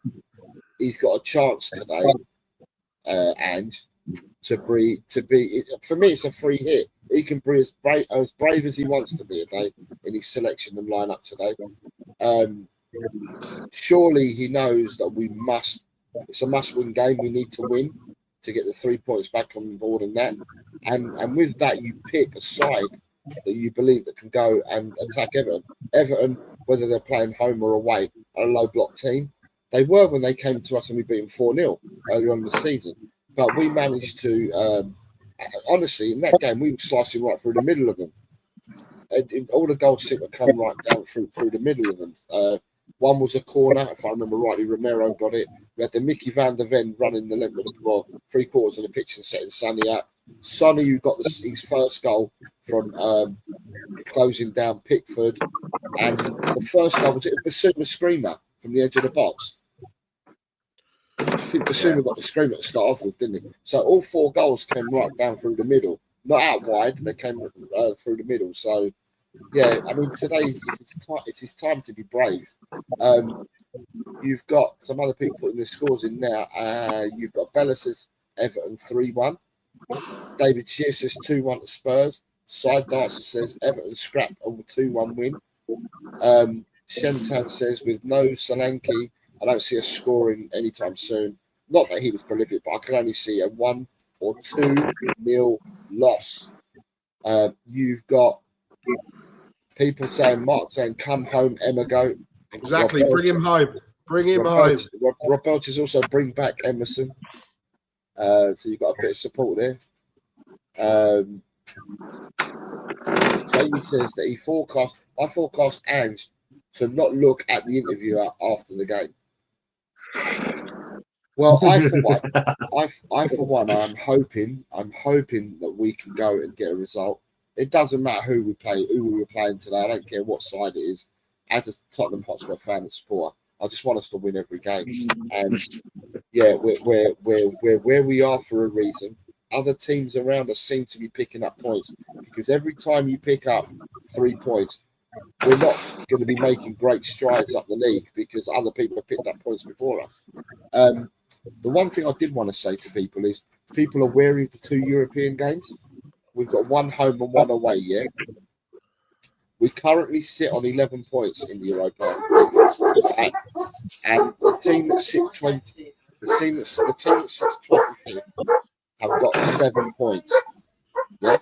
he's got a chance today, and to be. For me, it's a free hit. He can be as brave as he wants to be today in his selection and lineup today. Surely he knows that it's a must-win game. We need to win to get the 3 points back on board and that. And with that, you pick a side that you believe that can go and attack Everton. Everton, whether they're playing home or away, are a low block team. They were when they came to us and we beat them 4-0 earlier on in the season. But we managed to, honestly, in that game, we were slicing right through the middle of them. And all the goals seemed to come right down through the middle of them. One was a corner, if I remember rightly. Romero got it. We had the Mickey van der Ven running the length of the ball, 3/4 of the pitch and setting Sonny up. Sonny, who got his first goal from closing down Pickford, and the first goal was a Screamer from the edge of the box. I think Basuma got the screamer to start off with, didn't he? So all 4 goals came right down through the middle, not out wide. They came through the middle. So yeah, I mean today it's his time to be brave. You've got some other people putting their scores in now. You've got Bella says Everton 3-1. David Shear says 2-1 to Spurs. Side Dancer says Everton scrap on the 2-1 win. Shentan says with no Solanke, I don't see us scoring anytime soon. Not that he was prolific, but I can only see a 1 or 2-0 loss. You've got people saying, Mark saying, come home, Emma go. Exactly, bring him home. Bring him home. Rob Belch is also bring back Emerson. So you've got a bit of support there. Jamie says that I forecast Ange to not look at the interviewer after the game. Well, I for one, I'm hoping that we can go and get a result. It doesn't matter who we were playing today. I don't care what side it is. As a Tottenham Hotspur fan and supporter, I just want us to win every game. And yeah, we're where we are for a reason. Other teams around us seem to be picking up points because every time you pick up 3 points, we're not going to be making great strides up the league because other people have picked up points before us. The one thing I did want to say to people is people are wary of the 2 European games. We've got 1 home and 1 away, yeah? We currently sit on 11 points in the Europa League. And the team that sit 20, the team that sits 25th have got 7 points. Yeah.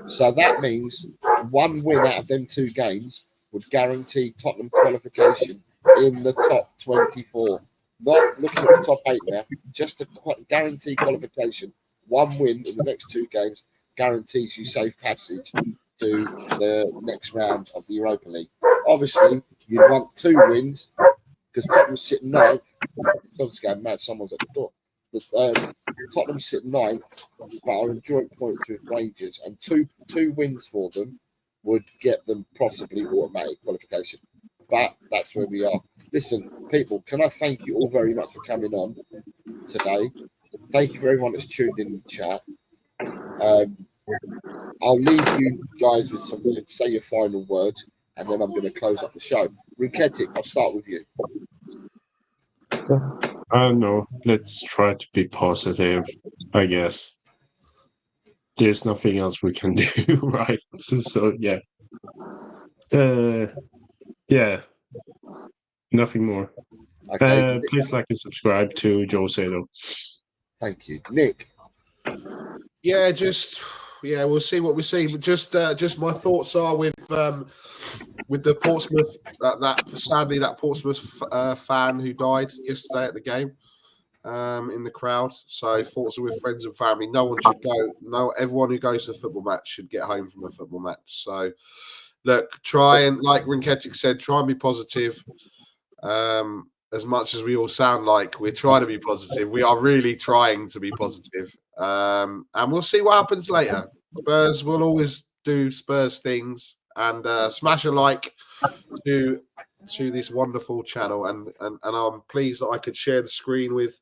So that means 1 win out of them 2 games would guarantee Tottenham qualification in the top 24. Not looking at the top 8 now, just a guarantee qualification. 1 win in the next 2 games guarantees you safe passage to the next round of the Europa League. Obviously, you'd want 2 wins because Tottenham's sitting 9th. Dog's going mad, someone's at the door. Tottenham's sitting 9th, but are in joint points with Rangers, and two wins for them would get them possibly automatic qualification. But that's where we are. Listen, people, can I thank you all very much for coming on today? Thank you for everyone that's tuned in the chat. I'll leave you guys with something to say your final words, and then I'm going to close up the show. Rinketic, I'll start with you. No, let's try to be positive, I guess. There's nothing else we can do, right? So yeah. Yeah. Nothing more. Okay. Please like and subscribe to Joe Sado. Thank you. Nick. Yeah, we'll see what we see. But just my thoughts are with the Portsmouth that Portsmouth fan who died yesterday at the game in the crowd. So thoughts are with friends and family. No one should go. No, everyone who goes to a football match should get home from a football match. So look, try and, like Rinketic said, try and be positive. As much as we all sound like we're trying to be positive, we are really trying to be positive. And we'll see what happens later. Spurs will always do Spurs things, and smash a like to this wonderful channel. And I'm pleased that I could share the screen with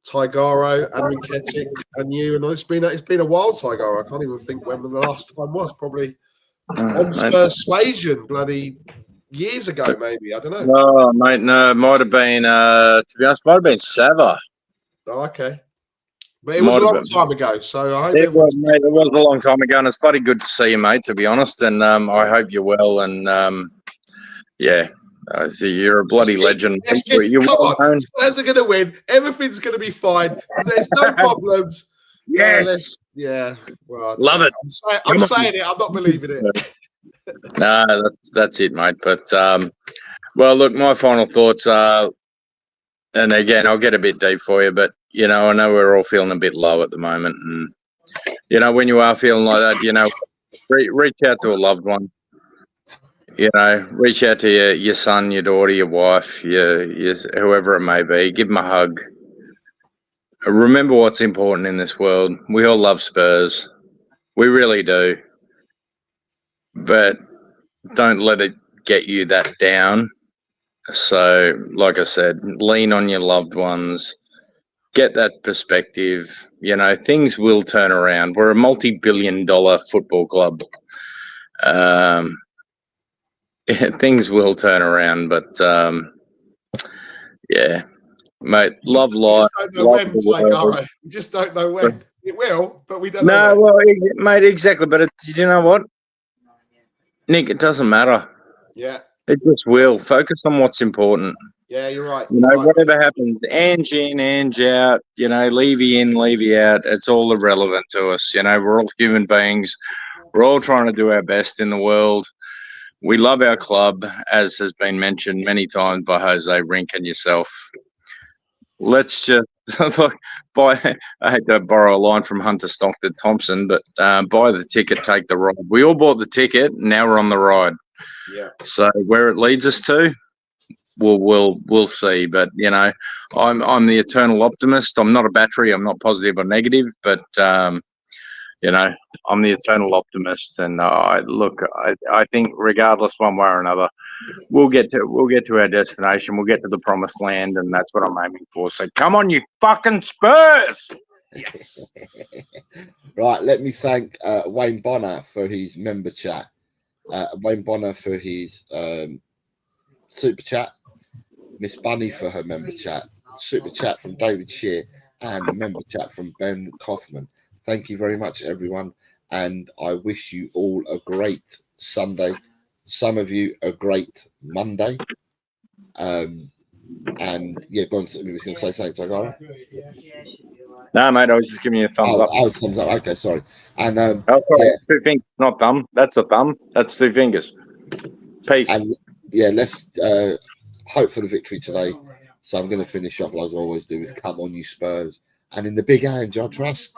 Tigaro and Rinketic and you. And it's been a while, Tigaro. I can't even think when the last time was. Probably on Spurs Suasion, bloody years ago, maybe. I don't know. Oh, mate, no, it might have been, to be honest, might have been Sava. Oh, okay. But it was a long time ago, so I hope it was a long time ago, and it's bloody good to see you, mate, to be honest, and I hope you're well, and yeah, so you're a bloody legend. Come on, Spurs are going to win. Everything's going to be fine. There's no problems. Yes. Well, love it. I'm saying it. I'm not believing it. No, that's it, mate. But well, look, my final thoughts are, and again, I'll get a bit deep for you, but I know we're all feeling a bit low at the moment, and when you are feeling like that, reach out to a loved one. Reach out to your son, your daughter, your wife, your whoever it may be. Give them a hug. Remember what's important in this world. We all love Spurs. We really do. But don't let it get you that down. So, like I said, lean on your loved ones. get that perspective. You know, things will turn around. We're a multi-billion-dollar football club. Things will turn around, but yeah, mate, love life. Just don't know when, Tigaro. We just don't know when. It will, but we don't know No, when. well, mate, exactly. But you know what, Nick? It doesn't matter. Yeah. It just will. Focus on what's important. Yeah, you're right. You know, You're right. whatever happens, Ange in, Ange out, you know, Levy in, Levy out, it's all irrelevant to us. You know, we're all human beings. We're all trying to do our best in the world. We love our club, as has been mentioned many times by Jose Rink and yourself. Let's just, look, I hate to borrow a line from Hunter Stockton Thompson, but buy the ticket, take the ride. We all bought the ticket, now we're on the ride. Yeah. So where it leads us to, we'll see. But you know, I'm the eternal optimist. I'm not a battery. I'm not positive or negative, but you know, I'm the eternal optimist. And I think regardless one way or another, we'll get to our destination. We'll get to the promised land, and that's what I'm aiming for. So come on, you fucking Spurs! Yes. Right, let me thank Wayne Bonner for his member chat. Wayne Bonner for his super chat. Miss Bunny for her member chat. Super chat from David Shear and the member chat from Ben Kaufman. Thank you very much, everyone. And I wish you all a great Sunday. Some of you a great Monday. And yeah, go on. We was going to say something, Tagara? No, mate, I was just giving you a thumbs up. Oh, thumbs up. Okay, sorry. And Oh, sorry, yeah, 2 fingers, not thumb. That's a thumb. That's 2 fingers. Peace. and yeah, let's hope for the victory today. So I'm going to finish off, as I always do, is come on, you Spurs. And in the big Ange, I trust.